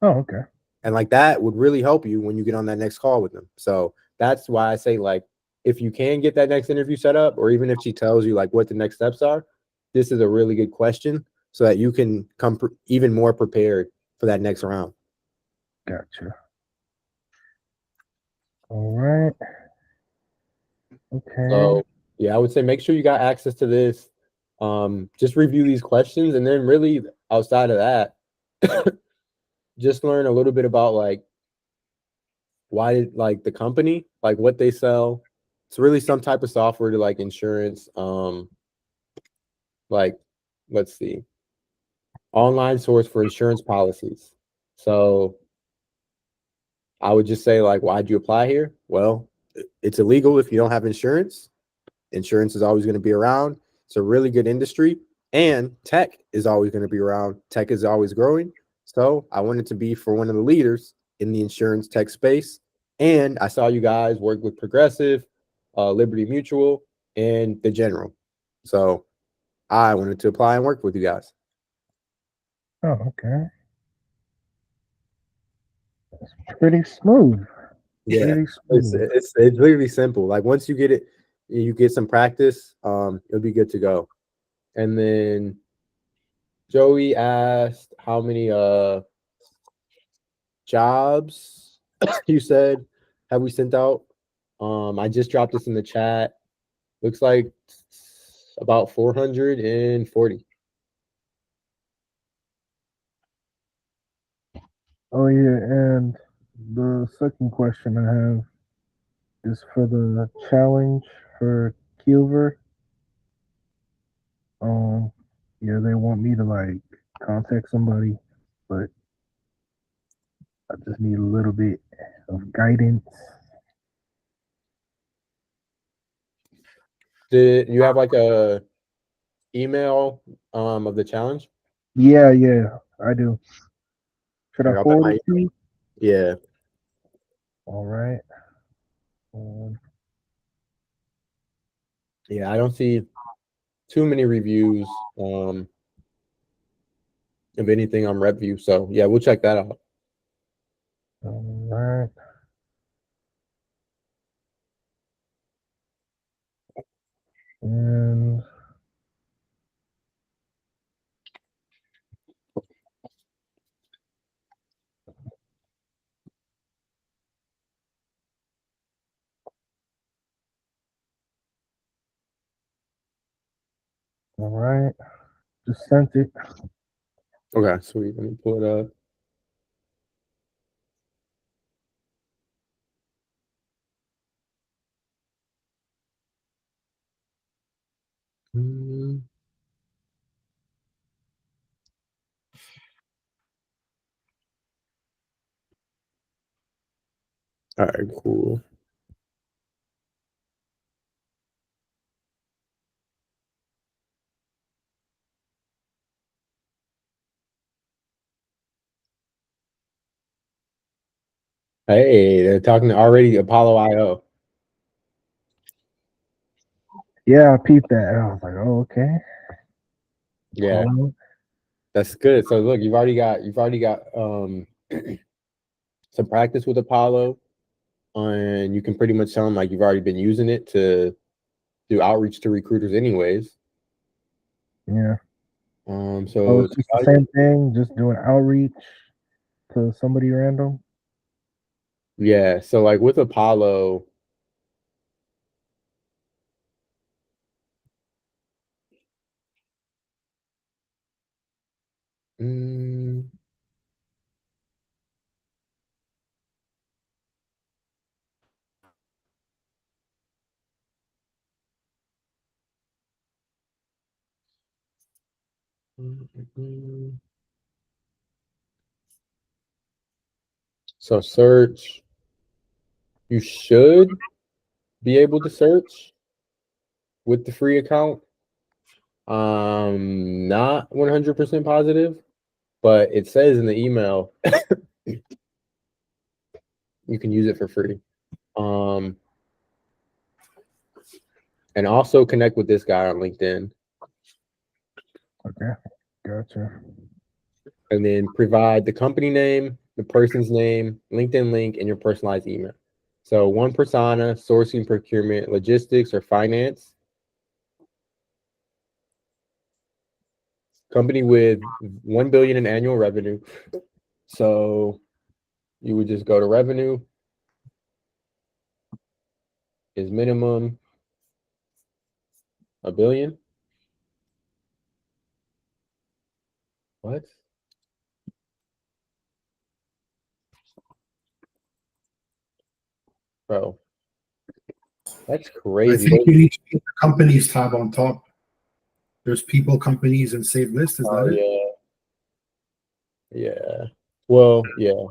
Oh, okay. And like that would really help you when you get on that next call with them. So that's why I say, like, if you can get that next interview set up, or even if she tells you like what the next steps are, this is a really good question so that you can come even more prepared for that next round. Gotcha. All right. Okay. So yeah, I would say make sure you got access to this. Just review these questions, and then really outside of that, just learn a little bit about like why, like the company, like what they sell. It's really some type of software to like insurance. Like let's see, online source for insurance policies. So I would just say like, why'd you apply here? Well, it's illegal if you don't have insurance. Insurance is always going to be around. It's a really good industry, and tech is always going to be around. Tech is always growing. So I wanted to be for one of the leaders in the insurance tech space. And I saw you guys work with Progressive, Liberty Mutual, and the General. So I wanted to apply and work with you guys. Oh, okay. That's pretty smooth. Yeah, Pretty it's smooth. it's it's literally simple. Like once you get it, you get some practice, it'll be good to go. And then Joey asked how many jobs you said have we sent out. I just dropped this in the chat. Looks like about 440. Oh yeah, and the second question I have is for the challenge for Kilver. Yeah, they want me to like contact somebody, but I just need a little bit of guidance. Did you have like a email of the challenge? Yeah, I do. Should I Like, I'll put forward my it to you? yeah. All right. Yeah, I don't see too many reviews of anything on RepView. So yeah, we'll check that out. All right. And all right. Just sent it. Okay, sweet. Let me pull it up. Mm. All right, cool. Hey, they're talking already Apollo IO. Yeah, I peeped that. And I was like, oh, okay. Yeah, Apollo. that's good. So look, you've already got some practice with Apollo, and you can pretty much tell them like you've already been using it to do outreach to recruiters anyways. Yeah. So Oh, it's just the same thing, just doing outreach to somebody random. yeah, so like with Apollo, mm, so search, you should be able to search with the free account. Not 100% positive, but it says in the email you can use it for free. And also connect with this guy on LinkedIn. Okay, gotcha. And then provide the company name, the person's name, LinkedIn link, and your personalized email. So one persona, sourcing, procurement, logistics, or finance. Company with 1 billion in annual revenue. So you would just go to revenue is minimum $1 billion. What? Bro, that's I crazy. think you need to put the companies tab on top. There's people, companies, and save list. Is that it? Yeah. Well, yeah.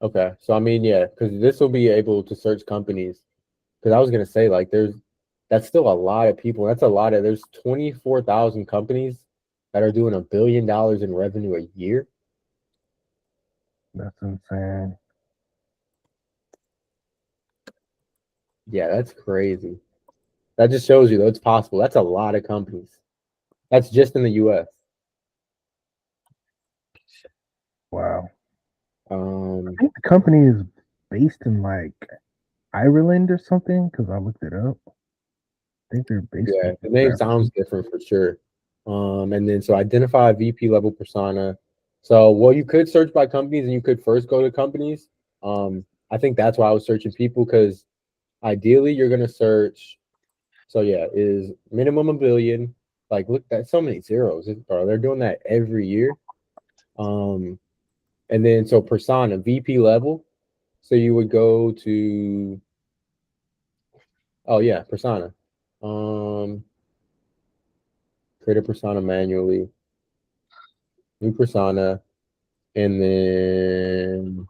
Okay. So I mean, yeah, because this will be able to search companies. Because I was gonna say, like, that's still a lot of people. That's a lot of there's 24,000 companies that are doing $1 billion in revenue a year. That's insane. Yeah, that's crazy. That just shows you though it's possible. That's a lot of companies. That's just in the US. Wow. I think the company is based in like Ireland or something because I looked it up. I think they're based. Yeah, in the name that. sounds different for sure. And then so identify a VP level persona. So well, you could search by companies and you could first go to companies. I think that's why I was searching people because ideally you're gonna search. So yeah, is minimum $1 billion. Like look, that's so many zeros, bro. They're doing that every year. And then so persona VP level. So you would go to persona. Um, create a persona manually. New persona, and then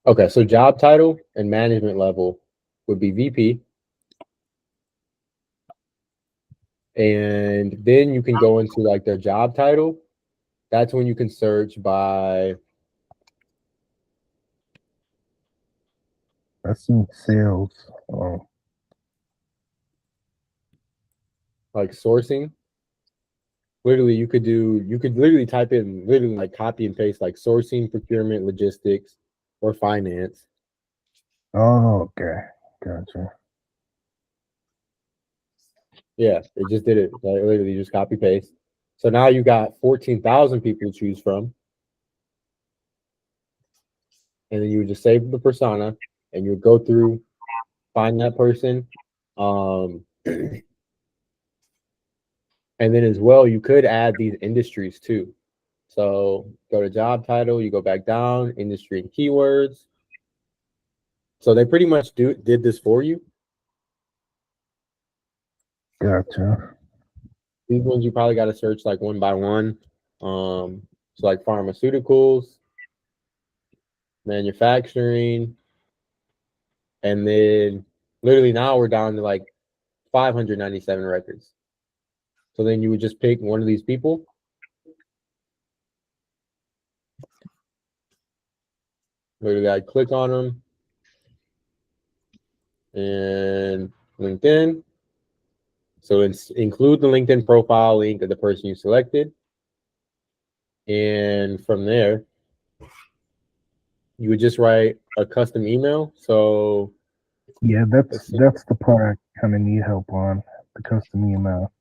okay, so job title and management level would be VP, and then you can go into like their job title. That's when you can search by That's in sales. Oh, like sourcing. Literally, you could literally type in literally like copy and paste like sourcing, procurement, logistics, or finance. oh, okay, gotcha. Yeah, it just did it. Like literally just copy paste. So now you got 14,000 people to choose from. And then you would just save the persona and you would go through, find that person. And then as well, you could add these industries too. So go to job title, you go back down, industry and keywords. So they pretty much did this for you. Gotcha. These ones you probably got to search like one by one. So like pharmaceuticals, manufacturing, and then literally now we're down to like 597 records. So then you would just pick one of these people. Literally, I click on them and LinkedIn. So include the LinkedIn profile link of the person you selected. And from there, you would just write a custom email. So Yeah, that's the part I kind of need help on, the custom email.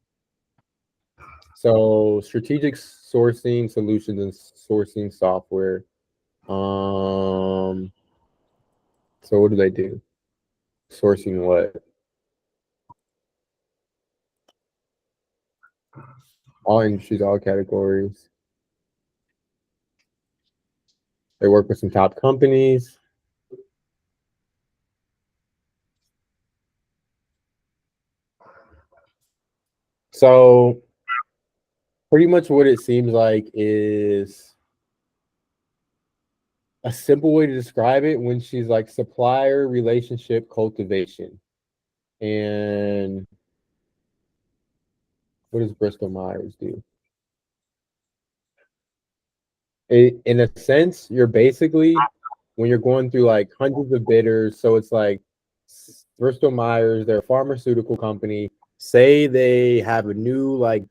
So strategic sourcing solutions and sourcing software. So what do they do? Sourcing what? All industries, all categories. They work with some top companies. So pretty much what it seems like is a simple way to describe it when she's like supplier relationship cultivation. And what does Bristol Myers do? In a sense, you're basically, when you're going through like hundreds of bidders, so it's like Bristol Myers, they're a pharmaceutical company. Say they have a new like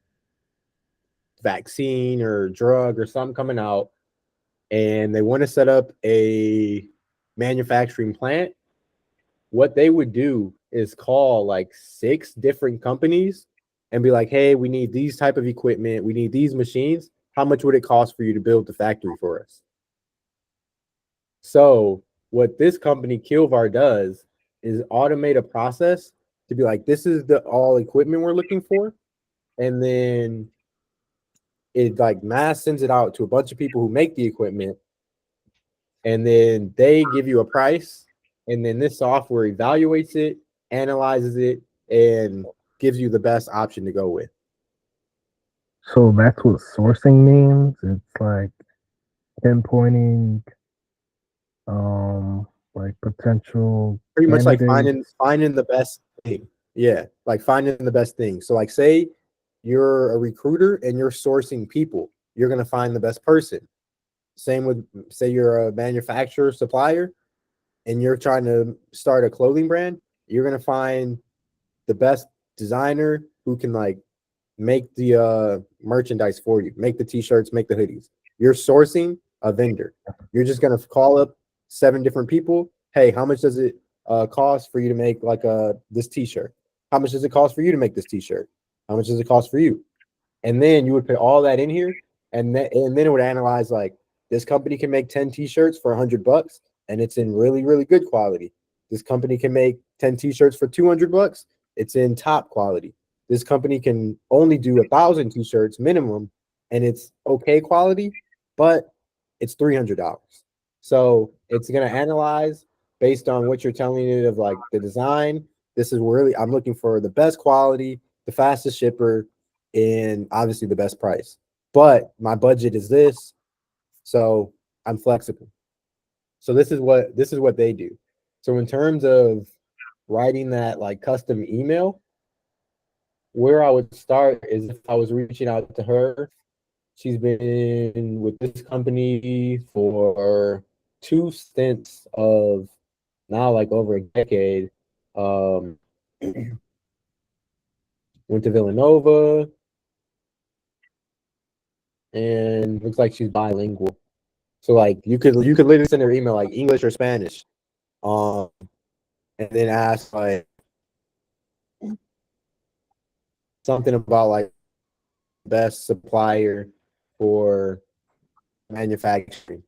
vaccine or drug or something coming out, and they want to set up a manufacturing plant. What they would do is call like 6 different companies and be like, hey, we need these type of equipment, we need these machines. How much would it cost for you to build the factory for us? So what this company Kilvar does is automate a process to be like, this is the all equipment we're looking for. And then it like mass sends it out to a bunch of people who make the equipment. And then they give you a price. And then this software evaluates it, analyzes it, and gives you the best option to go with. So that's what sourcing means. It's like pinpointing like potential Pretty much like candidates. finding the best thing. Yeah, like finding the best thing. So like say you're a recruiter and you're sourcing people, you're gonna find the best person. Same with say you're a manufacturer, supplier, and you're trying to start a clothing brand, you're gonna find the best designer who can like make the merchandise for you, make the t-shirts, make the hoodies. You're sourcing a vendor. You're just gonna call up 7 different people. Hey, how much does it cost for you to make like this t-shirt? How much does it cost for you to make this t-shirt? How much does it cost for you? And then you would put all that in here, and then it would analyze like this company can make 10 t-shirts for $100 and it's in really really good quality. This company can make 10 t-shirts for $200. It's in top quality. This company can only do 1,000 t-shirts minimum, and it's okay quality, but it's $300. So it's gonna analyze based on what you're telling it of like the design. This is really I'm looking for the best quality, the fastest shipper, and obviously the best price. But my budget is this, so I'm flexible. So this is what they do. So in terms of writing that like custom email, where I would start is if I was reaching out to her. She's been with this company for 2 stints of now like over a decade. Went to Villanova, and looks like she's bilingual. So like you could literally send her email like English or Spanish, and then ask like something about like best supplier for manufacturing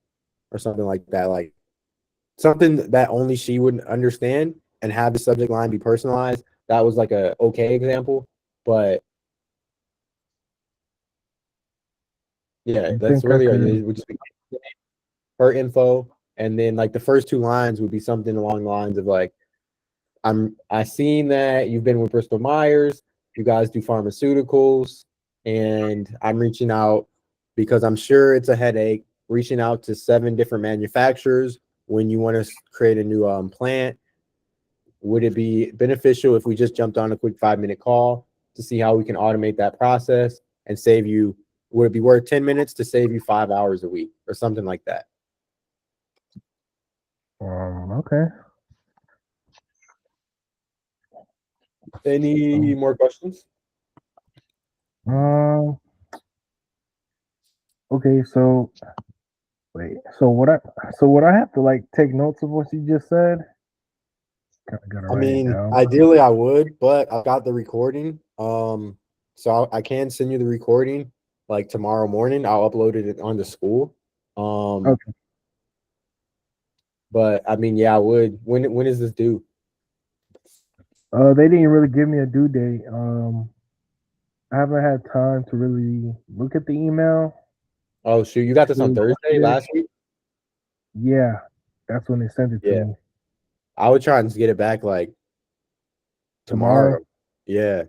or something like that, like something that only she would understand, and have the subject line be personalized. That was like a okay example, but yeah, I that's think I really could. it would just be her info, and then like the first 2 lines would be something along the lines of like, I seen that you've been with Bristol Myers, you guys do pharmaceuticals, and I'm reaching out because I'm sure it's a headache reaching out to 7 different manufacturers when you want to create a new plant. Would it be beneficial if we just jumped on a quick 5-minute call to see how we can automate that process and save you? Would it be worth 10 minutes to save you 5 hours a week or something like that? Okay. Any more questions? Um. Okay. So wait. So would I have to like take notes of what you just said? Kind of gotta I write it mean, down. ideally I would, but I've got the recording. So I can send you the recording like tomorrow morning. I'll upload it on the school. Okay. But I mean, yeah, I would. When is this due? They didn't really give me a due date. I haven't had time to really look at the email. Oh shoot, you got this on Really watch Thursday it. last week? Yeah, that's when they sent it to Yeah. me. I would try and get it back like Tomorrow. tomorrow. Yeah.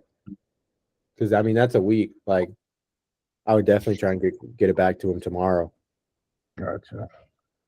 Because I mean that's a week. Like I would definitely try and get it back to him tomorrow. Gotcha.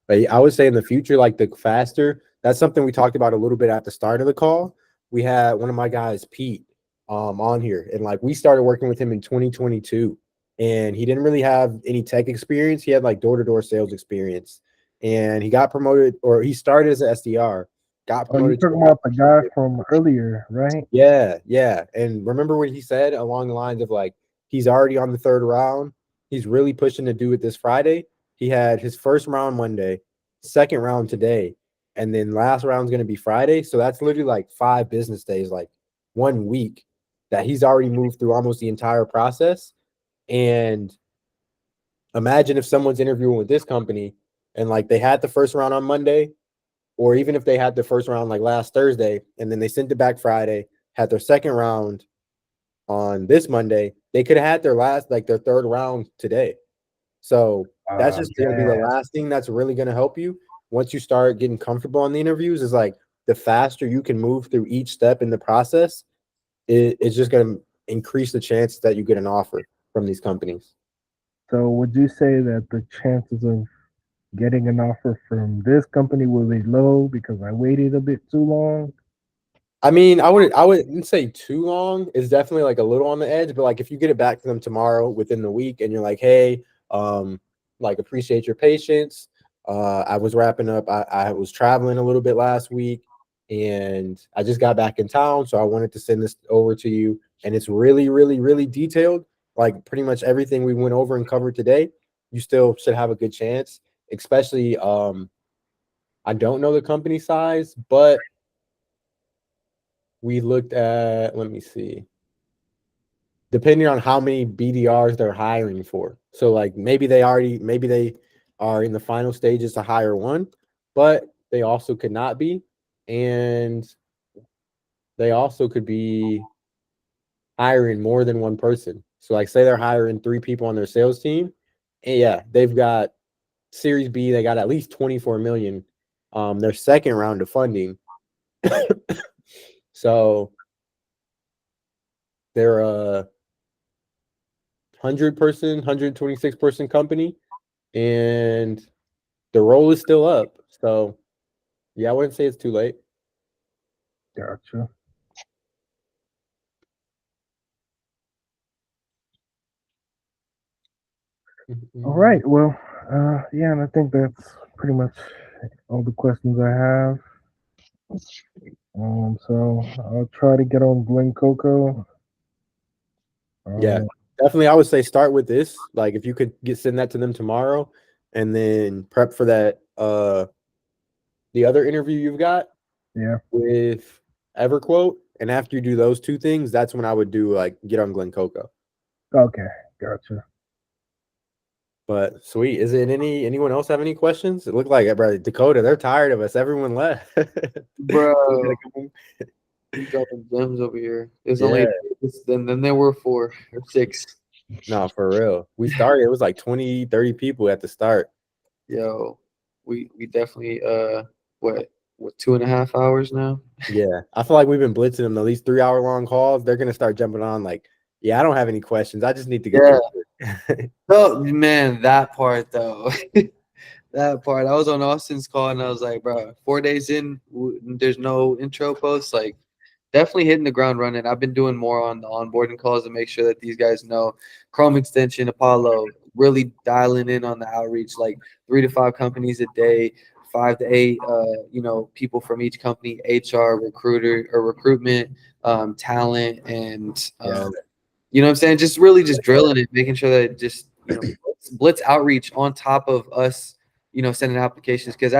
But I would say in the future, like the faster, that's something we talked about a little bit at the start of the call. We had one of my guys, Pete, on here, and like we started working with him in 2022, and he didn't really have any tech experience. He had like door-to-door sales experience, and he got promoted, or he started as an SDR, got Oh, you're promoted to talking about the guy from earlier, right? yeah, yeah. And remember what he said along the lines of like he's already on the third round. He's really pushing to do it this Friday. He had his first round Monday, second round today, and then last round's going to be Friday. So that's literally like 5 business days, like 1 week that he's already moved through almost the entire process. And imagine if someone's interviewing with this company and like they had the first round on Monday, or even if they had the first round like last Thursday and then they sent it back Friday, had their second round on this Monday, they could have had their third round today. So that's just going to be the Man. last thing that's really going to help you once you start getting comfortable on the interviews. Is like the faster you can move through each step in the process, it's just going to increase the chances that you get an offer from these companies. So would you say that the chances of getting an offer from this company will be low because I waited a bit too long? I mean, I wouldn't say too long. It's definitely like a little on the edge, but like if you get it back to them tomorrow within the week and you're like, hey, like appreciate your patience. I was wrapping up. I was traveling a little bit last week and I just got back in town. So I wanted to send this over to you. And it's really, really, really detailed. Like pretty much everything we went over and covered today, you still should have a good chance, especially I don't know the company size, but we looked at, let me see, depending on how many BDRs they're hiring for. So like maybe they are in the final stages to hire one, but they also could not be. And they also could be hiring more than one person. So like say they're hiring 3 people on their sales team. And yeah, they've got Series B, they got at least 24 million. Their second round of funding. So they're a 100-person, 126-person company, and the role is still up. So, yeah, I wouldn't say it's too late. Gotcha. All right. Well, yeah, and I think that's pretty much all the questions I have. So I'll try to get on Glen Coco. Yeah, definitely. I would say start with this. Like, if you could send that to them tomorrow, and then prep for that. The other interview you've got, Yeah, with EverQuote, and after you do those 2 things, that's when I would do like get on Glen Coco. Okay, gotcha. But sweet. Is it anyone else have any questions? It looked like bro, Dakota, they're tired of us. Everyone left. Bro, you dropping gems over here. There's Yeah. only then there were 4 or 6. No, for real. We started, it was like 20, 30 people at the start. Yo, we definitely what 2.5 hours now? Yeah. I feel like we've been blitzing them at least 3-hour long calls. They're gonna start jumping on like, yeah, I don't have any questions. I just need to get Yeah. Oh man, that part though. That part. I was on Austin's call and I was like, bro, 4 days in, there's no intro post. Like, definitely hitting the ground running. I've been doing more on the onboarding calls to make sure that these guys know Chrome extension, Apollo, really dialing in on the outreach, like 3 to 5 companies a day, 5 to 8, people from each company, HR, recruiter or recruitment, talent, and you know what I'm saying? Just really just drilling it, making sure that just, blitz outreach on top of us, sending applications. Cause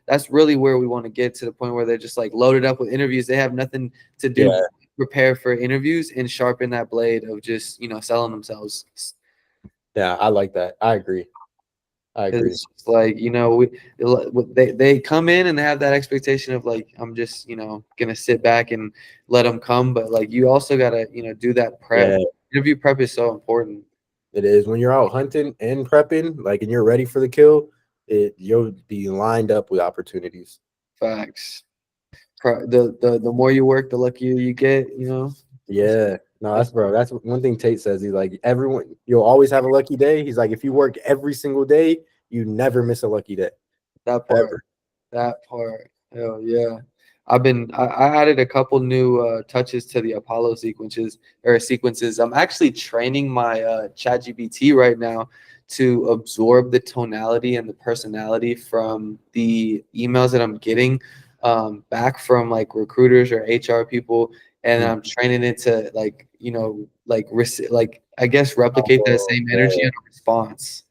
that's really where we want to get, to the point where they're just like loaded up with interviews. They have nothing to do, but prepare for interviews and sharpen that blade of just, selling themselves. Yeah, I like that. I agree. It's just like, they come in and they have that expectation of like, I'm just, gonna sit back and let them come. But like, you also gotta, do that prep. Yeah. Interview prep is so important. It is. When you're out hunting and prepping, like, and you're ready for the kill, you'll be lined up with opportunities. Facts. The more you work, the luckier you get, Yeah. No, that's one thing Tate says. He's like, you'll always have a lucky day. He's like, if you work every single day, you never miss a lucky day. That part. Ever. That part. Hell yeah. I added a couple new touches to the Apollo sequences. I'm actually training my ChatGPT right now to absorb the tonality and the personality from the emails that I'm getting back from like recruiters or HR people, and I'm training it to I guess replicate that same energy and response.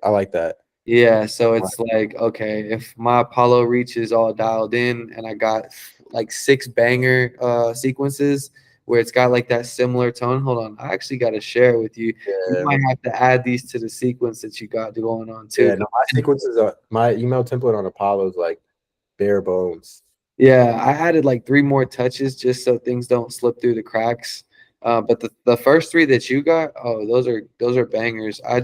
I like that. Yeah, so it's like, okay, if my Apollo reach is all dialed in and I got like 6 banger sequences where it's got like that similar tone. Hold on, I actually got to share it with you. You might have to add these to the sequence that you got going on too. Yeah, no, my sequences my email template on Apollo is like bare bones. Yeah, I added like 3 more touches just so things don't slip through the cracks. But the first 3 that you got, those are bangers. I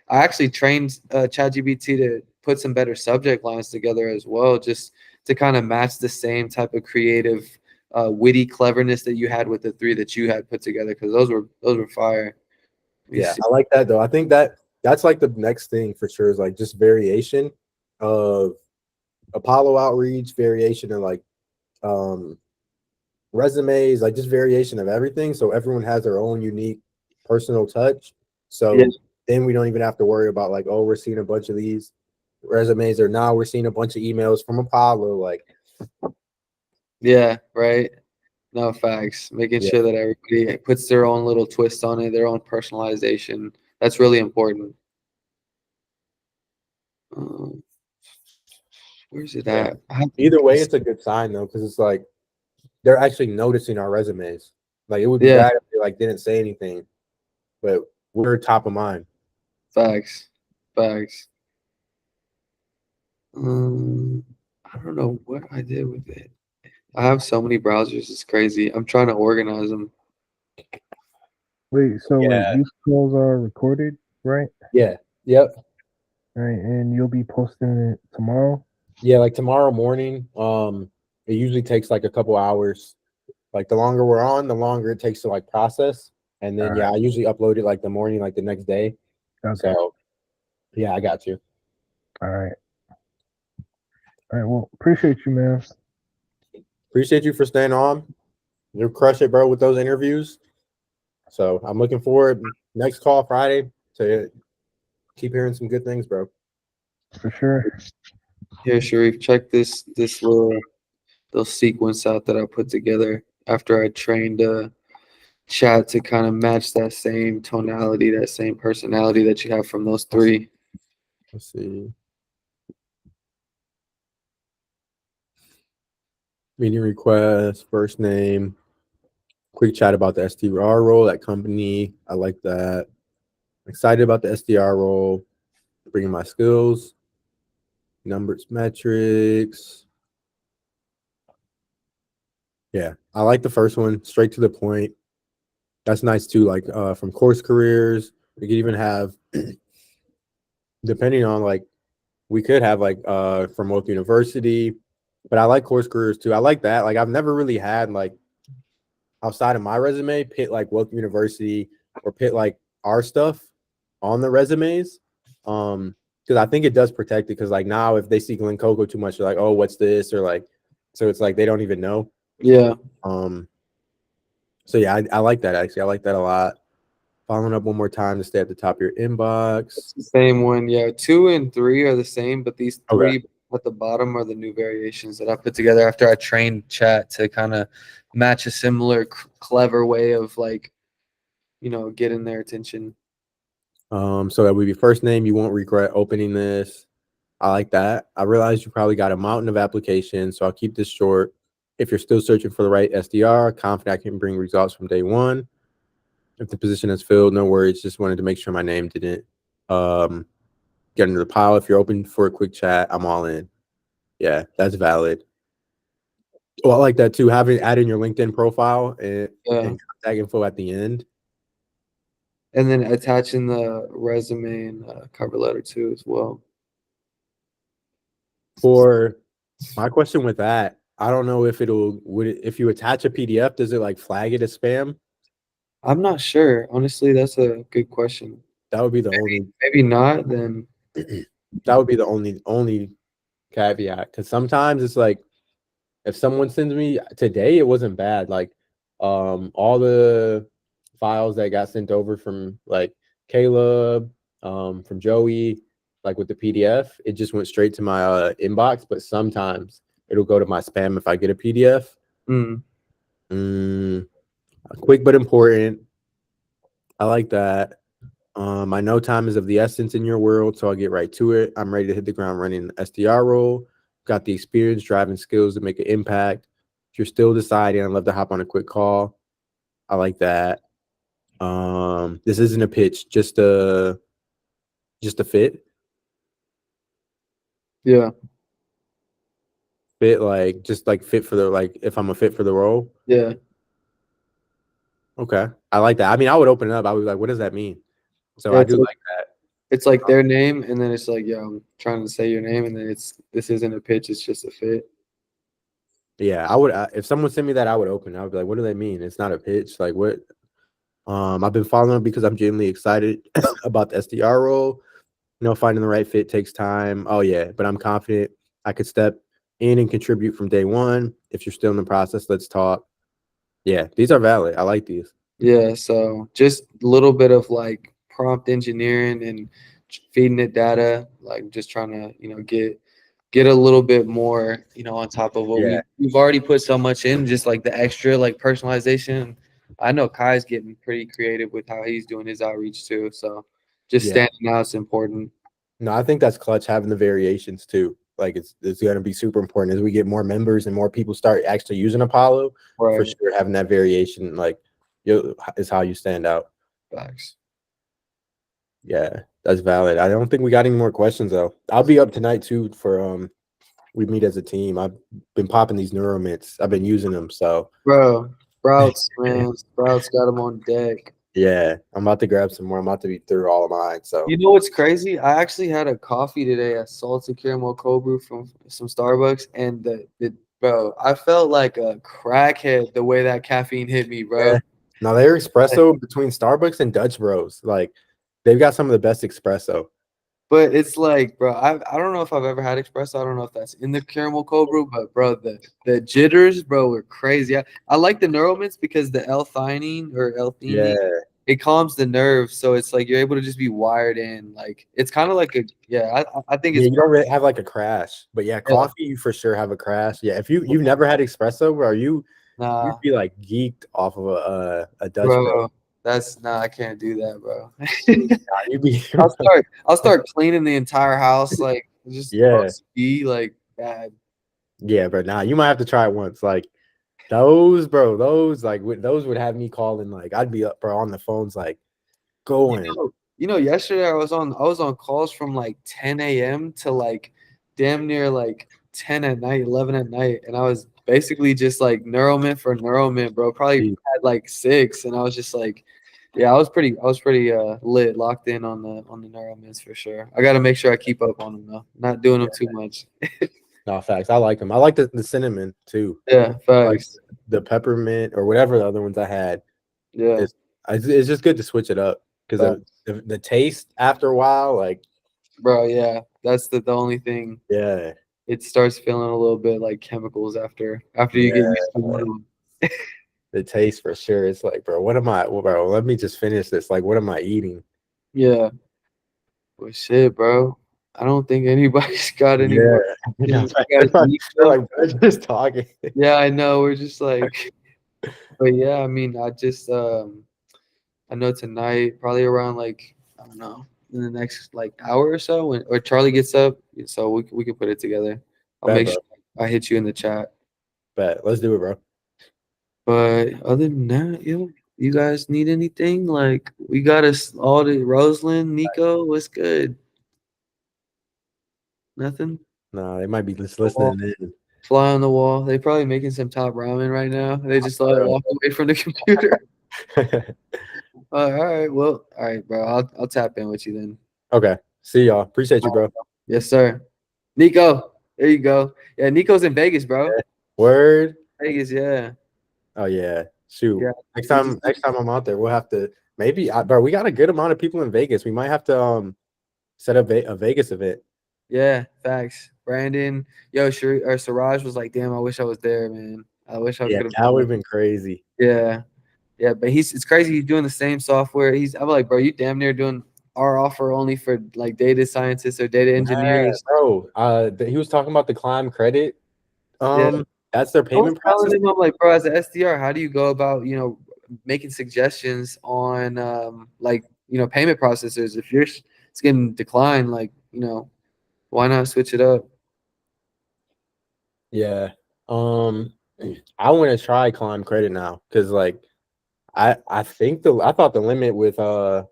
actually trained ChatGPT to put some better subject lines together as well, just to kind of match the same type of creative, witty cleverness that you had with the 3 that you had put together, because those were fire. Yeah, I like that though. I think that's like the next thing for sure, is like just variation of Apollo outreach, variation of like resumes, like just variation of everything, so everyone has their own unique personal touch. So then we don't even have to worry about like, oh, we're seeing a bunch of these resumes, or now we're seeing a bunch of emails from Apollo. Like, yeah, right. No, facts. Making sure that everybody puts their own little twist on it, their own personalization. That's really important. Where's it at? Either way, it's a good sign though, because it's like they're actually noticing our resumes. Like, it would be bad if they like didn't say anything, but we're top of mind. Facts. I don't know what I did with it. I have so many browsers. It's crazy. I'm trying to organize them. Wait, so like these calls are recorded, right? Yeah. Yep. All right, and you'll be posting it tomorrow? Yeah, like tomorrow morning. It usually takes like a couple hours. Like, the longer we're on, the longer it takes to like process. And then I usually upload it like the morning, like the next day. Okay. So yeah, I got you. All right. Well, appreciate you, man. Appreciate you for staying on. You crush it, bro, with those interviews. So I'm looking forward next call Friday to keep hearing some good things, bro. For sure. Here, Sharif, check this little sequence out that I put together after I trained chat to kind of match that same tonality, that same personality that you have from those 3. Let's see. Meeting request, first name, quick chat about the SDR role, that company. I like that. Excited about the SDR role, bringing my skills, numbers, metrics. Yeah, I like the first one, straight to the point. That's nice too. Like, from course careers, we could even have, depending on like, we could have like from Woke University, but I like course careers too. I like that. Like, I've never really had like, outside of my resume, put like Woke University or put like our stuff on the resumes. Because I think it does protect it. Because like now, if they see Glen Coco too much, they're like, oh, what's this? Or like, so it's like they don't even know. Yeah. So yeah, I like that actually. I like that a lot. Following up one more time to stay at the top of your inbox. It's the same one, yeah. 2 and 3 are the same, but these 3 at the bottom are the new variations that I put together after I trained chat to kind of match a similar clever way of like, getting their attention. So that would be first name. You won't regret opening this. I like that. I realize you probably got a mountain of applications, so I'll keep this short. If you're still searching for the right SDR, confident I can bring results from day one. If the position is filled, no worries. Just wanted to make sure my name didn't get into the pile. If you're open for a quick chat, I'm all in. Yeah, that's valid. Well, I like that too. Adding your LinkedIn profile and contact info at the end. And then attaching the resume and cover letter too as well. For my question with that, I don't know if if you attach a PDF, does it like flag it as spam? I'm not sure. Honestly, that's a good question. That would be the maybe not, then that would be the only caveat. Because sometimes it's like if someone sends me today, it wasn't bad. Like all the files that got sent over from like Caleb, from Joey, like with the PDF, it just went straight to my inbox. But sometimes it'll go to my spam if I get a PDF. Quick but important. I like that. I know time is of the essence in your world, so I'll get right to it. I'm ready to hit the ground running the SDR role. Got the experience, driving skills to make an impact. If you're still deciding, I'd love to hop on a quick call. I like that. This isn't a pitch, just a fit. Yeah. Fit like just like fit for the like if I'm a fit for the role. Yeah. Okay. I like that. I mean, I would open it up. I would be like, what does that mean? So Yeah, I do like that. It's like their name, and then it's like, yeah, I'm trying to say your name, and then this isn't a pitch, it's just a fit. Yeah, I would. If someone sent me that, I would open it. I would be like, what do they mean? It's not a pitch. Like what? I've been following because I'm genuinely excited about the SDR role. Finding the right fit takes time. Oh yeah, but I'm confident I could step in and contribute from day one. If you're still in the process, let's talk. Yeah, these are valid. I like these. Yeah, so just a little bit of like prompt engineering and feeding it data, like just trying to, get a little bit more, on top of what we've already put so much in, just like the extra like personalization. I know Kai's getting pretty creative with how he's doing his outreach too. So just standing out is important. No, I think that's clutch having the variations too. Like it's going to be super important as we get more members and more people start actually using Apollo. For sure, having that variation like is how you stand out. Facts. Yeah, that's valid. I don't think we got any more questions though. I'll be up tonight too for we meet as a team. I've been popping these neuromints. I've been using them. So Sprouts, man, Sprouts got them on deck. Yeah, I'm about to grab some more. I'm about to be through all of mine. So you know what's crazy? I actually had a coffee today, a salted caramel cold brew from some Starbucks, and bro, I felt like a crackhead the way that caffeine hit me, bro. Yeah. Now they're espresso between Starbucks and Dutch Bros. Like they've got some of the best espresso. But it's like, bro, I don't know if I've ever had espresso. I don't know if that's in the caramel cold brew, but bro, the jitters, bro, were crazy. I like the neuromints because the L-theanine or L-theanine, it calms the nerves, so it's like you're able to just be wired in. Like it's kind of like I think it's you don't really have like a crash, but coffee you for sure have a crash. Yeah, if you've never had espresso, bro, you'd be like geeked off of a Dutch Bro. I can't do that, bro. You'd be I'll start cleaning the entire house, like just be like bad. Yeah, but you might have to try it once. Like those would have me calling. Like I'd be up, bro, on the phones, like going. Yesterday I was on calls from like 10 a.m. to like damn near like 10 at night, 11 at night, and I was basically just like neuromint for neuromint, bro. Probably had like 6, and I was just like, I was pretty lit, locked in on the neuromints for sure. I got to make sure I keep up on them though, not doing them too much. No, facts. I like them. I like the cinnamon too. Yeah, facts. Like the peppermint or whatever the other ones I had. Yeah, it's just good to switch it up because the taste after a while, like, bro, yeah, that's the only thing. Yeah, it starts feeling a little bit like chemicals after you get used to them. The taste for sure. It's like, bro, bro, let me just finish this. Like, what am I eating? Yeah. Well, shit, bro. I don't think anybody's got any Yeah, more. yeah, questions. like, We got it's like, they're Nico. like, we're just talking. Yeah, I know. We're just like, but yeah, I mean, I know tonight, probably around like, I don't know, in the next like hour or so, when or Charlie gets up, so we can put it together. I'll Bet, make bro. sure I hit you in the chat. Bet. Let's do it, bro. But other than that, you guys need anything? Like, we got us all the Rosalind, Nico, what's good? Nothing? Nah, they might be just Wall. listening in. Fly on the wall. They probably making some top ramen right now. They just like walk away from the computer. All right. Well, all right, bro. I'll tap in with you then. Okay. See y'all. Appreciate you, bro. Yes, sir. Nico, there you go. Yeah, Nico's in Vegas, bro. Word. Vegas, yeah. Oh yeah. Shoot. Yeah. Next time I'm out there, we'll have to maybe bro, we got a good amount of people in Vegas. We might have to set up a Vegas event. Yeah, facts. Brandon, yo, Siraj was like, damn, I wish I was there, man. I wish I Yeah, could have. that would have been crazy. Yeah. Yeah, but it's crazy. He's doing the same software. I'm like, bro, you damn near doing our offer only for like data scientists or data Yeah, engineers. bro. He was talking about the climb credit. Yeah. That's their I was payment telling process. him, I'm like, bro, as an SDR, how do you go about, making suggestions on, payment processors? If it's getting declined, like, why not switch it up? Yeah. I want to try climb credit now because like I thought the limit with I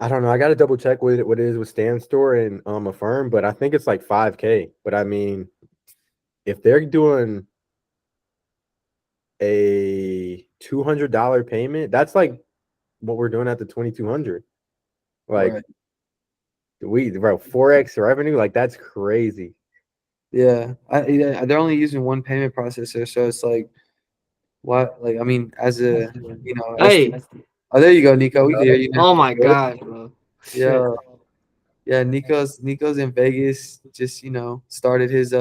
don't know. I got to double check what it is with Stan Store and Affirm, but I think it's like 5K. But I mean, if they're doing a $200 payment, that's like what we're doing at the 2200. Like Right. bro, 4x revenue, like that's crazy. Yeah. They're only using one payment processor, so it's like, what? Like, I mean, as a, Hey. Oh, there you go, Nico. We can hear you now. Oh my god, bro. Yeah. Yeah, Nico's in Vegas. Just started his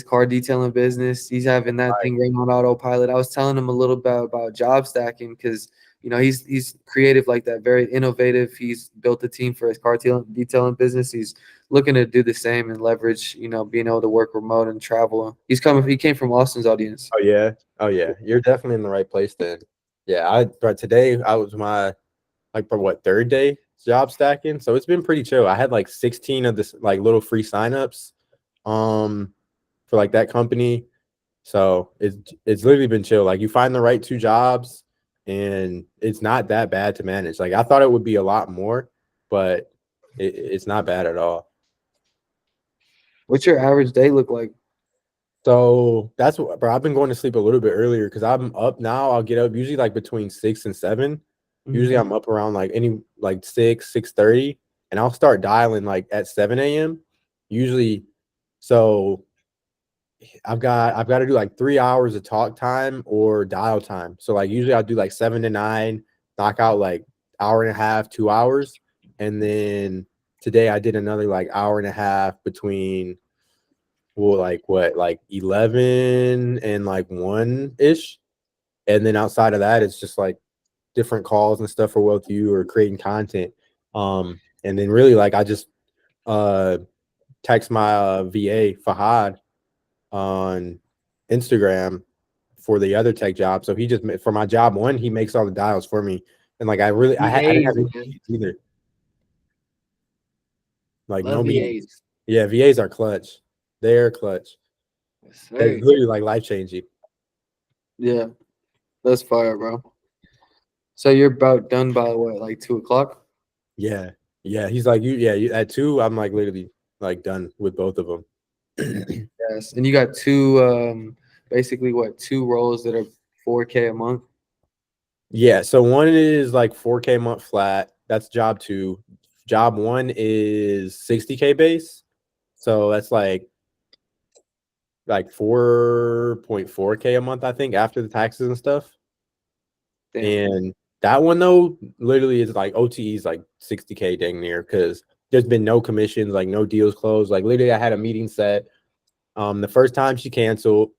car detailing business. He's having that thing running on autopilot. I was telling him a little bit about job stacking because he's creative like that, very innovative. He's built a team for his car detailing business. He's looking to do the same and leverage being able to work remote and travel. He came from Austin's audience. Oh yeah, you're definitely in the right place then. Yeah, but today I was my for what, third day job stacking, so it's been pretty chill. I had like 16 of this like little free signups for like that company, so it's literally been chill. Like you find the right two jobs and it's not that bad to manage. Like I thought it would be a lot more, but it's not bad at all. What's your average day look like? So that's what, bro. I've been going to sleep a little bit earlier because I'm up now. I'll get up usually like between 6 and 7. Usually I'm up around like 6:30, and I'll start dialing like at 7 a.m. Usually, so I've got to do like 3 hours of talk time or dial time. So like usually I'll do like 7 to 9, knock out like hour and a half, 2 hours, and then today I did another like hour and a half between like 11 and like 1-ish, and then outside of that it's just like different calls and stuff for Wealth U or creating content. And then really like I just text my VA Fahad on Instagram for the other tech job. So he just for my job one, he makes all the dials for me. And like I didn't have any meetings either. Like Love no VAs. meetings. Yeah, VAs are clutch. They're clutch. They're literally like life changing. Yeah, that's fire, bro. So you're about done by what, like 2:00? Yeah. Yeah. He's like, you at 2, I'm like literally like done with both of them. Yes. And you got two, basically what, 2 roles that are 4K a month? Yeah. So one is like 4K a month flat. That's job 2. Job 1 is 60K base. So that's like 4.4K a month, I think, after the taxes and stuff. Damn. And that one though, literally is like OTE's like 60K dang near because there's been no commissions, like no deals closed. Like literally I had a meeting set. The first time she canceled,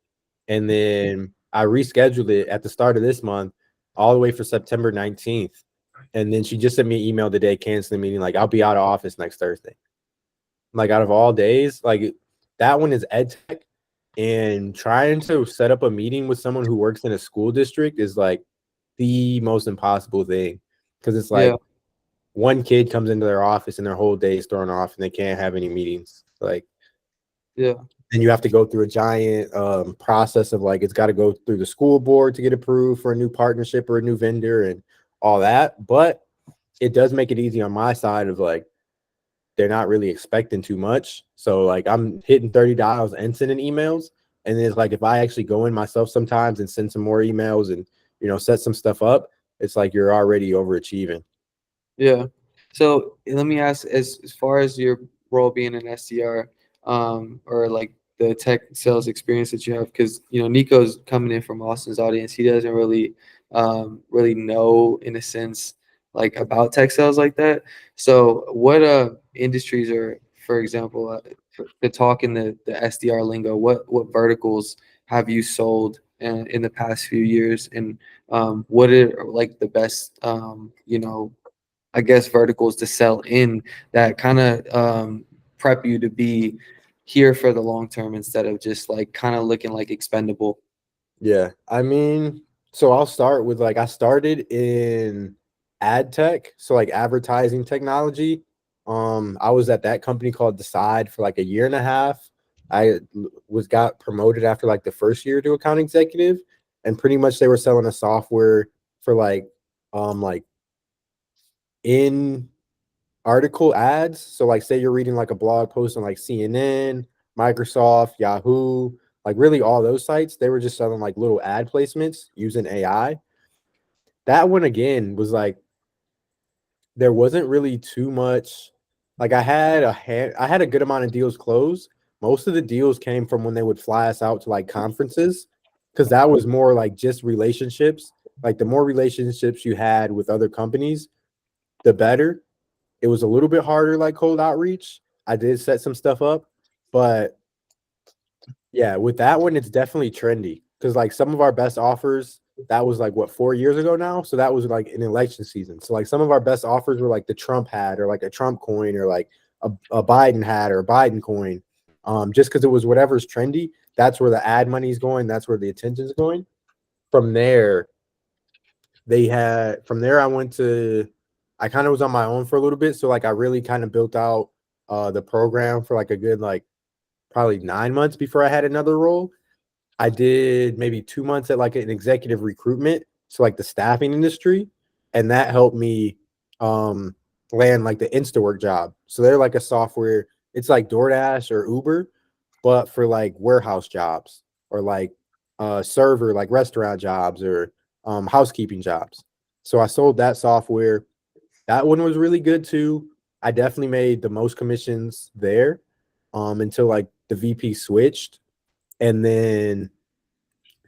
and then I rescheduled it at the start of this month all the way for September 19th. And then she just sent me an email today canceling the meeting. Like, I'll be out of office next Thursday. Like, out of all days, like that one is ed tech. And trying to set up a meeting with someone who works in a school district is like the most impossible thing. Because it's like one kid comes into their office and their whole day is thrown off and they can't have any meetings. Like, then you have to go through a giant process of like, it's got to go through the school board to get approved for a new partnership or a new vendor and all that. But it does make it easy on my side of like, they're not really expecting too much. So like I'm hitting 30 dials and sending emails. And then it's like, if I actually go in myself sometimes and send some more emails and, you know, set some stuff up, it's like you're already overachieving. Yeah. So let me ask, as far as your role being an SDR, or like the tech sales experience that you have, because you know Nico's coming in from Austin's audience, he doesn't really really know in a sense like about tech sales like that. So what industries are, for example, to talk in the SDR lingo, what verticals have you sold in the past few years, and what are like the best you know, I guess verticals to sell in that kind of prep you to be here for the long term instead of just like kind of looking like expendable. Yeah. I mean, so I'll start with like, I started in ad tech. So like advertising technology. I was at that company called Decide for like a year and a half. I got promoted after like the first year to account executive, and pretty much they were selling a software for like in article ads. So like say you're reading like a blog post on like CNN, Microsoft, Yahoo, like really all those sites, they were just selling like little ad placements using AI. That one again was like there wasn't really too much. Like I had a good amount of deals closed. Most of the deals came from when they would fly us out to like conferences, because that was more like just relationships. Like the more relationships you had with other companies, the better. It was a little bit harder, like cold outreach. I did set some stuff up, but yeah, with that one, it's definitely trendy because like some of our best offers, that was like what 4 years ago now. So that was like an election season. So like some of our best offers were like the Trump hat or like a Trump coin or like a Biden hat or a Biden coin. Just because it was whatever's trendy, that's where the ad money's going, that's where the attention's going. From there, I went to, I kind of was on my own for a little bit. So like I really kind of built out the program for like a good like probably 9 months before I had another role. I did maybe 2 months at like an executive recruitment, so like the staffing industry, and that helped me land like the InstaWork job. So they're like a software, it's like DoorDash or Uber, but for like warehouse jobs or like server, like restaurant jobs or housekeeping jobs. So I sold that software. That one was really good too. I definitely made the most commissions there until like the VP switched. And then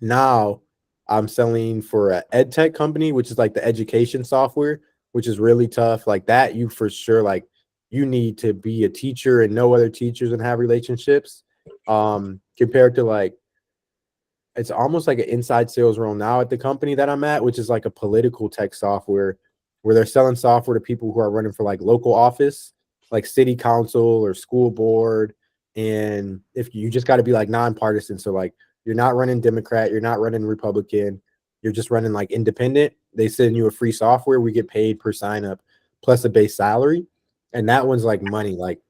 now I'm selling for an ed tech company, which is like the education software, which is really tough. Like that, you for sure, like you need to be a teacher and know other teachers and have relationships. Compared to like it's almost like an inside sales role now at the company that I'm at, which is like a political tech software where they're selling software to people who are running for like local office, like city council or school board. And if you just got to be like nonpartisan, so like you're not running Democrat, you're not running Republican, you're just running like independent. They send you a free software. We get paid per sign up plus a base salary. And that one's like money. Like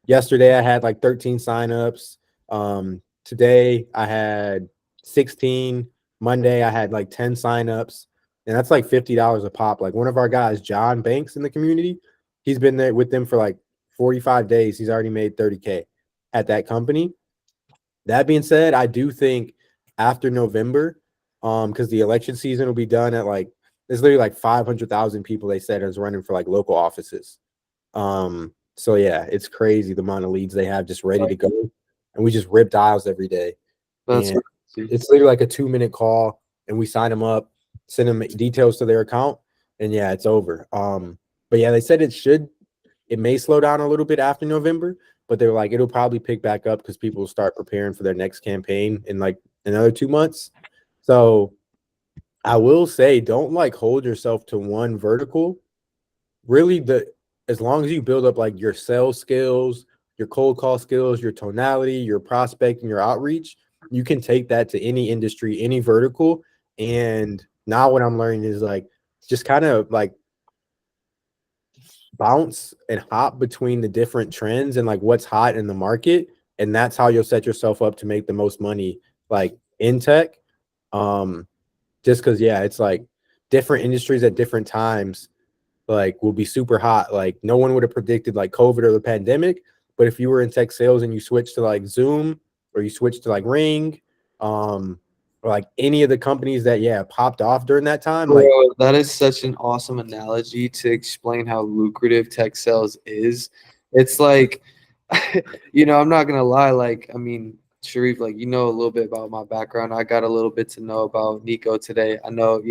yesterday I had like 13 signups. Today I had 16. Monday I had like 10 signups, and that's like $50 a pop. Like one of our guys, John Banks in the community, he's been there with them for like 45 days. He's already made 30K at that company. That being said, I do think after November, because the election season will be done at like there's literally like 500,000 people they said is running for like local offices. So yeah, it's crazy the amount of leads they have just ready to go, and we just rip dials every day. That's And it's literally like a 2-minute call, and we sign them up, send them details to their account, and yeah, it's over. But yeah, they said it may slow down a little bit after November, but they're like it'll probably pick back up because people will start preparing for their next campaign in like another 2 months. So I will say, don't like hold yourself to one vertical. really as long as you build up like your sales skills, your cold call skills, your tonality, your prospecting, your outreach, you can take that to any industry, any vertical. And now what I'm learning is like just kind of like bounce and hop between the different trends and like what's hot in the market. And that's how you'll set yourself up to make the most money like in tech. Just because, yeah, it's like different industries at different times like will be super hot. Like no one would have predicted like COVID or the pandemic. But if you were in tech sales and you switched to like Zoom or you switched to like Ring, or like any of the companies that popped off during that time, like Bro, that is such an awesome analogy to explain how lucrative tech sales is. It's like, I'm not gonna lie. Like, I mean, Sharif, like, a little bit about my background. I got a little bit to know about Nico today. I know,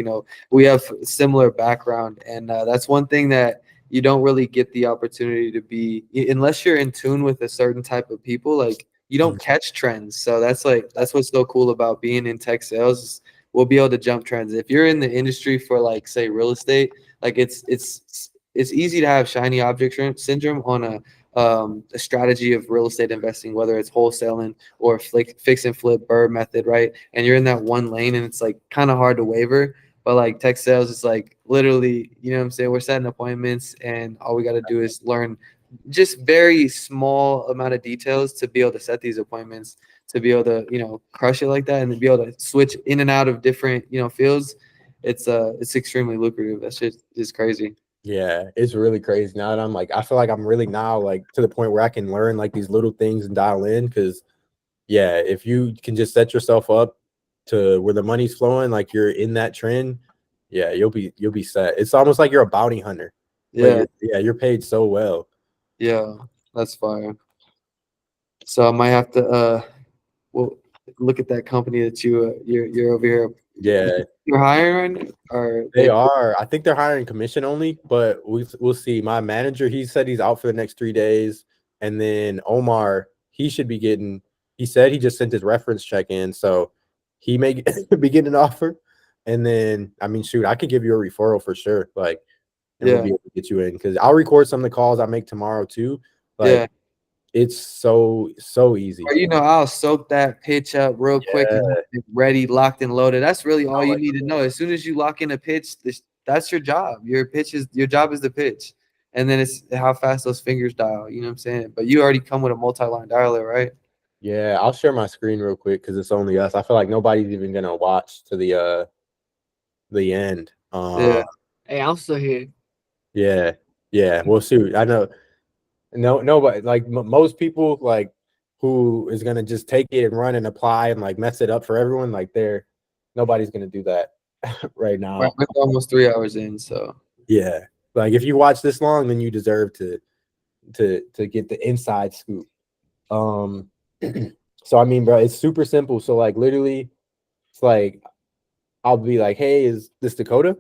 we have similar background, and that's one thing that you don't really get the opportunity to be unless you're in tune with a certain type of people. Like, you don't catch trends. So that's what's so cool about being in tech sales. We'll be able to jump trends. If you're in the industry for like say real estate, like it's easy to have shiny object syndrome on a strategy of real estate investing, whether it's wholesaling or fix and flip BRRRR method, right? And you're in that one lane and it's like kind of hard to waver. But like tech sales, it's like literally, you know what I'm saying? We're setting appointments and all we got to do is learn just very small amount of details to be able to set these appointments, to be able to crush it like that, and to be able to switch in and out of different fields. It's extremely lucrative. That shit is crazy. yeah, it's really crazy now that I'm like, I feel like I'm really now like to the point where I can learn like these little things and dial in. Because if you can just set yourself up to where the money's flowing, like you're in that trend, you'll be set. It's almost like you're a bounty hunter, but you're paid so well. Yeah, that's fire. So I might have to well look at that company that you're over here. Yeah, You're hiring right now? Or they are. I think they're hiring commission only, but we'll see. My manager, he said he's out for the next 3 days, and then Omar, he should be getting. He said he just sent his reference check in, so he may be getting an offer. And then, I mean, shoot, I could give you a referral for sure. Like, and we'll be able to get you in because I'll record some of the calls I make tomorrow too. Like, it's so easy. Or, I'll soak that pitch up real quick and have it ready, locked and loaded. That's really all you need to know. As soon as you lock in a pitch, that's your job. Your job is the pitch. And then it's how fast those fingers dial. You know what I'm saying? But you already come with a multi-line dialer, right? Yeah, I'll share my screen real quick because it's only us. I feel like nobody's even gonna watch to the end. Hey, I'm still here. Yeah. Well, shoot, I know. No, nobody like most people like who is gonna just take it and run and apply and like mess it up for everyone. Like nobody's gonna do that right now. We're almost 3 hours in, so Yeah, like if you watch this long, then you deserve to get the inside scoop. So I mean, bro, it's super simple. So like literally, it's like I'll be like, hey, is this Dakota?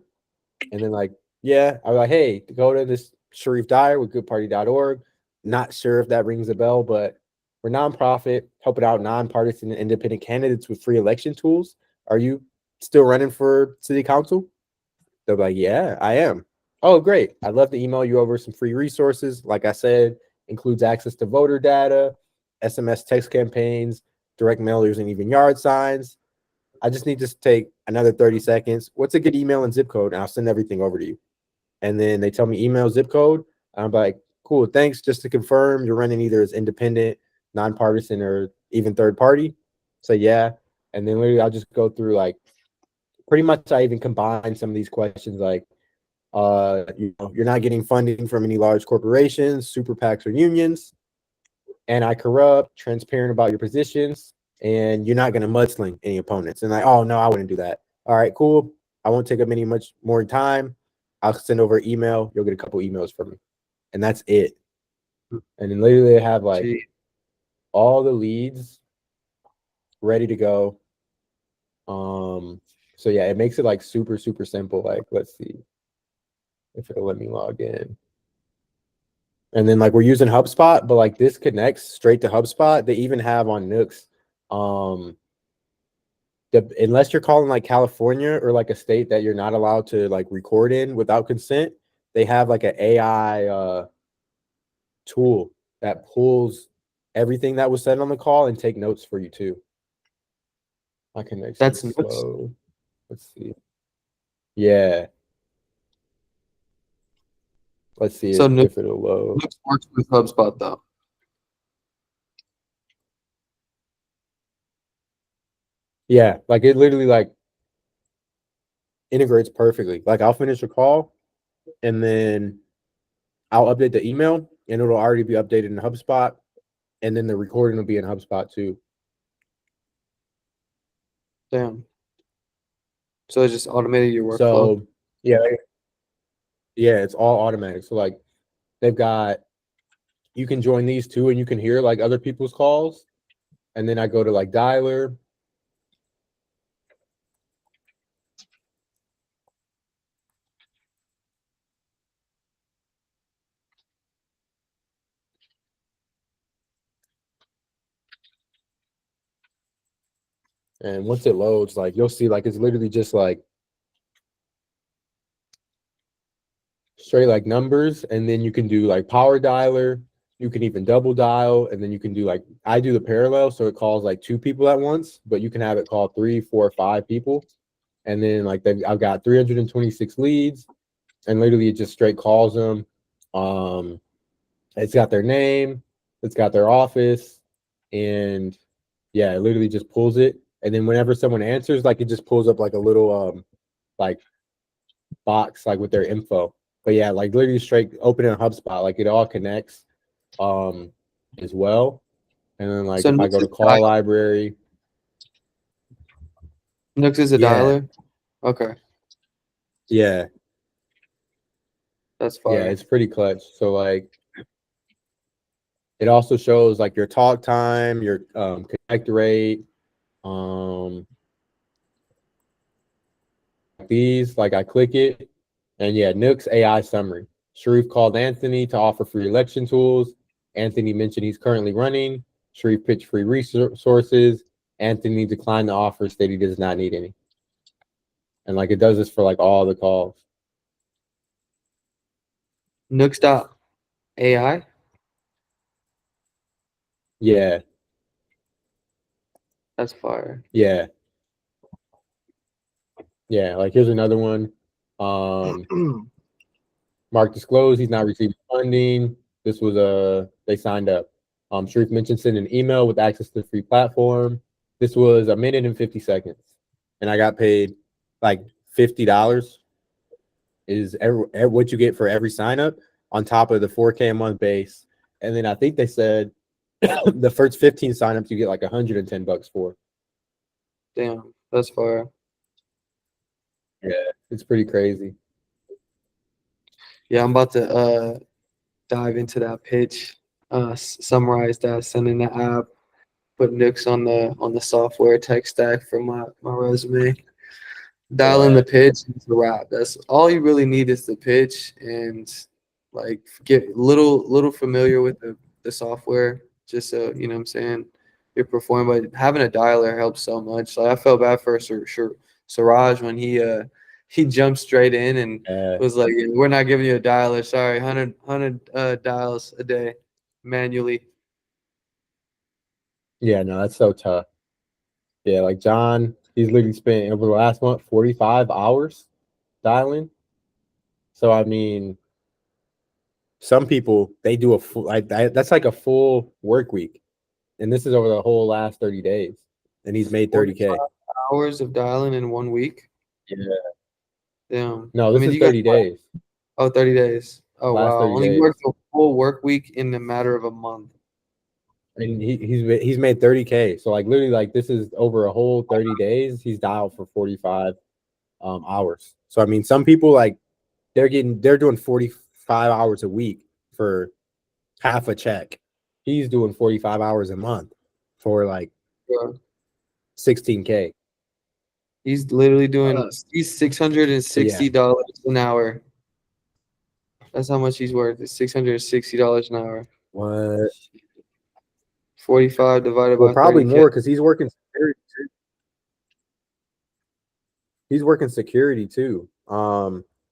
And then like, yeah, I'll be like, hey, Dakota, this Sharif Dyer with goodparty.org. Not sure if that rings a bell, but we're nonprofit, helping out nonpartisan and independent candidates with free election tools. Are you still running for city council? They're like, yeah, I am. Oh, great. I'd love to email you over some free resources. Like I said, includes access to voter data, SMS text campaigns, direct mailers, and even yard signs. I just need to take another 30 seconds. What's a good email and zip code? And I'll send everything over to you. And then they tell me email, zip code. I'm like, cool, thanks. Just to confirm, you're running either as independent, nonpartisan, or even third party. So yeah. And then literally I'll just go through like pretty much I even combine some of these questions like you're not getting funding from any large corporations, super PACs, or unions. Anti-corrupt, transparent about your positions, and you're not going to mudsling any opponents. And like, oh no, I wouldn't do that. All right, cool. I won't take up any much more time. I'll send over an email. You'll get a couple emails from me, and that's it. And then literally they have like all the leads ready to go. So yeah, it makes it like super simple. Like, let's see if it'll let me log in. And then like we're using HubSpot, but like this connects straight to HubSpot. They even have on Nooks, unless you're calling like California or like a state that you're not allowed to like record in without consent, they have like an AI tool that pulls everything that was said on the call and take notes for you too. My connection's That's nuts. slow. Let's see. Yeah. Let's see So if it'll load. Nooks works with HubSpot though. Yeah, like it literally like integrates perfectly. Like I'll finish a call and then I'll update the email and it'll already be updated in HubSpot, and then the recording will be in HubSpot too. Damn. So it just automated your workflow. So yeah, it's all automatic. So like they've got, you can join these two and you can hear like other people's calls. And then I go to like dialer. And once it loads, like you'll see like it's literally just like straight like numbers, and then you can do like power dialer. You can even double dial, and then you can do like, I do the parallel, so it calls like 2 people at once, but you can have it call 3, 4, 5 people. And then like I've got 326 leads, and literally it just straight calls them. It's got their name, it's got their office, and yeah, it literally just pulls it. And then whenever someone answers, like it just pulls up like a little like box like with their info. But yeah, like literally straight open in HubSpot, like it all connects as well. And then like So if I Nooks go to is call dial- library, Nooks is a yeah, dialer. Okay, yeah, that's yeah, fire. it's pretty clutch. So like it also shows like your talk time, your connect rate, these, like I click it, and yeah, Nook's AI summary. Sharif called Anthony to offer free election tools. Anthony mentioned he's currently running. Sharif pitched free resources. Anthony declined the offer, stated he does not need any. And like it does this for like all the calls. Nooks.ai. Yeah, That's fire. yeah, yeah. Like here's another one. Mark disclosed he's not receiving funding. This was they signed up. Sharif mentioned sending an email with access to the free platform. This was 1 minute and 50 seconds. And I got paid like $50 is what you get for every sign up on top of the 4K a month base. And then I think they said the first 15 signups you get like $110 for. Damn, that's fire. Yeah, it's pretty crazy. Yeah, I'm about to dive into that pitch, summarize that, send in the app, put Nooks on the software tech stack for my resume. Dial in the pitch, it's a wrap. That's all you really need is the pitch, and like get little familiar with the software, just so you know what I'm saying you're performing. But having a dialer helps so much. Like I felt bad for Siraj when he jumped straight in and was like, "We're not giving you a dialer. Sorry, 100 dials a day manually." Yeah, no, that's so tough. Yeah, like John, he's literally spent over the last month 45 hours dialing. So I mean, some people they do a full like that's like a full work week, and this is over the whole last 30 days, and he's made 30K. Hours of dialing in 1 week. Yeah. Damn. No, I this mean, is you guys 30 days. Oh, 30 days. Oh, Last wow. 30 Only days. worked a full work week in a matter of a month. And he's made 30K. So like literally like this is over a whole 30 days. He's dialed for 45 hours. So I mean, some people like they're doing 45 hours a week for half a check. He's doing 45 hours a month for like 16K. He's literally doing he's $660 an hour. That's how much he's worth. It's $660 an hour. What? 45 divided Well, by probably 30K. more because he's working security too. He's working security too.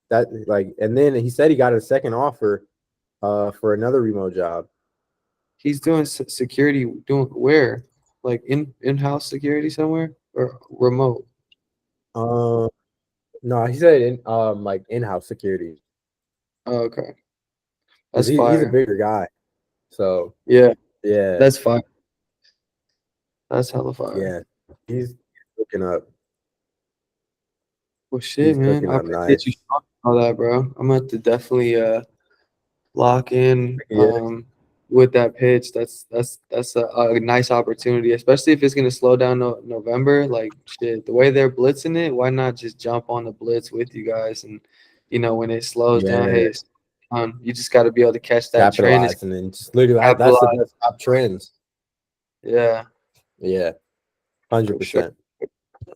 that like, and then he said he got a second offer for another remote job. He's doing security. Doing where? Like in-house security somewhere or remote? No, he said like in-house security. Oh, okay. 'Cause That's he's a fire. bigger guy. So Yeah, yeah, that's fire. That's hella fire. yeah, he's cooking up. Well, shit, He's man. cooking I up appreciate you nice. talking all that, bro. I'm gonna have to definitely lock in Yeah, with that pitch. That's a nice opportunity, especially if it's gonna slow down November. Like shit, the way they're blitzing it, why not just jump on the blitz with you guys? And when it slows down, hey, yeah. it's on. You just got to be able to catch that trend. It's Capitalize and then just literally that's the capitalize. best top trends. Yeah, Yeah, for sure, 100%.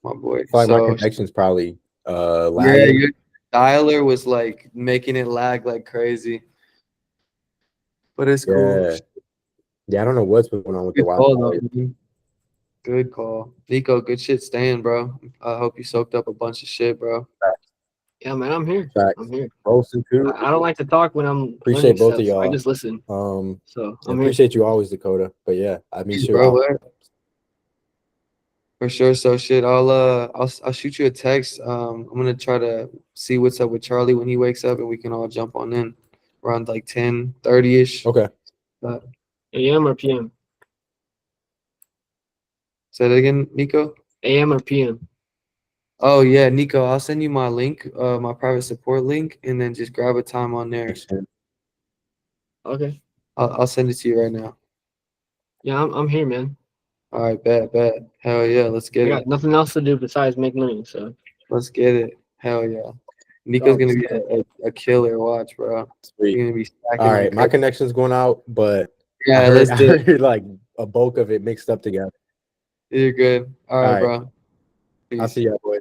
my boy. I feel like my So connection's probably yeah, lagging. your dialer was like making it lag like crazy, but it's cool. Yeah, yeah. I don't know what's going on with the Good call Wi-Fi. though, man. Good call. Nico, good shit staying, bro. I hope you soaked up a bunch of shit, bro. Yeah, man, I'm here. Facts. I'm here. Roasting too. I don't like to talk when I'm Appreciate learning both stuff. of So I y'all. just listen. So I I'm here. appreciate you always, Dakota. But yeah, I mean, sure. Bro, for sure. So shit, I'll shoot you a text. I'm gonna try to see what's up with Charlie when he wakes up and we can all jump on in around like 10:30ish. Okay. AM or PM? Say that again, Nico. AM or PM? Oh yeah, Nico, I'll send you my link, my private support link, and then just grab a time on there. Okay. I'll send it to you right now. Yeah, I'm here, man. All right, bet. Hell yeah, let's I get got it. nothing else to do besides make money. So Let's get it. Hell yeah. Nico's Dog, gonna be a killer. Watch, bro. Sweet. You're gonna be stacking All like right, my crazy. connection's going out, but Yeah, I let's do it. heard like a bulk of it mixed up together. You're good. All All right, right, bro. I'll Peace. see y'all boys.